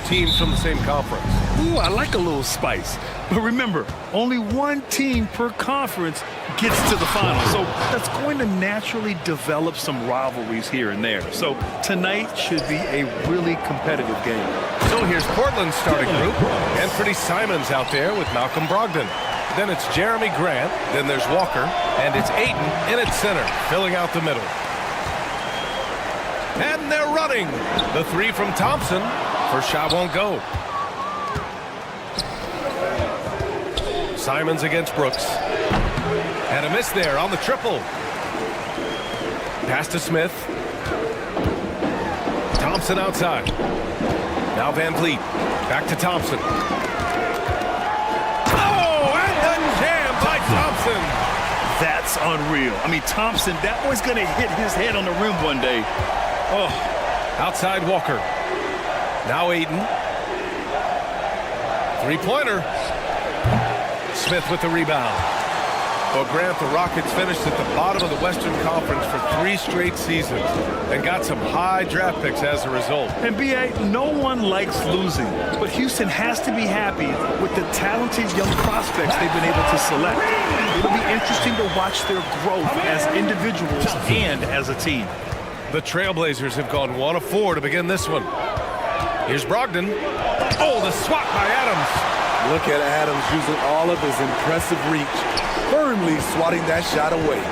teams from the same conference. Ooh, I like a little spice. But remember, only one team per conference gets to the final. So that's going to naturally develop some rivalries here and there. So tonight should be a really competitive game. So here's Portland's starting group. Anthony Simons out there with Malcolm Brogdon. Then it's Jeremy Grant. Then there's Walker. And it's Ayton in at center, filling out the middle. And they're running. The three from Thompson. First shot won't go. Simons against Brooks. And a miss there on the triple. Pass to Smith. Thompson outside. Now Van Vliet. Back to Thompson. Oh, and the jam by Thompson. That's unreal. I mean, Thompson, that boy's going to hit his head on the rim one day. Oh. Outside Walker. Now Ayton. Three-pointer. Smith with the rebound. Well, Grant, the Rockets finished at the bottom of the Western Conference for 3 straight seasons and got some high draft picks as a result. And B.A., no one likes losing, but Houston has to be happy with the talented young prospects they've been able to select. It'll be interesting to watch their growth as individuals and as a team. The Trailblazers have gone 1 of 4 to begin this one. Here's Brogdon. Oh, the swat by Adams. Look at Adams using all of his impressive reach, firmly swatting that shot away.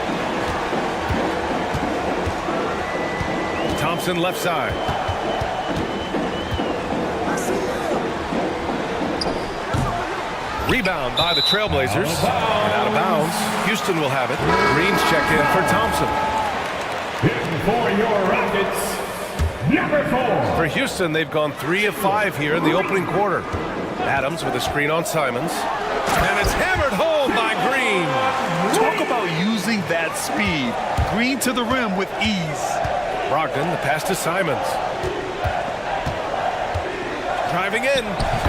Thompson left side. Rebound by the Trailblazers. And out of bounds. Houston will have it. Green's checked in for Thompson. For your Rockets, number 4. For Houston, they've gone 3 of 5 here in the opening quarter. Adams with a screen on Simons. And it's hammered home by Green. Talk about using that speed. Green to the rim with ease. Brogdon, the pass to Simons. Driving in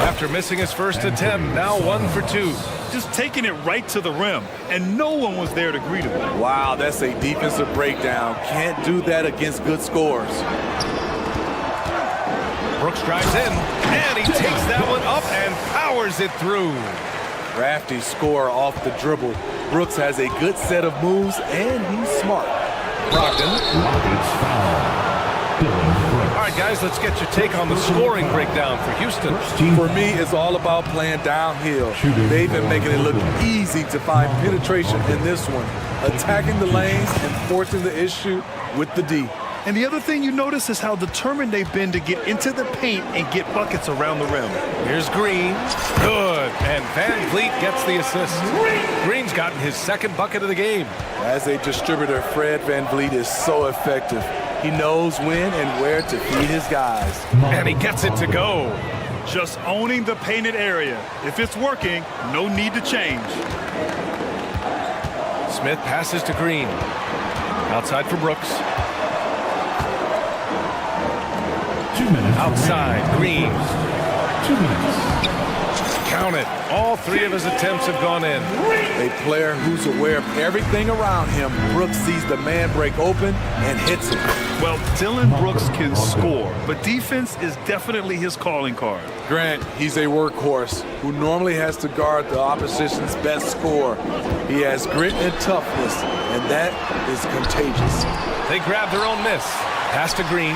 after missing his first attempt. Now 1 for 2. Just taking it right to the rim, and no one was there to greet him. Wow, that's a defensive breakdown. Can't do that against good scores. Brooks drives in, and he takes that one up and powers it through. Crafty score off the dribble. Brooks has a good set of moves, and he's smart. Brogdon. All right, guys, let's get your take on the scoring breakdown for Houston. For me, it's all about playing downhill. They've been making it look easy to find penetration in this one, attacking the lanes and forcing the issue with the D. And the other thing you notice is how determined they've been to get into the paint and get buckets around the rim. Here's Green. Good. And Van Vliet gets the assist. Green's gotten his second bucket of the game. As a distributor, Fred Van Vliet is so effective. He knows when and where to feed his guys. And he gets it to go. Just owning the painted area. If it's working, no need to change. Smith passes to Green. Outside for Brooks. 2 minutes. Outside, Green. 2 minutes. Count it. All 3 of his attempts have gone in. A player who's aware of everything around him. Brooks sees the man break open and hits him. Well, Dylan Brooks can score, but defense is definitely his calling card. Grant, he's a workhorse who normally has to guard the opposition's best scorer. He has grit and toughness, and that is contagious. They grab their own miss. Pass to Green.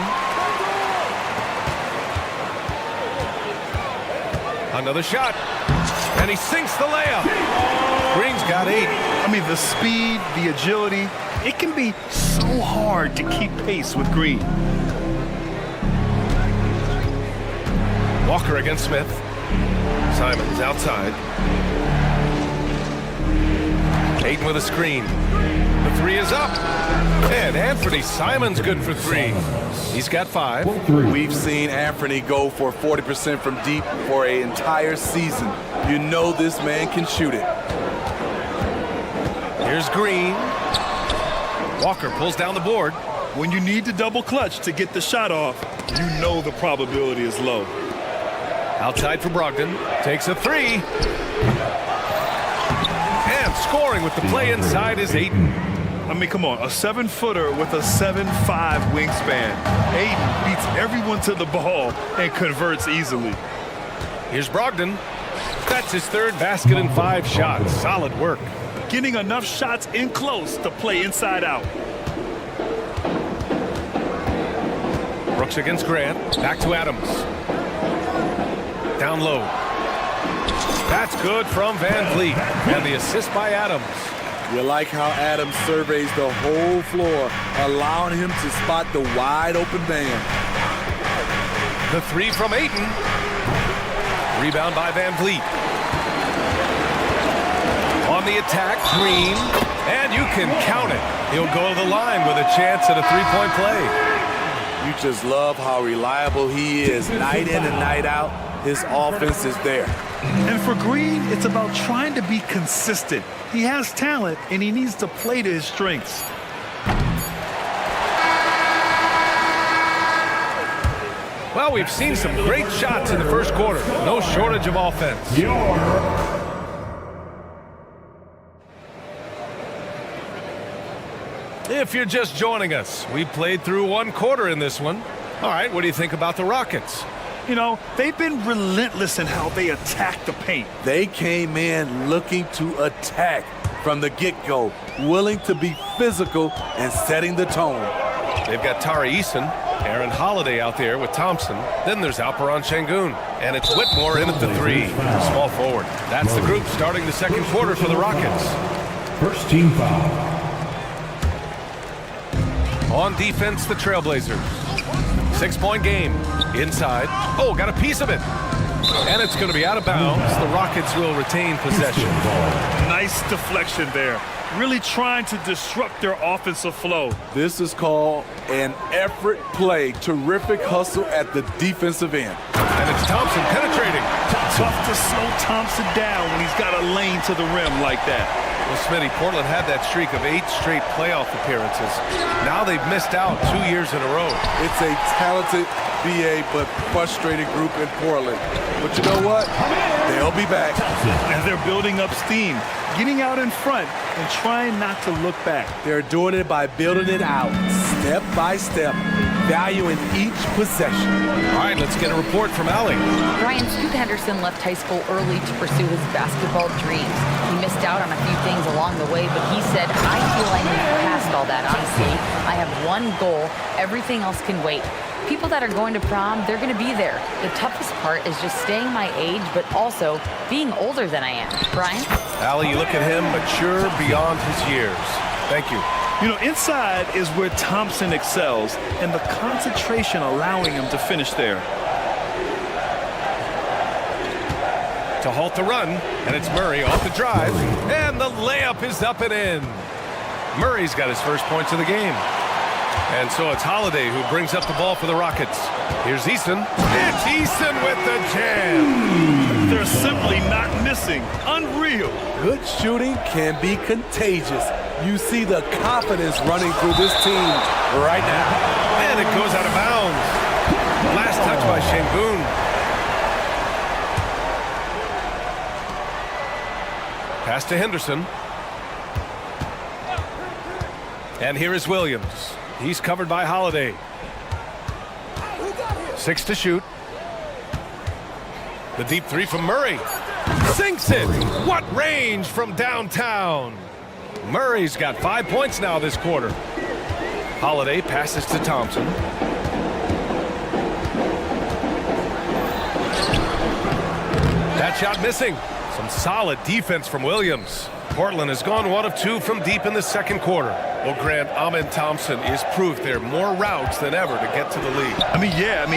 Another shot. And he sinks the layup. Green's got 8. I mean, the speed, the agility, it can be so hard to keep pace with Green. Walker against Smith. Simons outside. Ayton with a screen. The 3 is up. And Anthony Simons good for 3. He's got 5. We've seen Anthony go for 40% from deep for an entire season. You know this man can shoot it. Here's Green. Walker pulls down the board. When you need to double clutch to get the shot off, you know the probability is low. Outside for Brogdon. Takes a 3. And scoring with the play inside is Ayton. I mean, come on, a 7-footer with a 7'5" wingspan. Aiden beats everyone to the ball and converts easily. Here's Brogdon. That's his third basket in 5 shots. Solid work. Getting enough shots in close to play inside out. Brooks against Grant. Back to Adams. Down low. That's good from Van Vliet. And the assist by Adams. You like how Adams surveys the whole floor, allowing him to spot the wide open man. The 3 from Ayton. Rebound by Van Vliet. On the attack, Green. And you can count it. He'll go to the line with a chance at a 3-point play. You just love how reliable he is night in and night out. His offense is there. And for Green, it's about trying to be consistent. He has talent, and he needs to play to his strengths. Well, we've seen some great shots in the first quarter. No shortage of offense. If you're just joining us, we played through 1 quarter in this one. All right, what do you think about the Rockets? You know, they've been relentless in how they attack the paint. They came in looking to attack from the get-go, willing to be physical and setting the tone. They've got Tari Eason, Aaron Holiday out there with Thompson. Then there's Alperon Şengün. And it's Whitmore in at the 3, small forward. That's the group starting the second quarter for the Rockets. First team foul. On defense, the Trailblazers. 6-point game. Inside. Oh, got a piece of it. And it's going to be out of bounds. The Rockets will retain possession. Nice deflection there. Really trying to disrupt their offensive flow. This is called an effort play. Terrific hustle at the defensive end. And it's Thompson penetrating. Tough to slow Thompson down when he's got a lane to the rim like that. Well, Smitty, Portland had that streak of 8 straight playoff appearances. Now they've missed out 2 years in a row. It's a talented BA but frustrated group in Portland. But you know what? They'll be back. And they're building up steam, getting out in front and trying not to look back. They're doing it by building it out, step by step, valuing each possession. All right, let's get a report from Allie. Brian, Scoot Henderson left high school early to pursue his basketball dreams. He missed out on a few things along the way, but he said, I feel I moved past all that, honestly. I have one goal. Everything else can wait. People that are going to prom, they're going to be there. The toughest part is just staying my age, but also being older than I am. Brian? Allie, you look at him, mature beyond his years. Thank you. You know, inside is where Thompson excels, and the concentration allowing him to finish there. To halt the run, and it's Murray off the drive, and the layup is up and in. Murray's got his first points of the game. And so it's Holiday who brings up the ball for the Rockets. Here's Eason. It's Eason with the jam. They're simply not missing. Unreal. Good shooting can be contagious. You see the confidence running through this team right now. And it goes out of bounds. Last touch by Şengün. Pass to Henderson. And here is Williams. He's covered by Holiday. 6 to shoot. The deep 3 from Murray. Sinks it. What range from downtown. Murray's got 5 points now this quarter. Holiday passes to Thompson. That shot missing. Some solid defense from Williams. Portland has gone 1 of 2 from deep in the second quarter. Well, Grant, Amen Thompson is proof there are more routes than ever to get to the lead.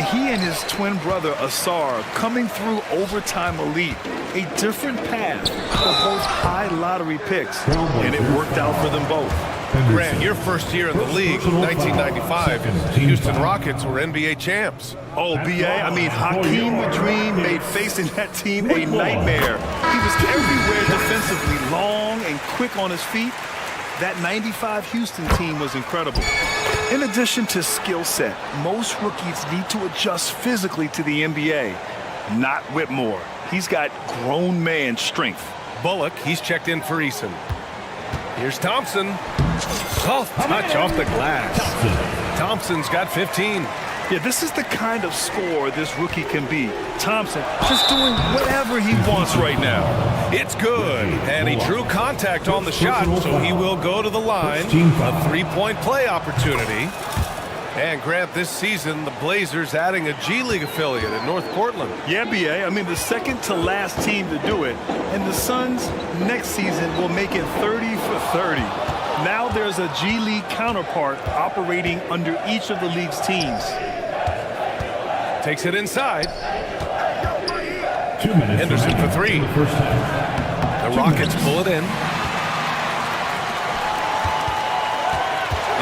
He and his twin brother Asar coming through overtime elite. A different path for both high lottery picks, and it worked out for them both. Grant, your first year in the league, 1995, the Houston Rockets were NBA champs. Oh, B.A., Hakeem the Dream made facing that team a nightmare. He was everywhere defensively, long and quick on his feet. That 95 Houston team was incredible. In addition to skill set, most rookies need to adjust physically to the NBA. Not Whitmore. He's got grown man strength. Bullock, he's checked in for Eason. Here's Thompson. Soft touch off the glass. Thompson's got 15. Yeah, this is the kind of score this rookie can be. Thompson just doing whatever he wants right now. It's good, and he drew contact on the shot, so he will go to the line. A three-point play opportunity. And Grant, this season, the Blazers adding a G League affiliate in North Portland. Yeah, BA. I mean, the second to last team to do it. And the Suns next season will make it 30 for 30. Now there's a G League counterpart operating under each of the league's teams. Takes it inside. 2 minutes. Henderson for three. The Rockets pull it in.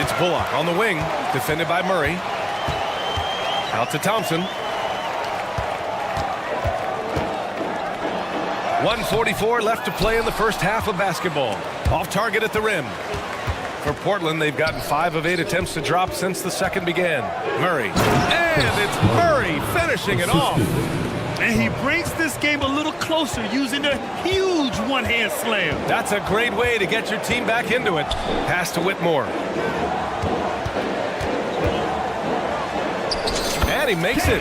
It's Bullock on the wing, defended by Murray. Out to Thompson. 1:44 left to play in the first half of basketball. Off target at the rim. For Portland, they've gotten 5 of 8 attempts to drop since the second began. Murray. And it's Murray finishing it off. And he brings this game a little closer using a huge one-hand slam. That's a great way to get your team back into it. Pass to Whitmore. And he makes it.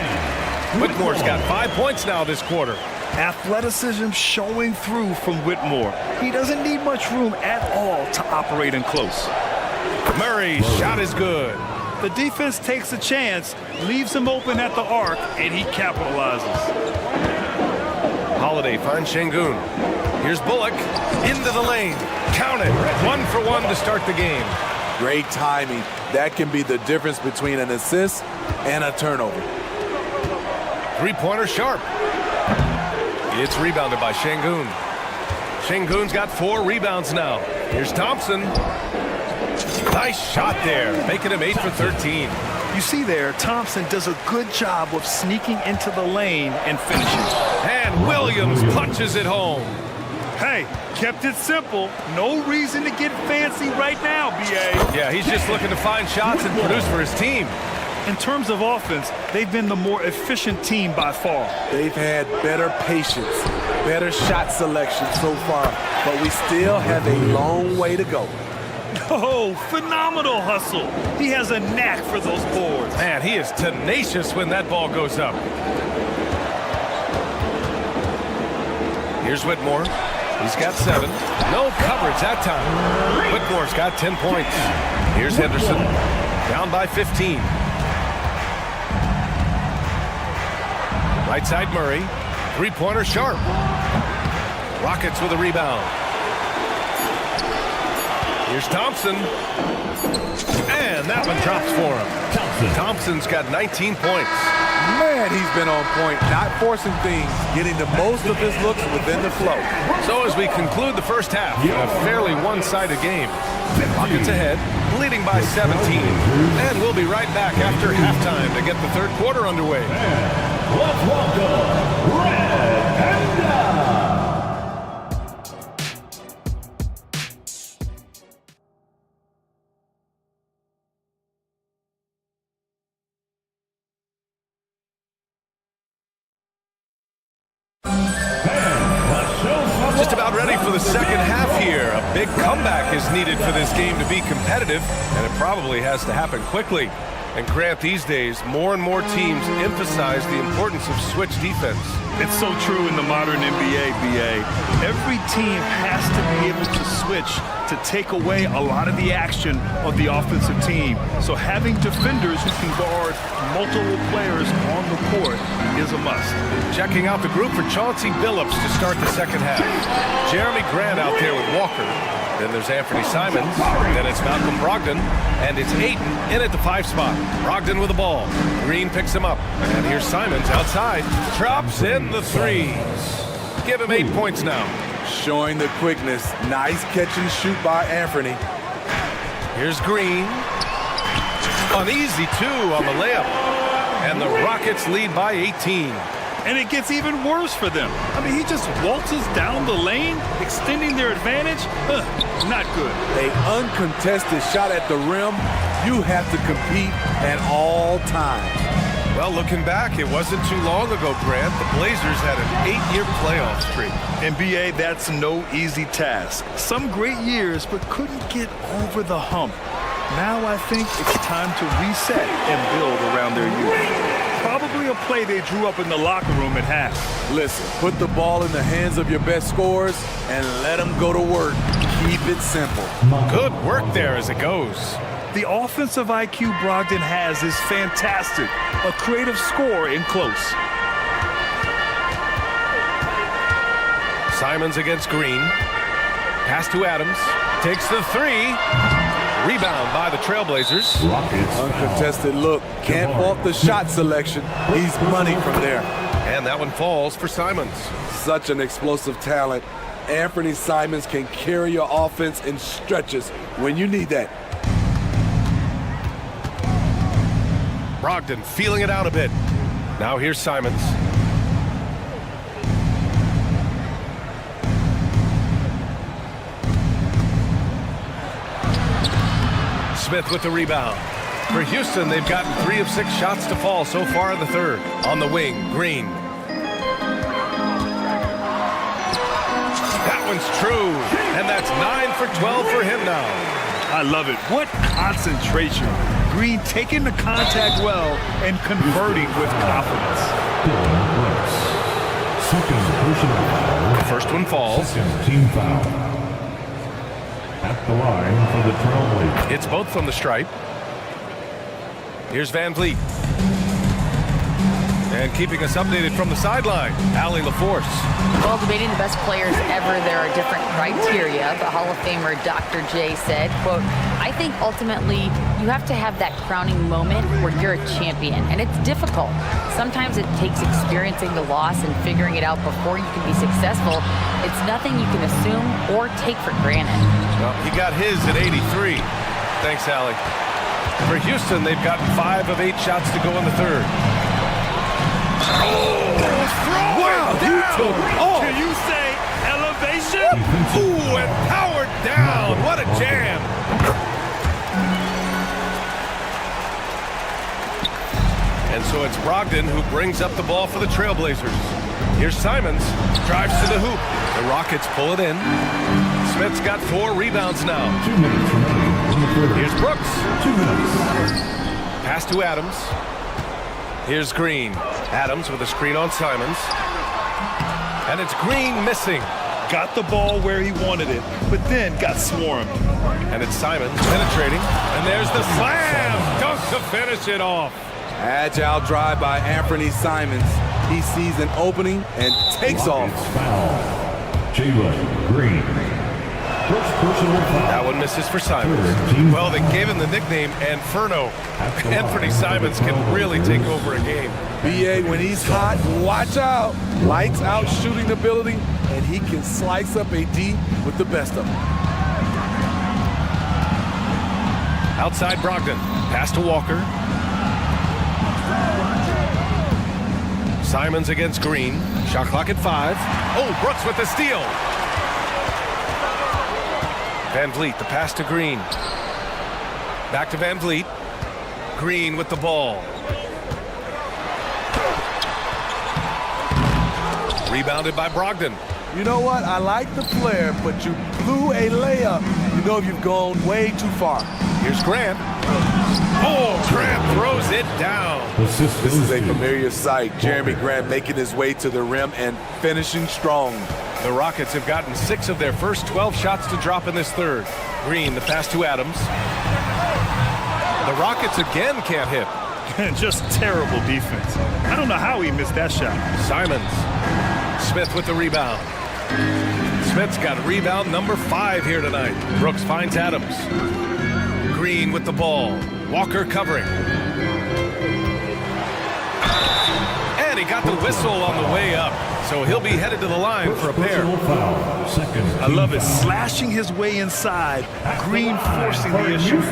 Whitmore's got 5 points now this quarter. Athleticism showing through from Whitmore. He doesn't need much room at all to operate in close. Murray's shot is good. The defense takes a chance, leaves him open at the arc, and he capitalizes. Holiday finds Şengün. Here's Bullock into the lane. Count it. 1 for 1 to start the game. Great timing. That can be the difference between an assist and a turnover. Three-pointer sharp. It's rebounded by Şengün. Şengün's got 4 rebounds now. Here's Thompson. Nice shot there, making him 8 for 13. You see there, Thompson does a good job of sneaking into the lane and finishing. And Williams punches it home. Hey, kept it simple. No reason to get fancy right now, BA. Yeah, he's just looking to find shots and produce for his team. In terms of offense, they've been the more efficient team by far. They've had better patience, better shot selection so far, but we still have a long way to go. Oh, phenomenal hustle. He has a knack for those boards. Man, he is tenacious when that ball goes up. Here's Whitmore. He's got 7. No coverage that time. Whitmore's got 10 points. Here's Henderson. Down by 15. Right side Murray. Three-pointer sharp. Rockets with a rebound. Here's Thompson. And that one drops for him. Thompson's got 19 points. Man, he's been on point, not forcing things, getting the most of his looks within the flow. So as we conclude the first half, a fairly one-sided game. Rockets ahead, leading by 17. And we'll be right back after halftime to get the third quarter underway. Let's welcome Red Panda. Just about ready for the second half here. A big comeback is needed for this game to be competitive, and it probably has to happen quickly. And Grant, these days, more and more teams emphasize the importance of switch defense. It's so true in the modern NBA, BA. Every team has to be able to switch to take away a lot of the action of the offensive team. So having defenders who can guard multiple players on the court is a must. Checking out the group for Chauncey Billups to start the second half. Jeremy Grant out there with Walker. Then there's Anthony Simons. Then it's Malcolm Brogdon. And it's Ayton in at the 5 spot. Brogdon with the ball. Green picks him up. And here's Simons outside. Drops in the threes. Give him 8 points now. Showing the quickness. Nice catch and shoot by Anthony. Here's Green. An easy 2 on the layup. And the Rockets lead by 18. And it gets even worse for them. I mean, he just waltzes down the lane, extending their advantage. Not good. An uncontested shot at the rim. You have to compete at all times. Well, looking back, it wasn't too long ago, Grant. The Blazers had an 8-year playoff streak. NBA, that's no easy task. Some great years, but couldn't get over the hump. Now I think it's time to reset and build around their youth. Probably a play they drew up in the locker room at half. Listen, put the ball in the hands of your best scorers and let them go to work. Keep it simple. Good work there as it goes. The offensive IQ Brogdon has is fantastic. A creative score in close. Simons against Green. Pass to Adams. Takes the three. Rebound by the Trailblazers. Uncontested look. Can't fault the shot selection. He's money from there. And that one falls for Simons. Such an explosive talent. Anthony Simons can carry your offense in stretches when you need that. Brogdon feeling it out a bit. Now here's Simons. Smith with the rebound. For Houston, they've gotten 3 of 6 shots to fall so far in the third. On the wing, Green. That one's true. And that's 9 for 12 for him now. I love it. What concentration. Green taking the contact well and converting with confidence. Second personal foul. First one falls. Second team foul. At the line for the Trailblazers. It's both from the stripe. Here's Van Vliet. And keeping us updated from the sideline, Allie LaForce. While debating the best players ever, there are different criteria. But Hall of Famer Dr. J said, quote, I think ultimately you have to have that crowning moment where you're a champion. And it's difficult. Sometimes it takes experiencing the loss and figuring it out before you can be successful. It's nothing you can assume or take for granted. Well, he got his at 83. Thanks, Allie. For Houston, they've gotten 5 of 8 shots to go in the third. Wow, Can you say elevation? Ooh, and powered down. What a jam. And so it's Brogdon who brings up the ball for the Trailblazers. Here's Simons, drives to the hoop. The Rockets pull it in. Smith's got 4 rebounds now. 2 minutes remaining in the third. Here's Brooks. 2 minutes. Pass to Adams. Here's Green. Adams with a screen on Simons. And it's Green missing. Got the ball where he wanted it, but then got swarmed. And it's Simons penetrating. And there's the slam. Dunk to finish it off. Agile drive by Anthony Simons. He sees an opening and takes off. Foul. Jalen Green. First personal foul. That one misses for Simons. Well, they gave him the nickname Inferno. Anthony Simons can really take over a game. BA, when he's hot, watch out. Lights out shooting ability, and he can slice up a D with the best of them. Outside Brogdon. Pass to Walker. Simons against Green. Shot clock at 5. Oh, Brooks with the steal. Van Vliet, the pass to Green. Back to Van Vliet. Green with the ball. Rebounded by Brogdon. You know what? I like the flair, but you blew a layup. You know you've gone way too far. Here's Grant. Oh, Grant throws it down. This is a familiar sight. Jeremy Grant making his way to the rim and finishing strong. The Rockets have gotten 6 of their first 12 shots to drop in this third. Green, the pass to Adams. The Rockets again can't hit. Just terrible defense. I don't know how he missed that shot. Simons. Smith with the rebound. Smith's got rebound number 5 here tonight. Brooks finds Adams. Green with the ball. Walker covering. And he got the whistle on the way up. So he'll be headed to the line for a pair. I love it. Slashing his way inside. Green forcing the issue.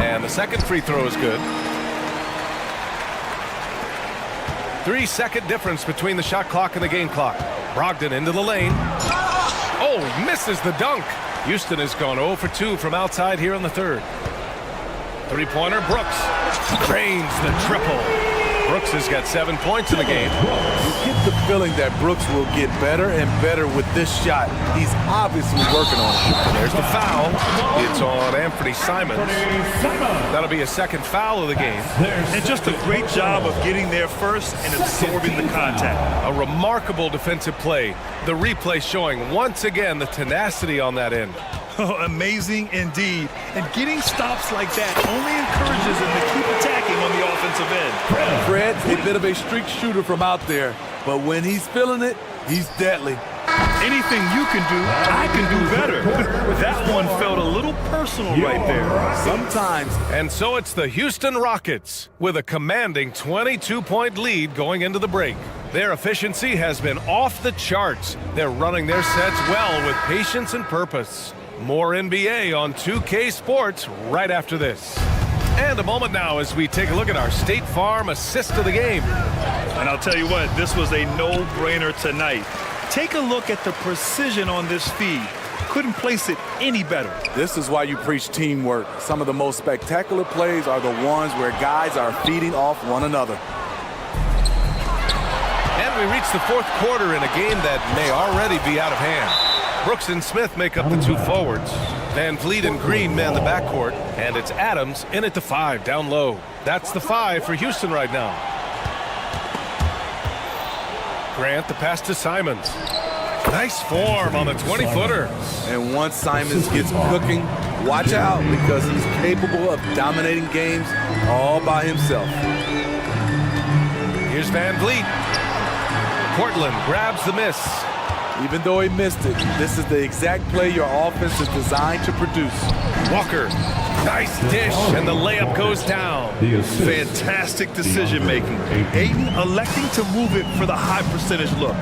And the second free throw is good. 3-second difference between the shot clock and the game clock. Brogdon into the lane. Oh, misses the dunk. Houston has gone 0 for 2 from outside here in the third. Three-pointer, Brooks. Drains the triple. Brooks has got 7 points in the game. You get the feeling that Brooks will get better and better with this shot. He's obviously working on it. There's the foul. It's on Anthony Simons. That'll be a second foul of the game. And just a great job of getting there first and absorbing the contact. A remarkable defensive play. The replay showing once again the tenacity on that end. Amazing indeed. And getting stops like that only encourages him to keep attacking on the offensive end. Fred's a bit of a streak shooter from out there, but when he's feeling it, he's deadly. Anything you can do, I can do better. That one felt a little personal right there. Sometimes. And so it's the Houston Rockets with a commanding 22-point lead going into the break. Their efficiency has been off the charts. They're running their sets well with patience and purpose. More NBA on 2K Sports right after this. And a moment now as we take a look at our State Farm assist of the game. And I'll tell you what, this was a no-brainer tonight. Take a look at the precision on this feed. Couldn't place it any better. This is why you preach teamwork. Some of the most spectacular plays are the ones where guys are feeding off one another. And we reach the fourth quarter in a game that may already be out of hand. Brooks and Smith make up the two forwards. Van Vliet and Green man the backcourt. And it's Adams in at the 5 down low. That's the 5 for Houston right now. Grant the pass to Simons. Nice form on the 20-footer. And once Simons gets cooking, watch out because he's capable of dominating games all by himself. Here's Van Vliet. Portland grabs the miss. Even though he missed it, this is the exact play your offense is designed to produce. Walker, nice dish, and the layup goes down. Fantastic decision-making. Ayton electing to move it for the high percentage look.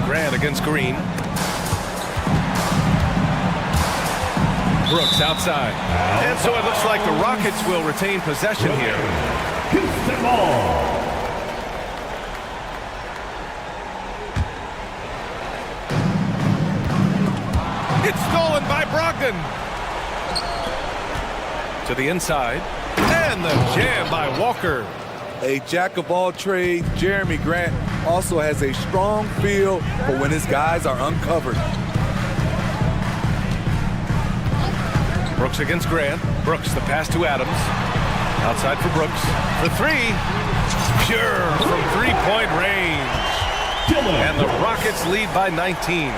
Grant against Green. Brooks outside. And so it looks like the Rockets will retain possession here. Houston ball. It's stolen by Brogdon. To the inside. And the jam by Walker. A jack of all trades, Jeremy Grant also has a strong feel for when his guys are uncovered. Brooks against Grant. Brooks the pass to Adams. Outside for Brooks. The 3. Pure from three-point range. And the Rockets lead by 19.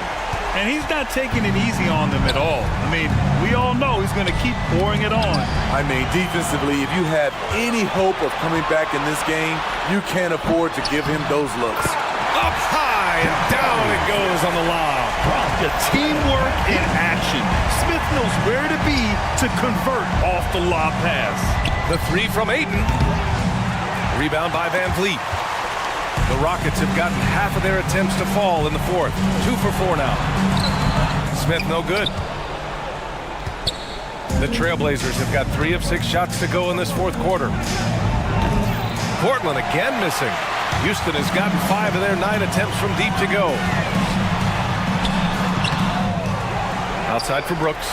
And he's not taking it easy on them at all. I mean, we all know he's going to keep pouring it on. I mean, defensively, if you have any hope of coming back in this game, you can't afford to give him those looks. Up high and down it goes on the lob. The teamwork in action. Smith knows where to be to convert off the lob pass. The 3 from Ayton. Rebound by Van Vliet. The Rockets have gotten half of their attempts to fall in the fourth. 2 for 4 now. Smith no good. The Trailblazers have got 3 of 6 shots to go in this fourth quarter. Portland again missing. Houston has gotten 5 of their 9 attempts from deep to go. Outside for Brooks.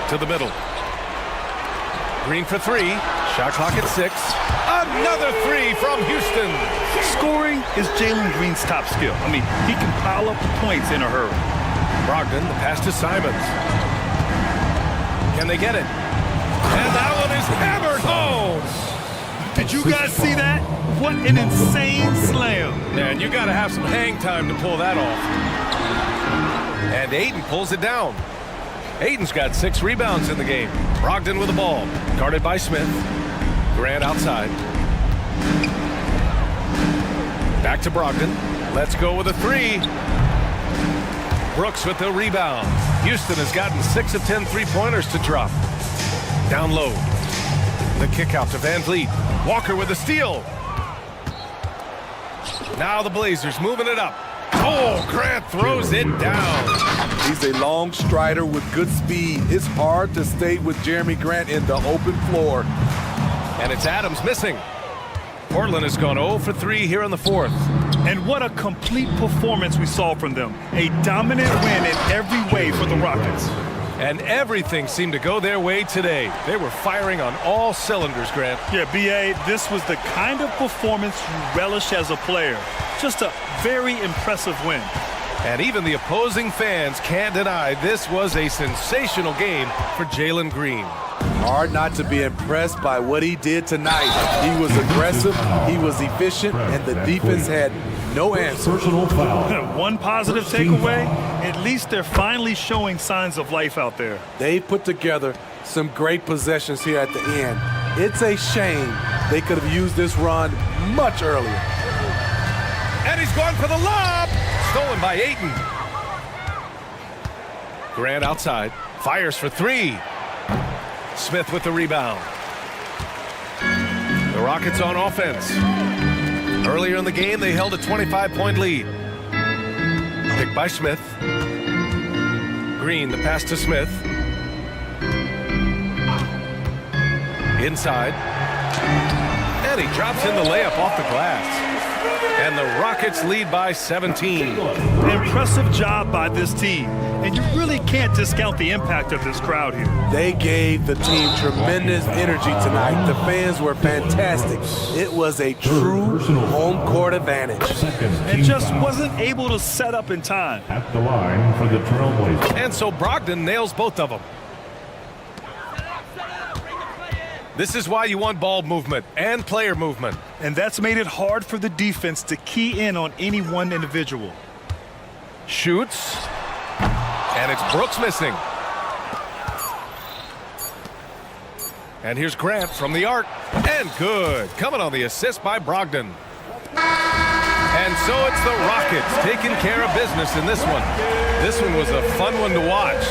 To the middle. Green for 3. Shot clock at 6. Another 3 from Houston. Scoring is Jalen Green's top skill. I mean, he can pile up points in a hurry. Brogdon, the pass to Simons. Can they get it? And that one is hammered home. Did you guys see that? What an insane slam. Man, you got to have some hang time to pull that off. And Ayton pulls it down. Ayton's got 6 rebounds in the game. Brogdon with the ball. Guarded by Smith. Grant outside. Back to Brogdon. Let's go with a 3. Brooks with the rebound. Houston has gotten 6 of 10 three-pointers to drop. Down low. The kick out to Van Vliet. Walker with the steal. Now the Blazers moving it up. Oh, Grant throws it down. He's a long strider with good speed. It's hard to stay with Jeremy Grant in the open floor. And it's Adams missing. Portland has gone 0 for 3 here in the fourth. And what a complete performance we saw from them. A dominant win in every way for the Rockets. And everything seemed to go their way today. They were firing on all cylinders, Grant. Yeah, B.A., this was the kind of performance you relish as a player. Just a very impressive win. And even the opposing fans can't deny this was a sensational game for Jalen Green. Hard not to be impressed by what he did tonight. He was aggressive, he was efficient, and the defense had no answer. Personal foul. One positive takeaway, at least they're finally showing signs of life out there. They put together some great possessions here at the end. It's a shame they could have used this run much earlier. And he's gone for the lob. Stolen by Ayton. Grant outside. Fires for three. Smith with the rebound. The Rockets on offense. Earlier in the game, they held a 25-point lead. Picked by Smith. Green, the pass to Smith. Inside. And he drops in the layup off the glass. And the Rockets lead by 17. Impressive job by this team. And you really can't discount the impact of this crowd here. They gave the team tremendous energy tonight. The fans were fantastic. It was a true home court advantage. And just wasn't able to set up in time. At the line for the Trailblazers. And so Brogdon nails both of them. This is why you want ball movement and player movement. And that's made it hard for the defense to key in on any one individual. Shoots. And it's Brooks missing. And here's Grant from the arc. And good. Coming on the assist by Brogdon. And so it's the Rockets taking care of business in this one. This one was a fun one to watch.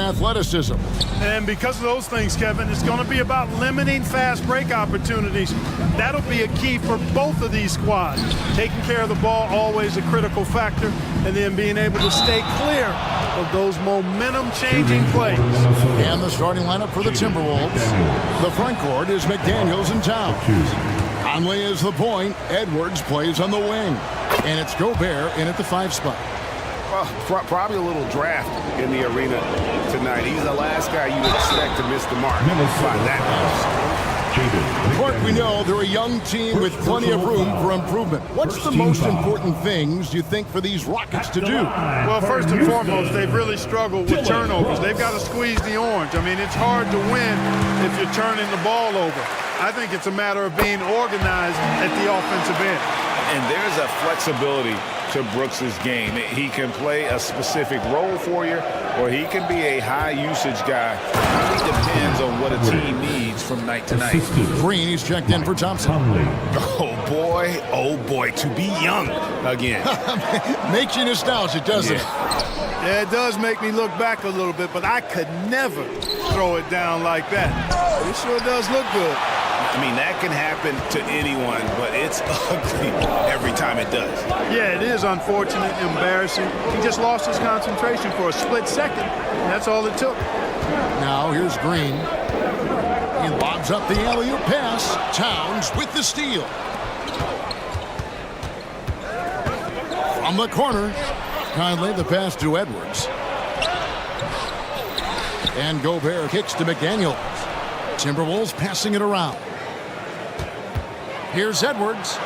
athleticism. And because of those things, Kevin, it's going to be about limiting fast break opportunities. That'll be a key for both of these squads. Taking care of the ball, always a critical factor, and then being able to stay clear of those momentum-changing plays. And the starting lineup for the Timberwolves. The front court is McDaniels and Towns. Conley is the point. Edwards plays on the wing. And it's Gobert in at the 5 spot. Well, probably a little draft in the arena tonight. He's the last guy you'd expect to miss the mark by that much. Clark, we know they're a young team with plenty of room for improvement. What's the most important things you think for these Rockets to do? Well, first and foremost, they've really struggled with turnovers. They've got to squeeze the orange. I mean, it's hard to win if you're turning the ball over. I think it's a matter of being organized at the offensive end. And there's a flexibility to Brooks's game. He can play a specific role for you, or he can be a high-usage guy. It really depends on what a team needs from night to night. Green, he's checked in for Thompson. Oh boy, to be young again. Makes you nostalgic, doesn't it? Yeah, it does make me look back a little bit, but I could never throw it down like that. It sure does look good. I mean, that can happen to anyone, but it's ugly every time it does. Yeah, it is unfortunate, embarrassing. He just lost his concentration for a split second, and that's all it took. Now here's Green. He lobs up the alley-oop pass. Towns with the steal. From the corner, kindly the pass to Edwards. And Gobert kicks to McDaniels. Timberwolves passing it around. Here's Edwards.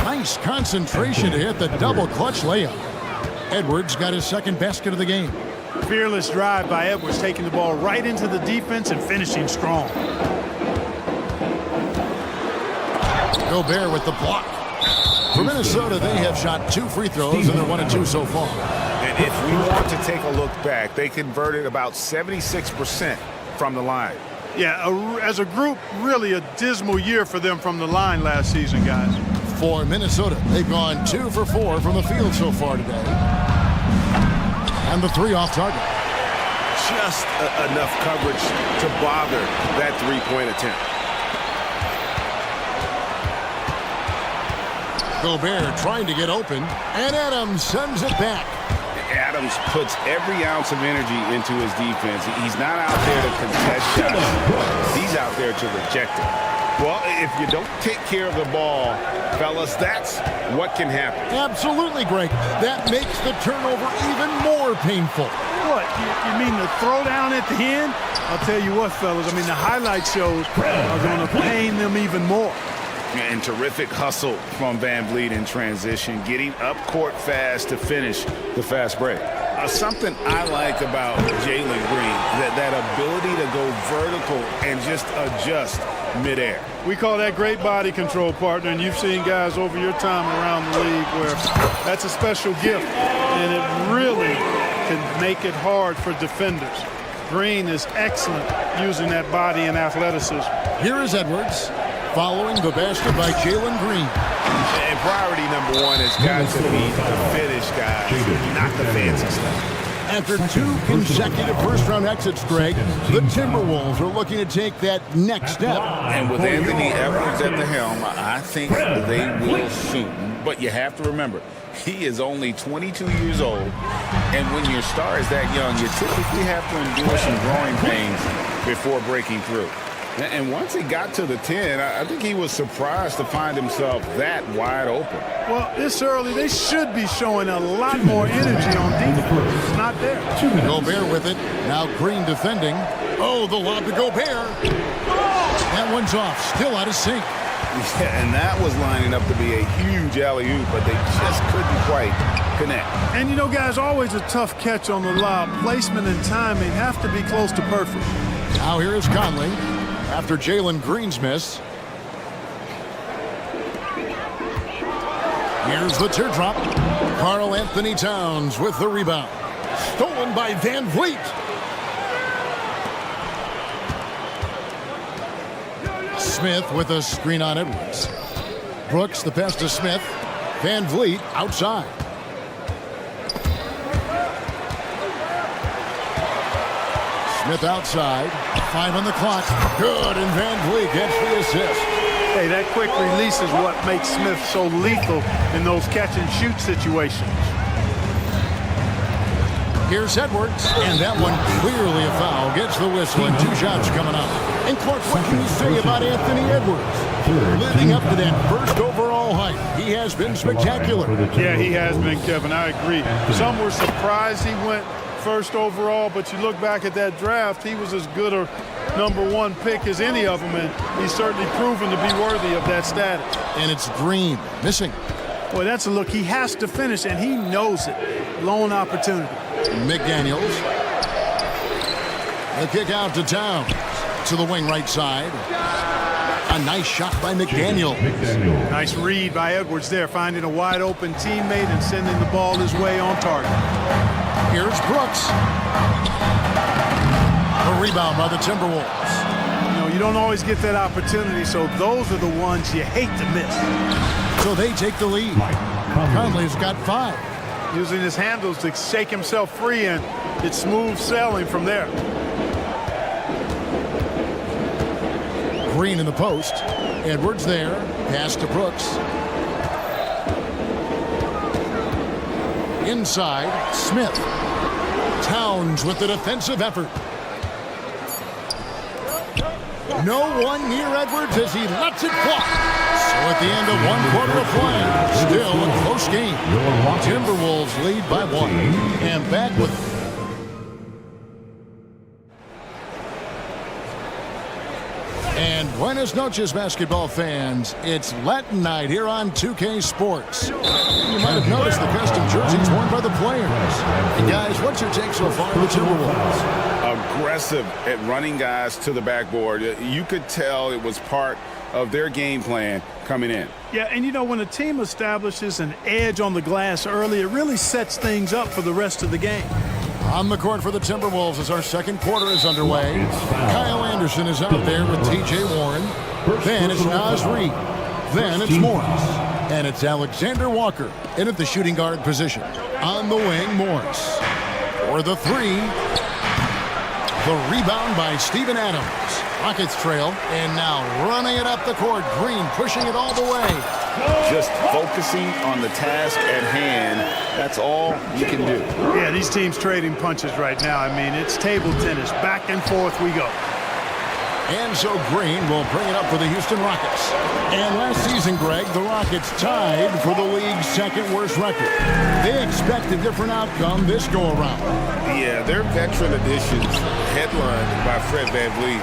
Nice concentration to hit the double clutch layup. Edwards got his second basket of the game. Fearless drive by Edwards, taking the ball right into the defense and finishing strong. Gobert with the block. For Minnesota, they have shot 2 free throws, and they're 1 of 2 so far. And if we want to take a look back, they converted about 76% from the line. Yeah, as a group, really a dismal year for them from the line last season, guys. For Minnesota, they've gone 2 for 4 from the field so far today. And the 3 off target. Just enough coverage to bother that three-point attempt. Gobert trying to get open, and Adams sends it back. Adams puts every ounce of energy into his defense. He's not out there to contest shots. He's out there to reject it. Well, if you don't take care of the ball, fellas, that's what can happen. Absolutely, Greg. That makes the turnover even more painful. What, you mean the throwdown at the end? I'll tell you what, fellas, I mean, the highlight shows are going to pain them even more. And terrific hustle from Van Vliet in transition, getting up court fast to finish the fast break. Something I like about Jalen Green, that ability to go vertical and just adjust midair. We call that great body control, partner, and you've seen guys over your time around the league where that's a special gift, and it really can make it hard for defenders. Green is excellent using that body and athleticism. Here is Edwards. Following the basket by Jalen Green. And priority number 1 has got to be the finish, guys, not the fancy stuff. After 2 consecutive first-round exits, Greg, the Timberwolves are looking to take that next step. And with Anthony Edwards at the helm, I think they will soon. But you have to remember, he is only 22 years old. And when your star is that young, you typically have to endure some growing pains before breaking through. And once he got to the 10, I think he was surprised to find himself that wide open. Well, this early, they should be showing a lot more energy on defense. It's not there. Gobert with it. Now Green defending. Oh, the lob to Gobert. That one's off. Still out of sync. Yeah, and that was lining up to be a huge alley-oop, but they just couldn't quite connect. And, you know, guys, always a tough catch on the lob. Placement and timing have to be close to perfect. Now here is Conley. After Jalen Green's miss. Here's the teardrop. Karl Anthony Towns with the rebound. Stolen by Van Vliet. Smith with a screen on Edwards. Brooks the pass to Smith. Van Vliet outside. Smith outside. 5 on the clock. Good, and Van Vliet gets the assist. Hey, that quick release is what makes Smith so lethal in those catch-and-shoot situations. Here's Edwards, and that one clearly a foul. Gets the whistle, and 2 shots coming up. And Clark, what can you say about Anthony Edwards? Living up to that first overall hype, he has been spectacular. Yeah, he has been, Kevin. I agree. Some were surprised he went first overall, but you look back at that draft, he was as good a #1 pick as any of them, and he's certainly proven to be worthy of that status. And it's Green missing. Boy, that's a look. He has to finish, and he knows it. Lone opportunity. McDaniels. The kick out to Towns. To the wing right side. A nice shot by McDaniels. Nice read by Edwards there, finding a wide open teammate and sending the ball his way on target. Here's Brooks. A rebound by the Timberwolves. You know, you don't always get that opportunity, so those are the ones you hate to miss. So they take the lead. Conley's got 5. Using his handles to shake himself free, and it's smooth sailing from there. Green in the post. Edwards there. Pass to Brooks. Inside, Smith. Towns with the defensive effort. No one near Edwards as he lets it fly. So at the end of 1 quarter of play, still a close game. Timberwolves lead by 1. And back with... And buenas noches, basketball fans. It's Latin night here on 2K Sports. You might have noticed the custom jerseys worn by the players. And guys, what's your take so far of the Timberwolves? Aggressive at running guys to the backboard. You could tell it was part of their game plan coming in. Yeah, and you know, when a team establishes an edge on the glass early, it really sets things up for the rest of the game. On the court for the Timberwolves as our second quarter is underway. Kyle Anderson is out there with T.J. Warren. Then it's Naz Reid. Then it's Morris. And it's Alexander Walker in at the shooting guard position. On the wing, Morris. For the 3. The rebound by Steven Adams. Rockets trail, and now running it up the court. Green pushing it all the way. Just focusing on the task at hand. That's all you can do. Yeah, these teams trading punches right now. I mean, it's table tennis. Back and forth we go. And so Green will bring it up for the Houston Rockets. And last season, Greg, the Rockets tied for the league's second worst record. They expect a different outcome this go-around. Yeah, their veteran additions, headlined by Fred VanVleet,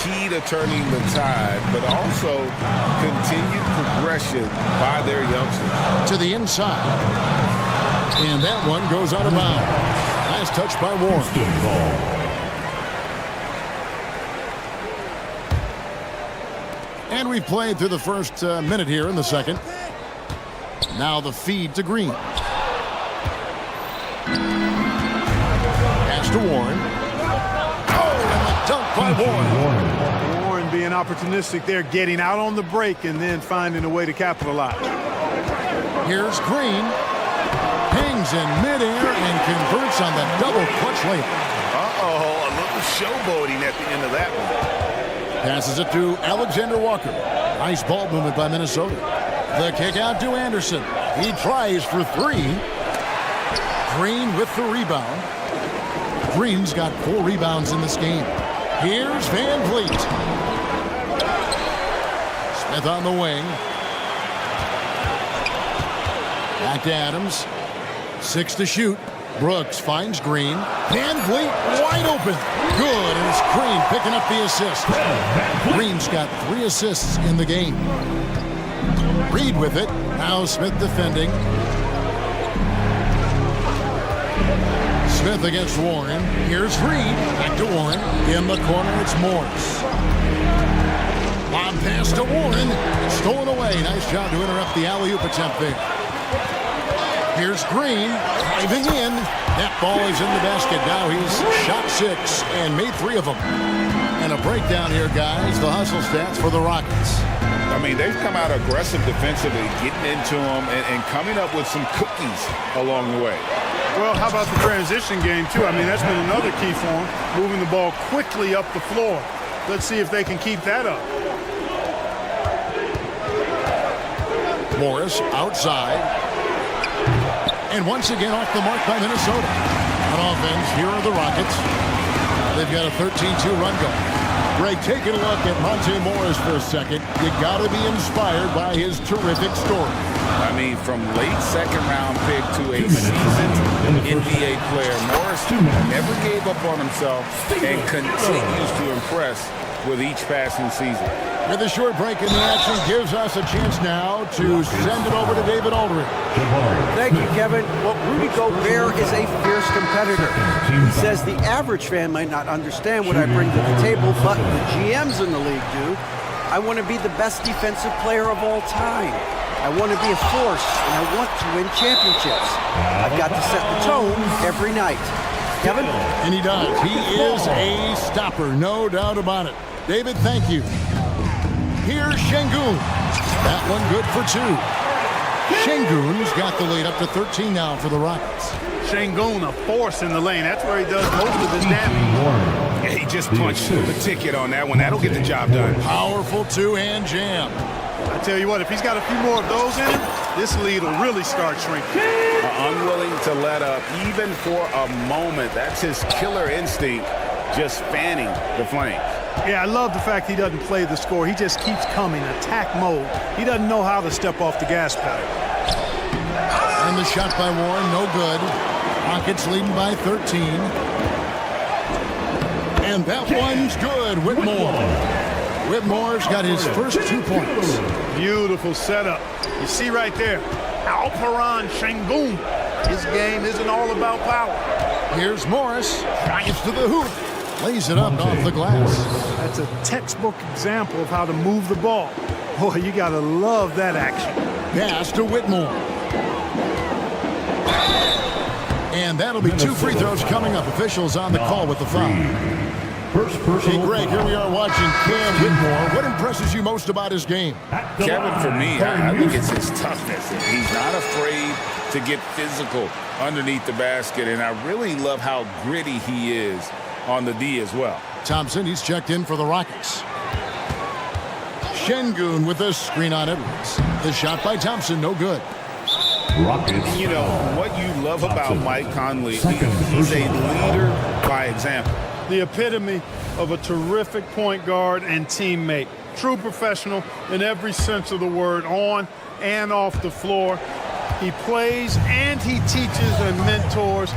key to turning the tide, but also continued progression by their youngsters. To the inside. And that one goes out of bounds. Nice touch by Warren. And we've played through the first minute here in the second. Now the feed to Green. Pass to Warren. Oh, and the dunk by Warren. Warren being opportunistic there, getting out on the break and then finding a way to capitalize. Here's Green. Hangs in midair and converts on the double clutch layup. Uh-oh, a little showboating at the end of that one. Passes it to Alexander Walker. Nice ball movement by Minnesota. The kick out to Anderson. He tries for 3. Green with the rebound. Green's got 4 rebounds in this game. Here's Van Vliet. Smith on the wing. Back to Adams. 6 to shoot. Brooks finds Green. Van Vliet wide open. Good, and it's Green picking up the assist. Green's got 3 assists in the game. Reid with it. Now Smith defending. Smith against Warren. Here's Reid. Back to Warren. In the corner, it's Morris. Lob pass to Warren. Stolen away. Nice job to interrupt the alley-oop attempt there. Here's Green, driving in. That ball is in the basket. Now he's shot 6 and made 3 of them. And a breakdown here, guys. The hustle stats for the Rockets. I mean, they've come out aggressive defensively, getting into them and coming up with some cookies along the way. Well, how about the transition game, too? I mean, that's been another key for him, moving the ball quickly up the floor. Let's see if they can keep that up. Morris outside. And once again off the mark by Minnesota. On offense, here are the Rockets. They've got a 13-2 run going. Greg, taking a look at Monte Morris for a second. You got to be inspired by his terrific story. I mean, from late second-round pick to a seasoned NBA player, Morris never gave up on himself and continues to impress with each passing season. With a short break in the action, gives us a chance now to send it over to David Aldridge. Thank you, Kevin. Well, Rudy Gobert is a fierce competitor. He says the average fan might not understand what I bring to the table, but the GMs in the league do. I want to be the best defensive player of all time. I want to be a force, and I want to win championships. I've got to set the tone every night. Kevin? And he does. He is a stopper, no doubt about it. David, thank you. Here's Şengün. That one good for 2. Şengün's got the lead up to 13 now for the Rockets. Şengün, a force in the lane. That's where he does most of his damage. Yeah, he just punched the ticket on that one. That'll get the job done. Powerful two-hand jam. I tell you what, if he's got a few more of those in him, this lead will really start shrinking. Unwilling to let up, even for a moment. That's his killer instinct, just fanning the flame. Yeah, I love the fact he doesn't play the score. He just keeps coming, attack mode. He doesn't know how to step off the gas pedal. And the shot by Warren, no good. Rockets leading by 13. And that one's good. Whitmore. Whitmore's got his first 2 points. Beautiful setup. You see right there, Alperen Şengün. His game isn't all about power. Here's Morris. Drives to the hoop. Lays it up off the glass. That's a textbook example of how to move the ball. Boy, you got to love that action. Pass to Whitmore. And that'll be 2 free throws coming up. Officials on the call with the foul. Hey, Greg, here we are watching Cam Whitmore. What impresses you most about his game? Kevin, for me, I think it's his toughness. He's not afraid to get physical underneath the basket, and I really love how gritty he is on the D as well. Thompson, he's checked in for the Rockets. Şengün with a screen on Edwards. The shot by Thompson, no good. Rockets. You know, what you love about Mike Conley, he's a leader by example. The epitome of a terrific point guard and teammate. True professional in every sense of the word, on and off the floor. He plays and he teaches and mentors.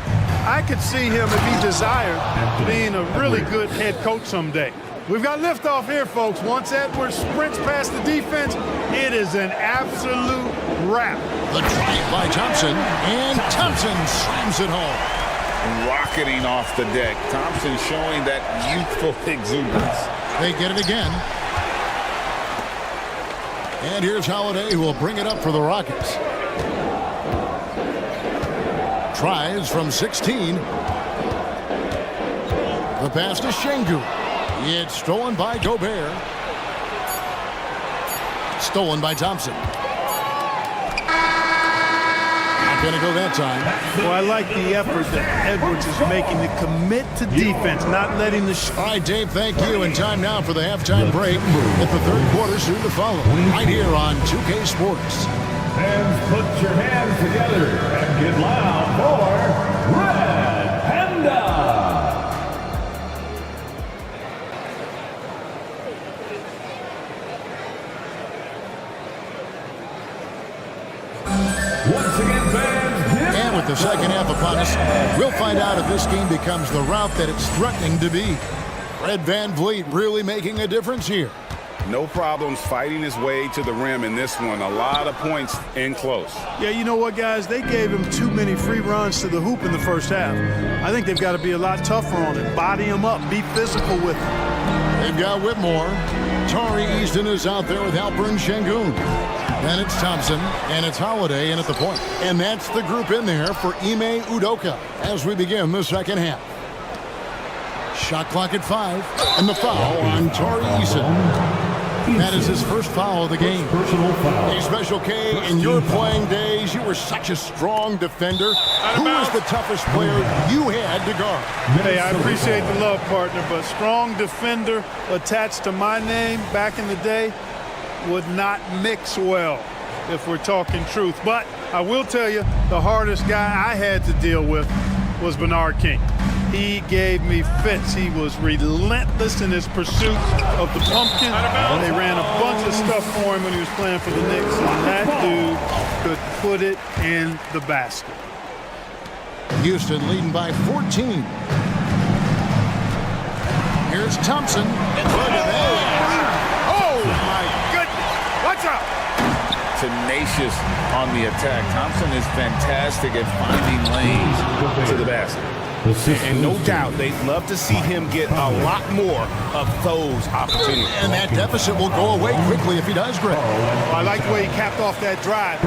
I could see him, if he desired, being a really good head coach someday. We've got liftoff here, folks. Once Edwards sprints past the defense, it is an absolute wrap. The drive by Thompson, and Thompson slams it home. Rocketing off the deck. Thompson showing that youthful exuberance. They get it again. And here's Holiday, who will bring it up for the Rockets. Tries from 16. The pass to Şengün. It's stolen by Gobert. Stolen by Thompson. Not going to go that time. Well, I like the effort that Edwards is making to commit to defense, not letting the... All right, Dave, thank you. And time now for the halftime break. At the third quarter soon to follow. Right here on 2K Sports. Fans, put your hands together and get loud for Red Panda. Once again, fans. And with the second half upon us, we'll find out if this game becomes the route that it's threatening to be. Fred VanVleet really making a difference here. No problems fighting his way to the rim in this one. A lot of points in close. Yeah, you know what, guys? They gave him too many free runs to the hoop in the first half. I think they've got to be a lot tougher on him. Body him up. Be physical with him. They've got Whitmore. Tari Easton is out there with Alperen Şengün. Then it's Thompson, and it's Holiday in at the point. And that's the group in there for Ime Udoka as we begin the second half. Shot clock at 5, and the foul on Tari Easton. That is his first foul of the game. Hey, Special K, in your playing days, you were such a strong defender. Who was the toughest player you had to guard? Hey, I appreciate the love, partner, but strong defender attached to my name back in the day would not mix well, if we're talking truth. But I will tell you, the hardest guy I had to deal with was Bernard King. He gave me fits. He was relentless in his pursuit of the pumpkin. They ran a bunch of stuff for him when he was playing for the Knicks, and that dude could put it in the basket. Houston leading by 14. Here's Thompson. And look at that. Oh, my goodness. Watch out. Tenacious on the attack. Thompson is fantastic at finding lanes to the basket. And no doubt, they'd love to see him get a lot more of those opportunities. And that deficit will go away quickly if he does, Greg. I like the way he capped off that drive.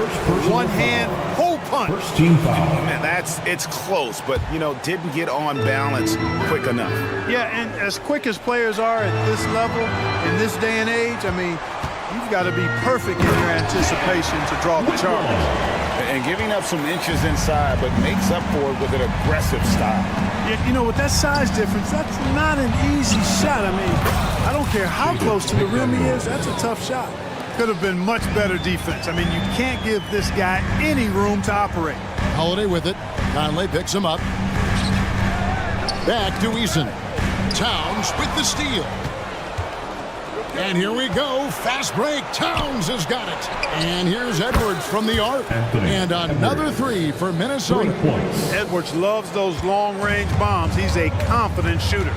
One hand, whole punch. Man, it's close, but, didn't get on balance quick enough. Yeah, and as quick as players are at this level, in this day and age, I mean, you've got to be perfect in your anticipation to draw the charge. And giving up some inches inside, but makes up for it with an aggressive style. Yeah, with that size difference, that's not an easy shot. I mean, I don't care how close to the rim he is, that's a tough shot. Could have been much better defense. I mean, you can't give this guy any room to operate. Holiday with it. Conley picks him up. Back to Eason. Towns with the steal. And here we go. Fast break. Towns has got it. And here's Edwards from the arc. And another three for Minnesota. Edwards loves those long-range bombs. He's a confident shooter.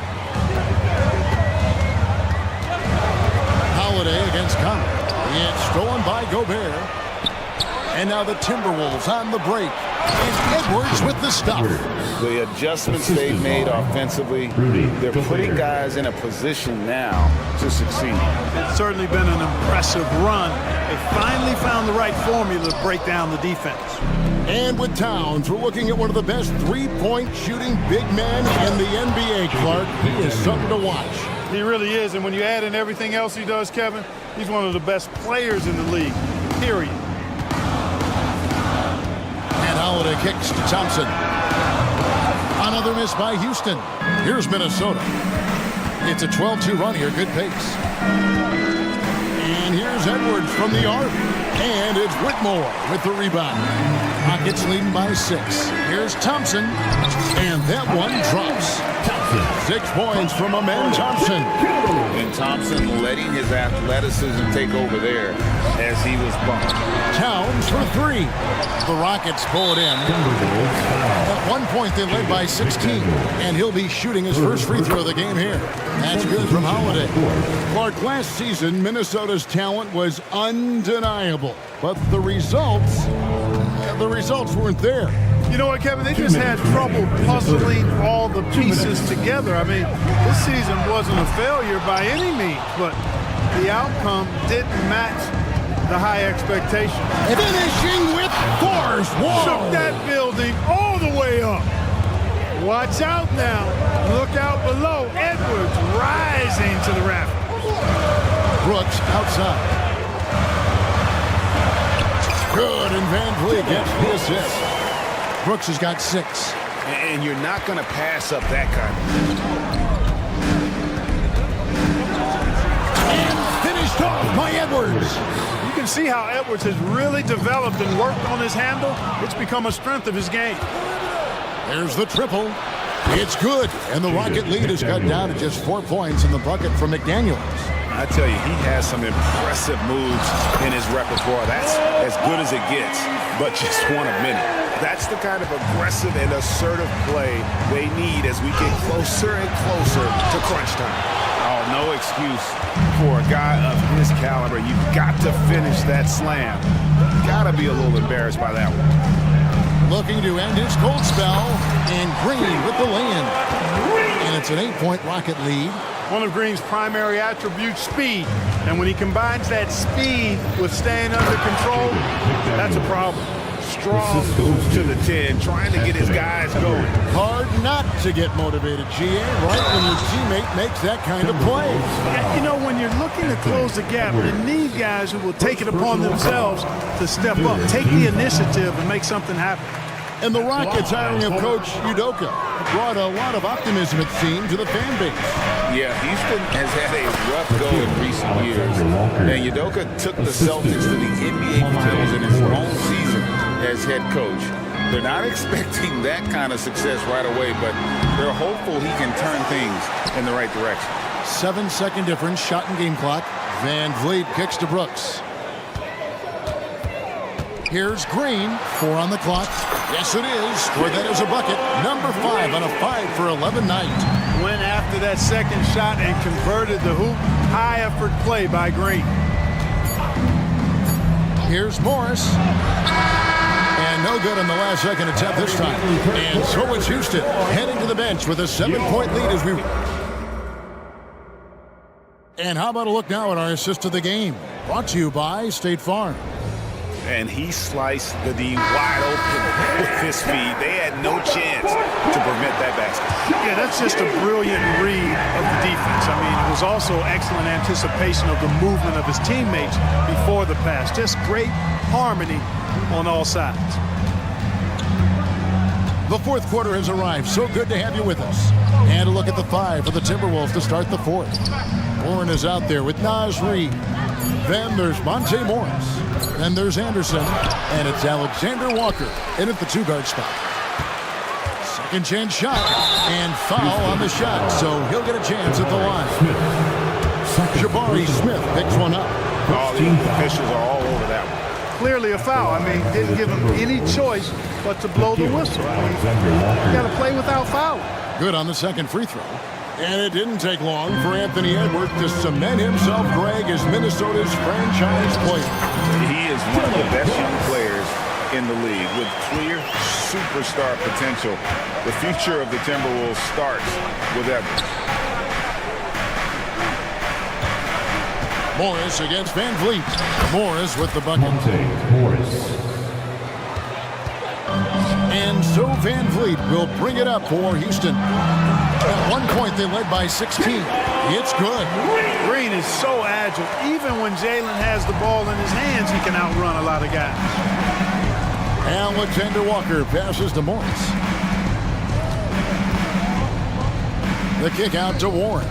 Holiday against Conley. It's stolen by Gobert. And now the Timberwolves on the break. And Edwards with the stop. The adjustments they've made offensively, they're putting guys in a position now to succeed. It's certainly been an impressive run. They finally found the right formula to break down the defense. And with Towns, we're looking at one of the best three-point shooting big men in the NBA, Clark. He is something to watch. He really is, and when you add in everything else he does, Kevin, he's one of the best players in the league, period. And Holiday kicks to Thompson. Another miss by Houston. Here's Minnesota. It's a 12-2 run here. Good pace. And here's Edwards from the arc. And it's Whitmore with the rebound. Rockets leading by 6. Here's Thompson. And that one drops. 6 points from Amen Thompson. And Thompson letting his athleticism take over there as he was bumped. Towns for 3. The Rockets pull it in. At one point, they led by 16. And he'll be shooting his first free throw of the game here. That's good from Holiday. Clark, last season, Minnesota's talent was undeniable. But the results weren't there. You know what, Kevin? They just had trouble puzzling all the pieces together. I mean, this season wasn't a failure by any means, but the outcome didn't match the high expectations. Finishing with force. Whoa. Shook that building all the way up. Watch out now. Look out below. Edwards rising to the rafters. Brooks outside. Good, and Van Vliet gets the assist. Brooks has got 6. And you're not going to pass up that kind of And finished off by Edwards. You can see how Edwards has really developed and worked on his handle. It's become a strength of his game. There's the triple. It's good. And the Rocket lead is cut down to just 4 points in the bucket from McDaniels. I tell you, he has some impressive moves in his repertoire. That's as good as it gets, but just one a minute. That's the kind of aggressive and assertive play they need as we get closer and closer to crunch time. Oh, no excuse for a guy of his caliber. You've got to finish that slam. Got to be a little embarrassed by that one. Looking to end his cold spell, and Green with the lay-in. And it's an 8-point Rocket lead. One of Green's primary attributes, speed. And when he combines that speed with staying under control, that's a problem. strong to the 10, trying to get his guys going. Hard not to get motivated, GA, right when your teammate makes that kind of play. You know, when you're looking to close the gap, you need guys who will take it upon themselves to step up, take the initiative, and make something happen. And the Rockets hiring of Coach Udoka brought a lot of optimism, it seemed, to the fan base. Yeah, Houston has had a rough go in recent years. And Udoka took the Celtics to the NBA Finals in his own season as head coach. They're not expecting that kind of success right away, but they're hopeful he can turn things in the right direction. 7-second difference, shot and game clock. Van Vliet kicks to Brooks. Here's Green, 4 on the clock. Yes, it is. Scored that as a bucket. Number 5 on a 5-for-11 night. Went after that second shot and converted the hoop. High effort play by Green. Here's Morris. And no good on the last second attempt this time. And so it's Houston heading to the bench with a 7-point lead as we... And how about a look now at our assist to the game? Brought to you by State Farm. And he sliced the D wide open with his feet. They had no chance to prevent that basket. Yeah, that's just a brilliant read of the defense. I mean, it was also excellent anticipation of the movement of his teammates before the pass. Just great harmony on all sides. The fourth quarter has arrived. So good to have you with us. And a look at the 5 for the Timberwolves to start the fourth. Warren is out there with Naz Reid. Then there's Monte Morris. Then there's Anderson. And it's Alexander Walker in at the 2-guard spot. Second chance shot. And foul on the shot. So he'll get a chance at the line. Jabari Smith picks one up. All the officials are all over that one. Clearly a foul. I mean, didn't give him any choice but to blow the whistle. I mean, you got to play without fouling. Good on the second free throw. And it didn't take long for Anthony Edwards to cement himself, Greg, as Minnesota's franchise player. He is one of the best young players in the league with clear superstar potential. The future of the Timberwolves starts with Edwards. Morris against Van Vliet. Morris with the bucket. Morris. And so Van Vliet will bring it up for Houston. At one point, they led by 16. It's good. Green is so agile. Even when Jalen has the ball in his hands, he can outrun a lot of guys. Alexander Walker passes to Morris. The kick out to Warren.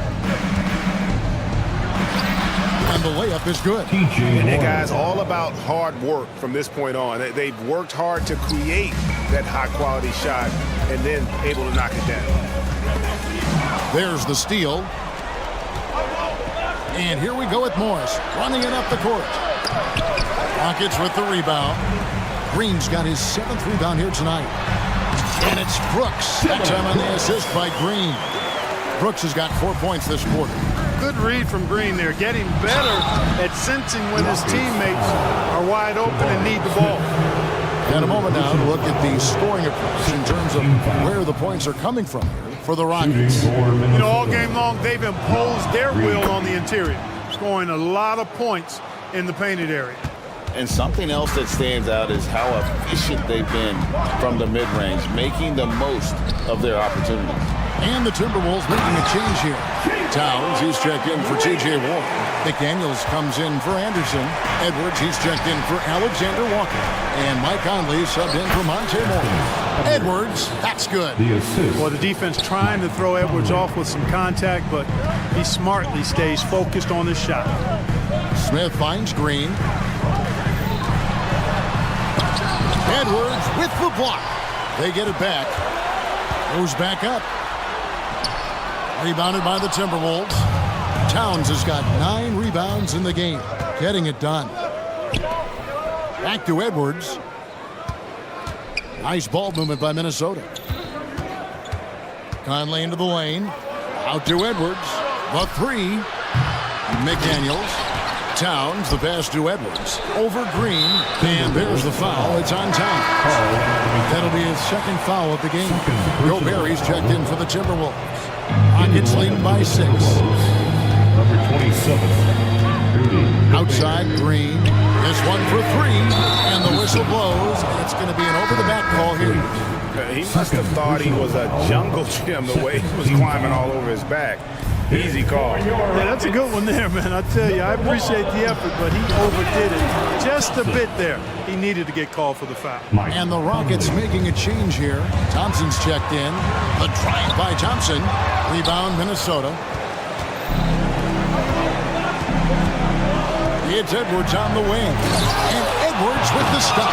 And the layup is good. And that guy's all about hard work from this point on. They've worked hard to create that high-quality shot and then able to knock it down. There's the steal. And here we go with Morris, running it up the court. Rockets with the rebound. Green's got his 7th rebound here tonight. And it's Brooks. That time on the assist by Green. Brooks has got 4 points this quarter. Good read from Green there, getting better at sensing when his teammates are wide open and need the ball. And a moment now to look at the scoring approach in terms of where the points are coming from here for the Rockets. You know, all game long, they've imposed their will on the interior, scoring a lot of points in the painted area. And something else that stands out is how efficient they've been from the mid-range, making the most of their opportunities. And the Timberwolves making a change here. Towns, he's checked in for T.J. Warren. McDaniels comes in for Anderson. Edwards, he's checked in for Alexander Walker. And Mike Conley subbed in for Monte Morris. Edwards, that's good. Well, the defense trying to throw Edwards off with some contact, but he smartly stays focused on his shot. Smith finds Green. Edwards with the block. They get it back. Goes back up. Rebounded by the Timberwolves. Towns has got 9 rebounds in the game. Getting it done. Back to Edwards. Nice ball movement by Minnesota. Conley into the lane. Out to Edwards. The 3. McDaniels. Towns, the pass to Edwards. Over Green. And there's the foul. It's on Towns. That'll be his 2nd foul of the game. Gobert, he's checked in for the Timberwolves. Rockets leading by 6. Number 27. Outside, Green. This one for three, and the whistle blows, and it's going to be an over-the-back call here. He must have thought he was a jungle gym the way he was climbing all over his back. Easy call. Yeah, that's a good one there, man. I tell you, I appreciate the effort, but he overdid it just a bit there. He needed to get called for the foul. And the Rockets making a change here. Thompson's checked in. The drive by Thompson. Rebound, Minnesota. It's Edwards on the wing. And Edwards with the stop.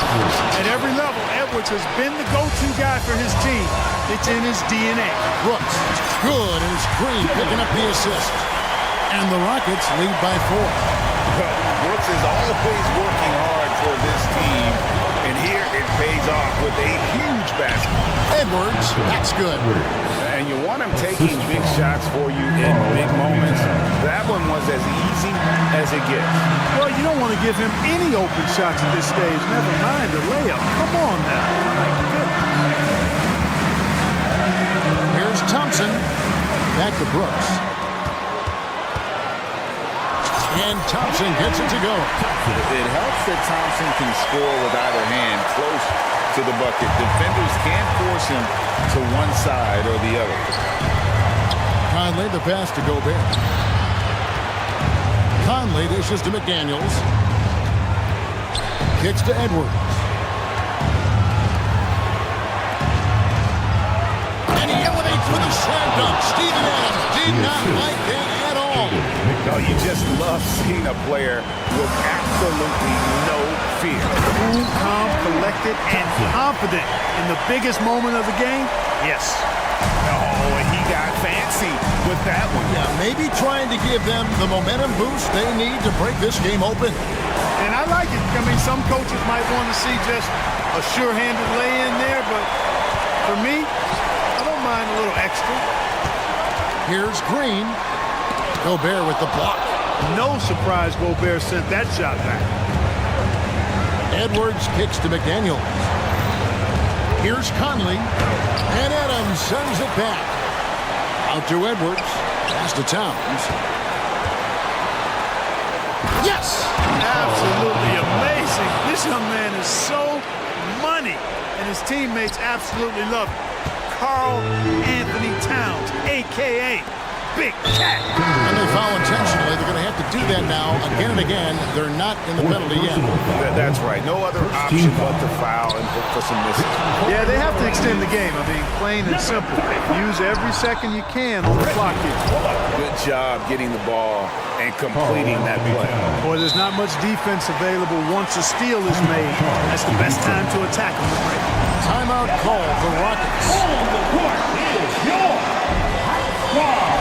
At every level, Edwards has been the go-to guy for his team. It's in his DNA. Brooks, good as Green picking up the assist. And the Rockets lead by 4. Brooks is always working hard for this team, and here it pays off with a huge basket. Edwards, that's good. And you want him taking big shots for you in big moments. That one was as easy as it gets. Well, you don't want to give him any open shots at this stage, never mind a layup. Come on now. My goodness. Here's Thompson. Back to Brooks. And Thompson gets it to go. It helps that Thompson can score with either hand close to the bucket. Defenders can't force him to one side or the other. Conley, the pass to Gobert. Conley dishes to McDaniels. Kicks to Edwards. And he elevates with a slam dunk. Steven Adams did not like that at all. No, you just love seeing a player with absolutely no fear. Cool, calm, collected, and confident in the biggest moment of the game. Yes. Oh, and he got fancy with that one. Yeah, maybe trying to give them the momentum boost they need to break this game open. And I like it. I mean, some coaches might want to see just a sure-handed lay-in there, but for me, I don't mind a little extra. Here's Green. Gobert with the block. No surprise Gobert sent that shot back. Edwards kicks to McDaniels. Here's Conley. And Adams sends it back. Out to Edwards. Pass to Towns. Yes! Absolutely amazing. This young man is so money, and his teammates absolutely love it. Karl Anthony Towns, a.k.a. Big Cat. And they foul intentionally. They're going to have to do that now again and again. They're not in the penalty yet. That's right. No other option but to foul and hope for some misses. Yeah, they have to extend the game. I mean, plain and simple. Use every second you can on the clock here. Good job getting the ball and completing that play. Boy, there's not much defense available once a steal is made. That's the best time to attack them. Timeout call for Rockets. On the court is your Skwara.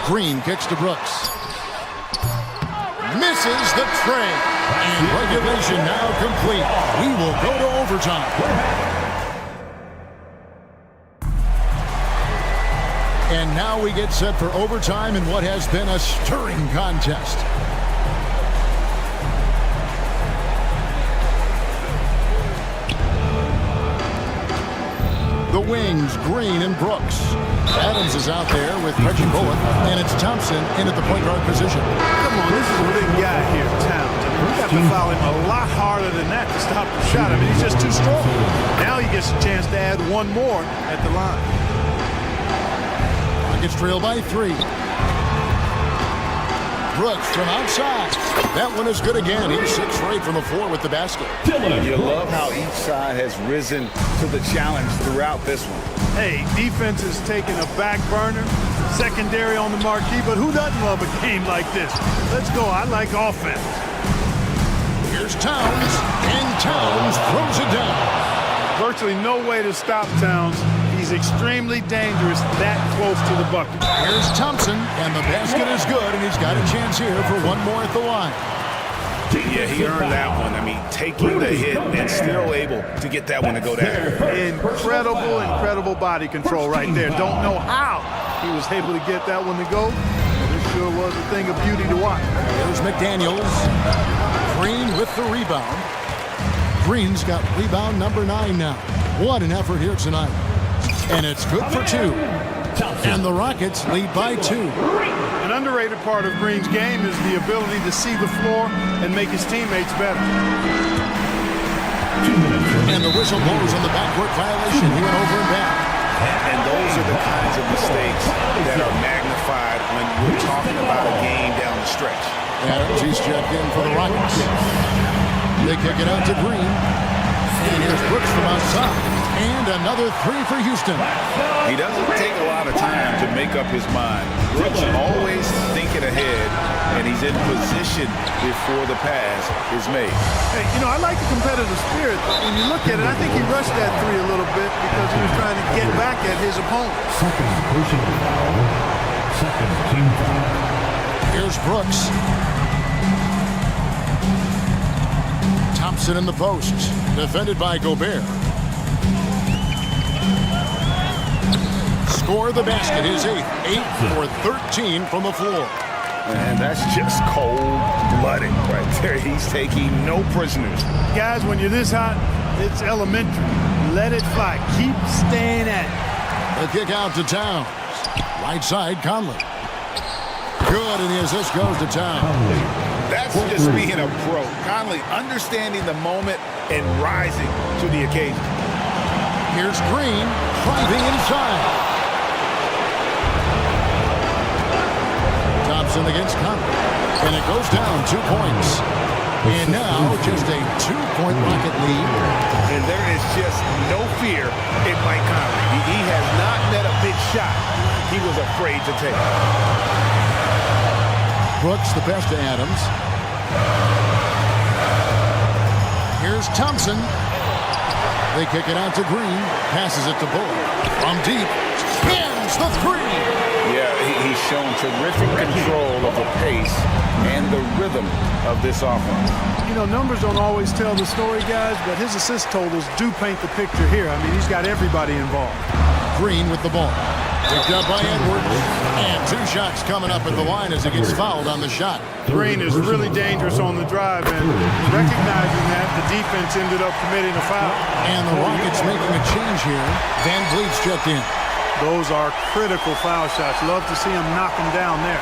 Green kicks to Brooks. Misses the tray. And regulation now complete. We will go to overtime. And now we get set for overtime in what has been a stirring contest. The wings, Green and Brooks. Adams is out there with Reggie Bullock, and it's Thompson in at the point guard position. Come on, this is a big guy here, Towns. I mean, we got to foul him a lot harder than that to stop the shot. I mean, he's just too strong. Now he gets a chance to add one more at the line. Rockets trail by 3. Brooks from outside. That one is good again. He's 6 straight from the floor with the basket. You love how each side has risen to the challenge throughout this one. Hey, defense is taking a back burner, secondary on the marquee, but who doesn't love a game like this? Let's go. I like offense. Here's Towns, and Towns throws it down. Virtually no way to stop Towns. He's extremely dangerous that close to the bucket. Here's Thompson, and the basket is good, and he's got a chance here for one more at the line. Yeah, he earned that one. I mean, taking the hit and still able to get that one to go down. Incredible body control right there. Don't know how he was able to get that one to go. This sure was a thing of beauty to watch. Here's McDaniels. Green with the rebound. Green's got rebound number 9 now. What an effort here tonight. And it's good for 2. And the Rockets lead by 2. An underrated part of Green's game is the ability to see the floor and make his teammates better. And the whistle blows on the backcourt violation. He went over and back. And those are the kinds of mistakes that are magnified when we're talking about a game down the stretch. Adams, he's checked in for the Rockets. They kick it out to Green. And here's Brooks from outside. And another 3 for Houston. He doesn't take a lot of time to make up his mind. Brooks always thinking ahead, and he's in position before the pass is made. Hey, I like the competitive spirit. When you look at it, I think he rushed that 3 a little bit because he was trying to get back at his opponent. Second personal foul. Second team foul. Here's Brooks. Thompson in the post. Defended by Gobert. Score the basket, his 8th. 8 for 13 from the floor. And that's just cold-blooded right there. He's taking no prisoners. Guys, when you're this hot, it's elementary. Let it fly. Keep staying at it. The kick out to Towns. Right side, Conley. Good, and the assist goes to Towns. That's just being a pro. Conley understanding the moment and rising to the occasion. Here's Green driving inside. Thompson against Conley. And it goes down 2 points. And now just a 2-point Rocket lead. And there is just no fear in Mike Conley. He has not met a big shot he was afraid to take. Brooks the pass to Adams. Here's Thompson. They kick it out to Green. Passes it to Bull. From deep. Spins the 3. Yeah, he's shown terrific control of the pace and the rhythm of this offense. Numbers don't always tell the story, guys, but his assist totals do paint the picture here. I mean, he's got everybody involved. Green with the ball. Picked up by Edwards. And 2 shots coming up at the line as he gets fouled on the shot. Green is really dangerous on the drive, and recognizing that, the defense ended up committing a foul. And the Rockets making a change here. Van Vliet's checked in. Those are critical foul shots. Love to see him knock them down there.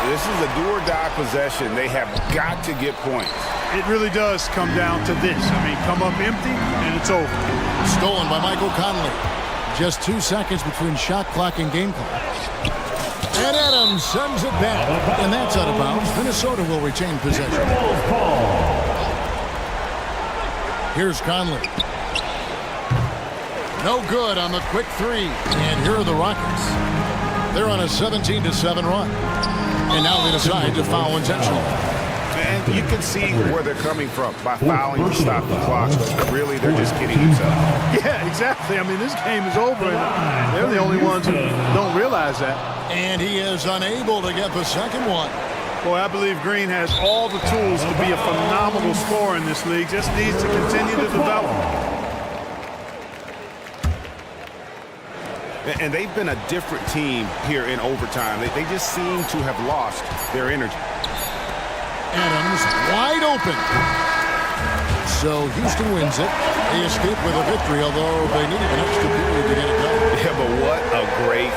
This is a do-or-die possession. They have got to get points. It really does come down to this. I mean, come up empty, and it's over. Stolen by Michael Conley. Just 2 seconds between shot clock and game clock. And Adams sends it back. And that's out of bounds. Minnesota will retain possession. Here's Conley. No good on the quick 3. And here are the Rockets. They're on a 17-7 run. And now they decide to foul intentionally. And you can see where they're coming from by fouling to stop the clock. But really, they're just kidding themselves. Yeah, exactly. I mean, this game is over, and they're the only ones who don't realize that. And he is unable to get the second one. Boy, I believe Green has all the tools to be a phenomenal scorer in this league. Just needs to continue to develop. And they've been a different team here in overtime. They just seem to have lost their energy. Adams wide open. So Houston wins it. They escape with a victory, although they needed an extra period to get it done. Yeah, but what a great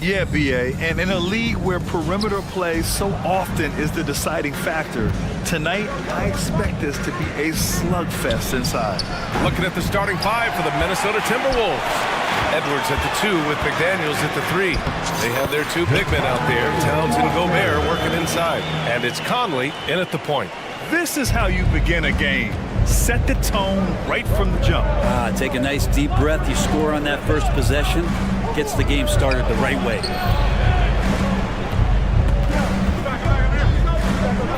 Yeah, B.A., and in a league where perimeter play so often is the deciding factor, tonight I expect this to be a slugfest inside. Looking at the starting five for the Minnesota Timberwolves. Edwards at the 2 with McDaniels at the 3. They have their 2 big men out there, Towns and Gobert, working inside. And it's Conley in at the point. This is how you begin a game. Set the tone right from the jump. Take a nice deep breath. You score on that first possession. Gets the game started the right way.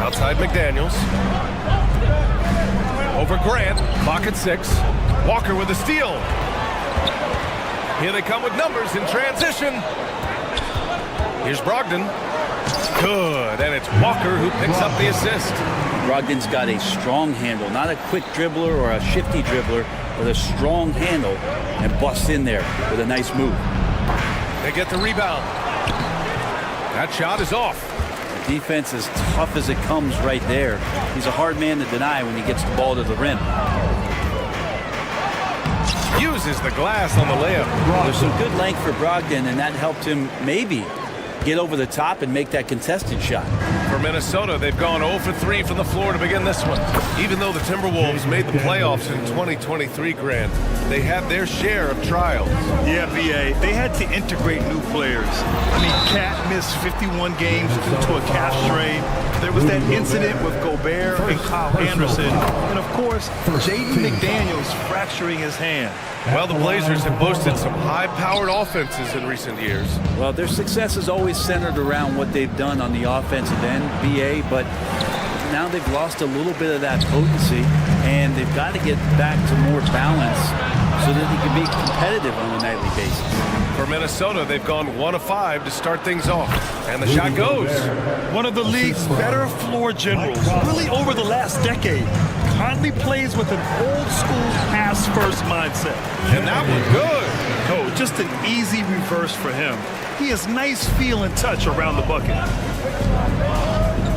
Outside McDaniels. Over Grant. Clock at 6. Walker with a steal. Here they come with numbers in transition. Here's Brogdon. Good, and it's Walker who picks up the assist. Brogdon's got a strong handle, not a quick dribbler or a shifty dribbler, but a strong handle, and busts in there with a nice move. They get the rebound. That shot is off. The defense is tough as it comes right there. He's a hard man to deny when he gets the ball to the rim. Uses the glass on the layup. There's some good length for Brogdon, and that helped him maybe get over the top and make that contested shot. For Minnesota, they've gone 0 for 3 from the floor to begin this one. Even though the Timberwolves made the playoffs in 2023, Grant, they had their share of trials. Yeah, B.A., they had to integrate new players. I mean, Cat missed 51 games due to a calf strain. There was that incident with Gobert and Kyle Anderson. And, of course, Jaden McDaniels fracturing his hand. Well, the Blazers have boasted some high-powered offenses in recent years. Well, their success is always centered around what they've done on the offensive end, B.A., but now they've lost a little bit of that potency, and they've got to get back to more balance so that they can be competitive on a nightly basis. For Minnesota, they've gone 1 of 5 to start things off, and the shot goes. One of the league's better floor generals, really over the last decade. Conley plays with an old-school pass-first mindset. And that was good. Oh, just an easy reverse for him. He has nice feel and touch around the bucket.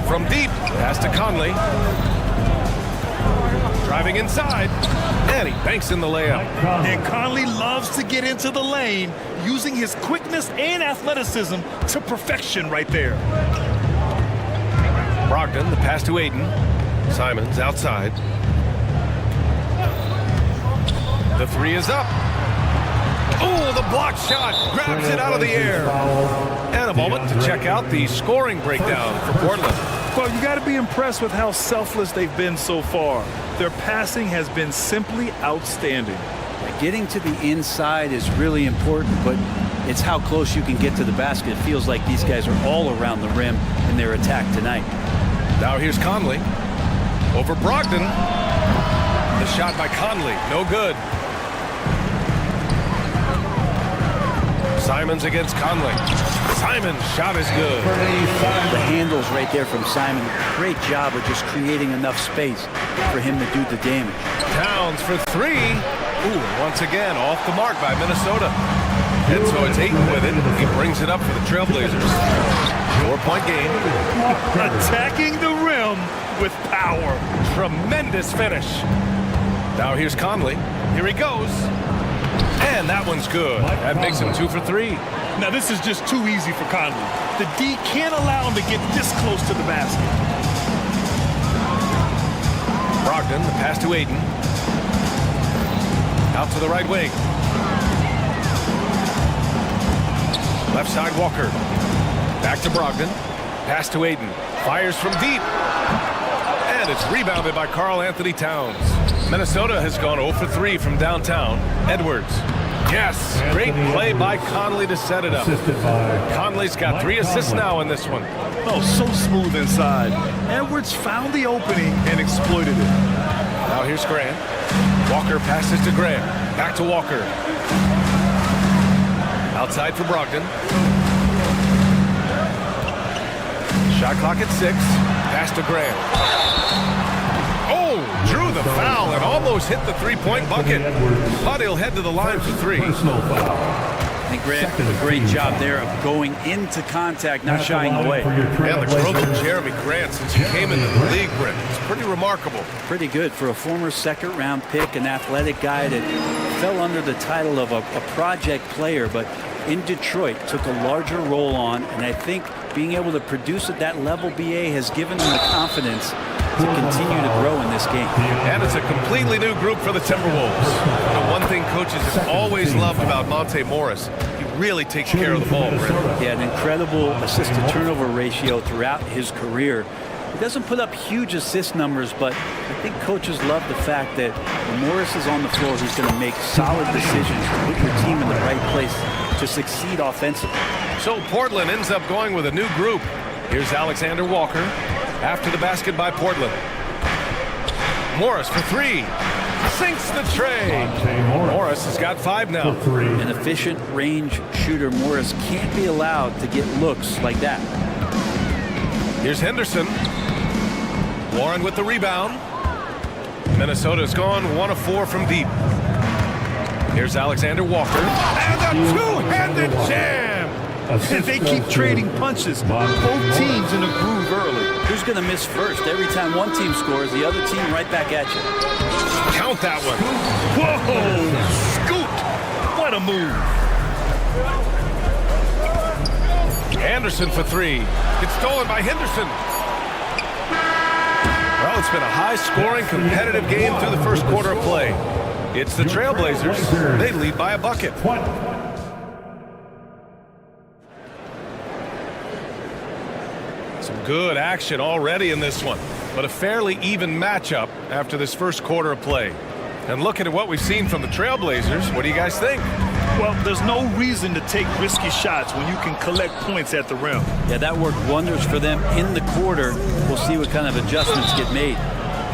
From deep, pass to Conley. Driving inside, and he banks in the layup. And Conley loves to get into the lane, using his quickness and athleticism to perfection right there. Brogdon, the pass to Aiden. Simons outside. The 3 is up. Oh, the block shot grabs it out of the air. And a moment to check out the scoring breakdown for Portland. Well, you got to be impressed with how selfless they've been so far. Their passing has been simply outstanding. Getting to the inside is really important, but it's how close you can get to the basket. It feels like these guys are all around the rim in their attack tonight. Now here's Conley. Over Brogdon. The shot by Conley, no good. Simons against Conley. Simon's shot is good. The handles right there from Simon. Great job of just creating enough space for him to do the damage. Towns for 3. Ooh, once again, off the mark by Minnesota. And so it's Ayton with it. He brings it up for the Trailblazers. 4-point game. Attacking the rim with power. Tremendous finish. Now here's Conley. Here he goes. And that one's good. That makes him 2 for 3. Now this is just too easy for Conley. The D can't allow him to get this close to the basket. Brogdon, the pass to Aiden. Out to the right wing. Left side Walker. Back to Brogdon. Pass to Aiden. Fires from deep. And it's rebounded by Karl Anthony Towns. Minnesota has gone 0 for 3 from downtown. Edwards. Yes, great play by Conley to set it up. Conley's got 3 assists now in this one. Oh, so smooth inside. Edwards found the opening and exploited it. Now here's Grant. Walker passes to Grant. Back to Walker. Outside for Brogdon. Shot clock at 6. Pass to Grant. Oh, drew the foul and almost hit the 3-point bucket. But he'll head to the line for 3. I think Grant did a great job there of going into contact, not shying away. Yeah, the growth of Jeremy Grant since he came into the league, Brent, it's pretty remarkable. Pretty good for a former second-round pick, an athletic guy that fell under the title of a project player, but in Detroit took a larger role on, and I think being able to produce at that level, BA, has given them the confidence to continue to grow in this game. And it's a completely new group for the Timberwolves. The one thing coaches have always loved about Monte Morris, he really takes care of the ball, Brent. Yeah, an incredible assist-to-turnover ratio throughout his career. He doesn't put up huge assist numbers, but I think coaches love the fact that when Morris is on the floor, he's going to make solid decisions to put your team in the right place to succeed offensively. So Portland ends up going with a new group. Here's Alexander Walker after the basket by Portland. Morris for three. Sinks the tray. Morris has got 5 now. An efficient range shooter, Morris can't be allowed to get looks like that. Here's Henderson. Warren with the rebound. Minnesota's gone 1 of 4 from deep. Here's Alexander Walker. And a two-handed jam. And they keep trading punches. Both teams in a groove early. Who's going to miss first? Every time one team scores, the other team right back at you. Count that one. Whoa! Scoot! What a move. Anderson for 3. It's stolen by Henderson. Well, it's been a high-scoring, competitive game through the first quarter of play. It's the Trailblazers. They lead by a bucket. Some good action already in this one, but a fairly even matchup after this first quarter of play. And looking at what we've seen from the Trailblazers, what do you guys think? Well, there's no reason to take risky shots when you can collect points at the rim. Yeah, that worked wonders for them in the quarter. We'll see what kind of adjustments get made.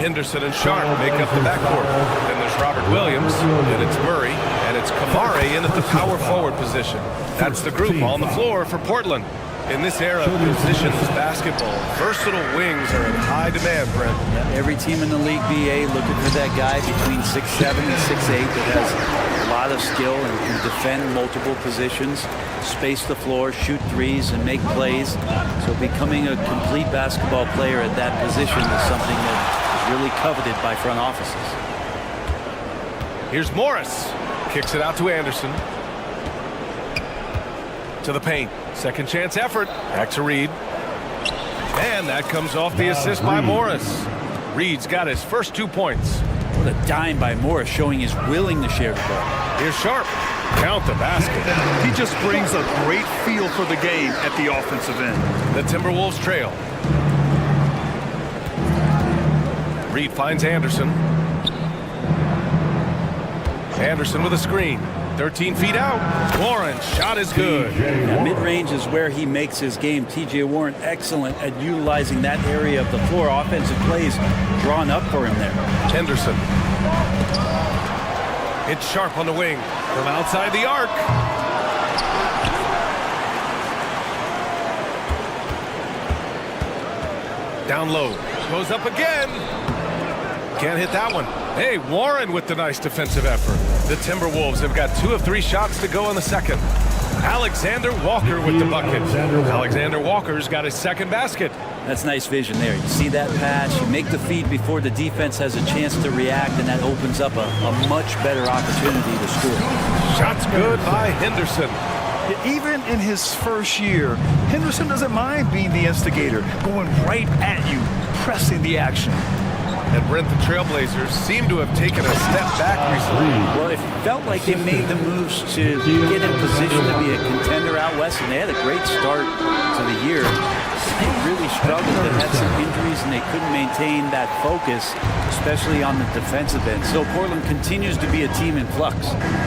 Henderson and Sharp make up the backcourt. Then there's Robert Williams, and it's Murray, and it's Kamare in at the power forward position. That's the group on the floor for Portland. In this era of positions basketball, versatile wings are in high demand, Brent. Yeah, every team in the league, BA, looking for that guy between 6'7" and 6'8" that has a lot of skill and can defend multiple positions, space the floor, shoot threes, and make plays. So becoming a complete basketball player at that position is something that is really coveted by front offices. Here's Morris. Kicks it out to Anderson. To the paint. Second chance effort. Back to Reed. And that comes off the assist by Morris. Reed's got his first 2 points. What a dime by Morris, showing he's willing to share the ball. Here's Sharp. Count the basket. He just brings a great feel for the game at the offensive end. The Timberwolves trail. Reed finds Anderson. Anderson with a screen. 13 feet out. Warren shot is good. Now, mid-range is where he makes his game. TJ Warren excellent at utilizing that area of the floor. Offensive plays drawn up for him there. Henderson. It's Sharp on the wing from outside the arc. Down low. Goes up again. Can't hit that one. Hey, Warren with the nice defensive effort. The Timberwolves have got 2 of 3 shots to go in the second. Alexander Walker with the bucket. Alexander Walker's got his second basket. That's nice vision there. You see that pass, you make the feed before the defense has a chance to react, and that opens up a much better opportunity to score. Shots good by Henderson. Even in his first year, Henderson doesn't mind being the instigator, going right at you, pressing the action. And Brent, the Trailblazers seem to have taken a step back recently. Well, it felt like they made the moves to get in position to be a contender out west, and they had a great start to the year. They really struggled. They had some injuries, and they couldn't maintain that focus, especially on the defensive end. So Portland continues to be a team in flux.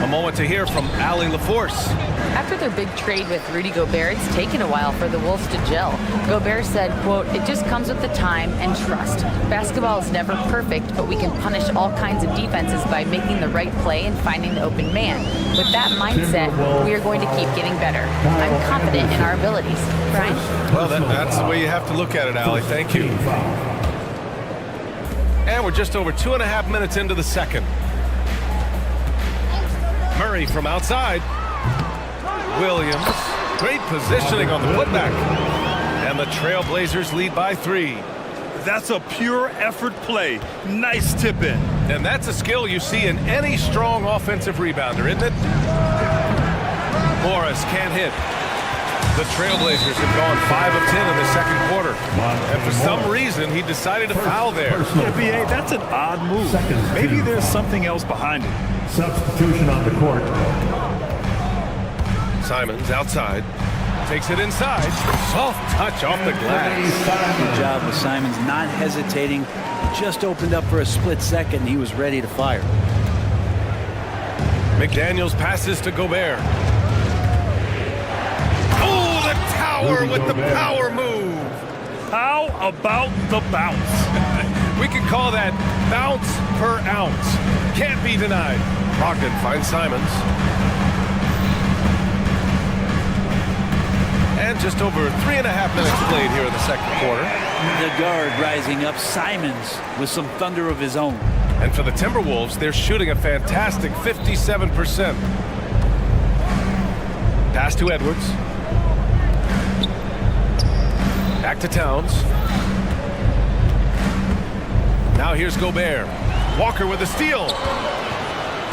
A moment to hear from Allie LaForce. After their big trade with Rudy Gobert, it's taken a while for the Wolves to gel. Gobert said, quote, "It just comes with the time and trust. Basketball is never perfect, but we can punish all kinds of defenses by making the right play and finding the open man. With that mindset, we are going to keep getting better. I'm confident in our abilities." Brian? Well, that's the way you have to look at it, Allie. Thank you. And we're just over 2.5 minutes into the second. Murray from outside. Williams. Great positioning on the putback. And the Trailblazers lead by 3. That's a pure effort play. Nice tip in. And that's a skill you see in any strong offensive rebounder, isn't it? Morris can't hit. The Trailblazers have gone 5 of 10 in the second quarter. And for some reason, he decided to foul there. Yeah, B.A., that's an odd move. Maybe there's something else behind it. Substitution on the court. Simons outside. Takes it inside. Soft touch off the glass. Good job with Simons not hesitating. Just opened up for a split second and he was ready to fire. McDaniels passes to Gobert. Oh, the tower with the power move. How about the bounce? We can call that bounce per ounce. Can't be denied. Brogdon finds Simons. And just over 3.5 minutes played here in the second quarter. The guard rising up, Simons with some thunder of his own. And for the Timberwolves, they're shooting a fantastic 57%. Pass to Edwards. Back to Towns. Now here's Gobert. Walker with a steal.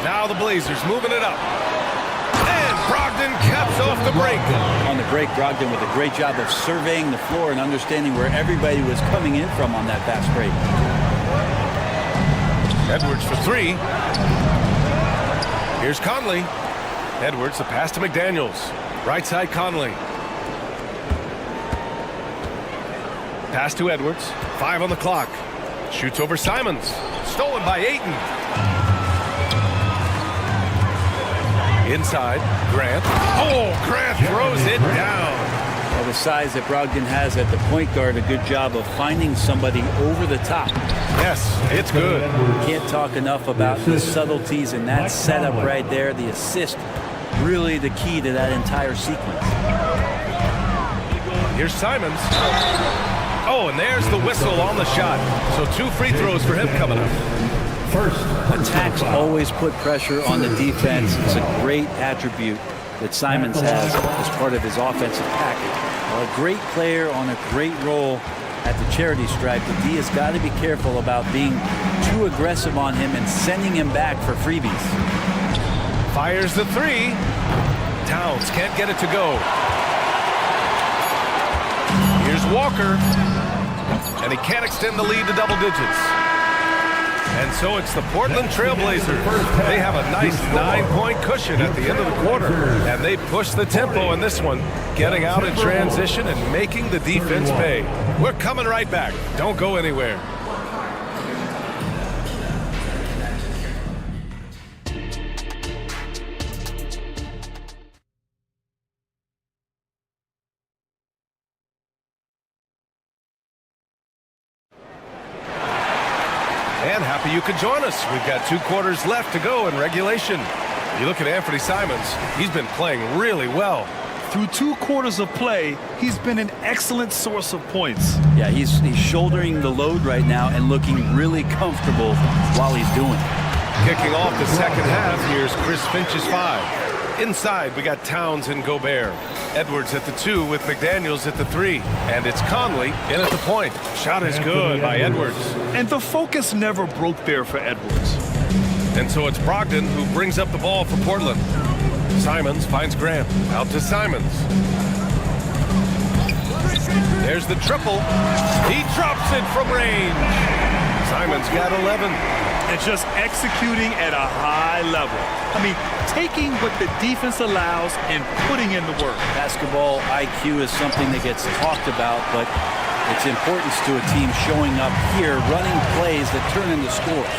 Now the Blazers moving it up. And Brogdon caps off the break. On the break, Brogdon with a great job of surveying the floor and understanding where everybody was coming in from on that fast break. Edwards for 3. Here's Conley. Edwards, the pass to McDaniels. Right side Conley. Pass to Edwards. 5 on the clock. Shoots over Simons. Stolen by Ayton. Inside, Grant. Oh, Grant throws it down. Well, the size that Brogdon has at the point guard, a good job of finding somebody over the top. Yes, it's good. Can't talk enough about the subtleties in that setup right there. The assist, really the key to that entire sequence. Here's Simons. Oh, and there's the whistle on the shot. So 2 free throws for him coming up. Attacks always put pressure on the defense. It's a great attribute that Simons has as part of his offensive package. A great player on a great role at the charity stripe. The D has got to be careful about being too aggressive on him and sending him back for freebies. Fires the 3. Towns can't get it to go. Here's Walker. And he can't extend the lead to double digits. And so it's the Portland Trailblazers. They have a nice 9-point cushion at the end of the quarter. And they push the tempo in this one, getting out in transition and making the defense pay. We're coming right back. Don't go anywhere. And happy you could join us. We've got 2 quarters left to go in regulation. You look at Anthony Simons, he's been playing really well. Through 2 quarters of play, he's been an excellent source of points. Yeah, he's shouldering the load right now and looking really comfortable while he's doing it. Kicking off the second half, here's Chris Finch's 5. Inside, we got Towns and Gobert. Edwards at the 2 with McDaniels at the 3. And it's Conley in at the point. Shot is good by Edwards. And the focus never broke there for Edwards. And so it's Brogdon who brings up the ball for Portland. Simons finds Grant. Out to Simons. There's the triple. He drops it from range. Simons got 11. And just executing at a high level. I mean, taking what the defense allows and putting in the work. Basketball IQ is something that gets talked about, but its importance to a team showing up here, running plays that turn into scores.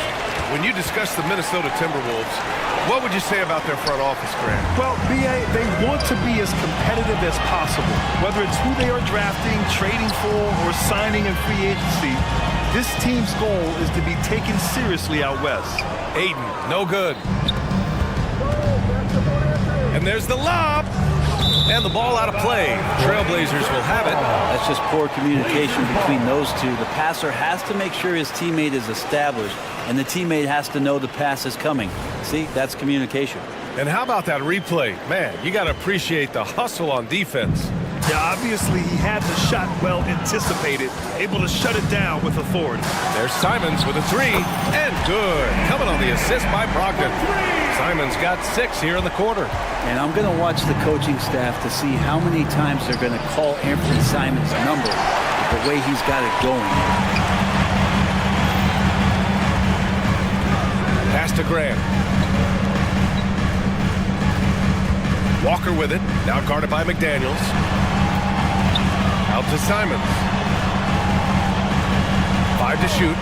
When you discuss the Minnesota Timberwolves, what would you say about their front office, Grant? Well, B.A., they want to be as competitive as possible. Whether it's who they are drafting, trading for, or signing in free agency, this team's goal is to be taken seriously out west. Ayton, no good. And there's the lob. And the ball out of play. Trailblazers will have it. That's just poor communication between those two. The passer has to make sure his teammate is established, and the teammate has to know the pass is coming. See, that's communication. And how about that replay? Man, you got to appreciate the hustle on defense. Yeah, obviously he had the shot well anticipated, able to shut it down with authority. There's Simons with a 3, and good. Coming on the assist by Brogdon. Simons got 6 here in the quarter. And I'm going to watch the coaching staff to see how many times they're going to call Anthony Simons' number the way he's got it going. Pass to Grant. Walker with it. Now guarded by McDaniels. Out to Simons. 5 to shoot.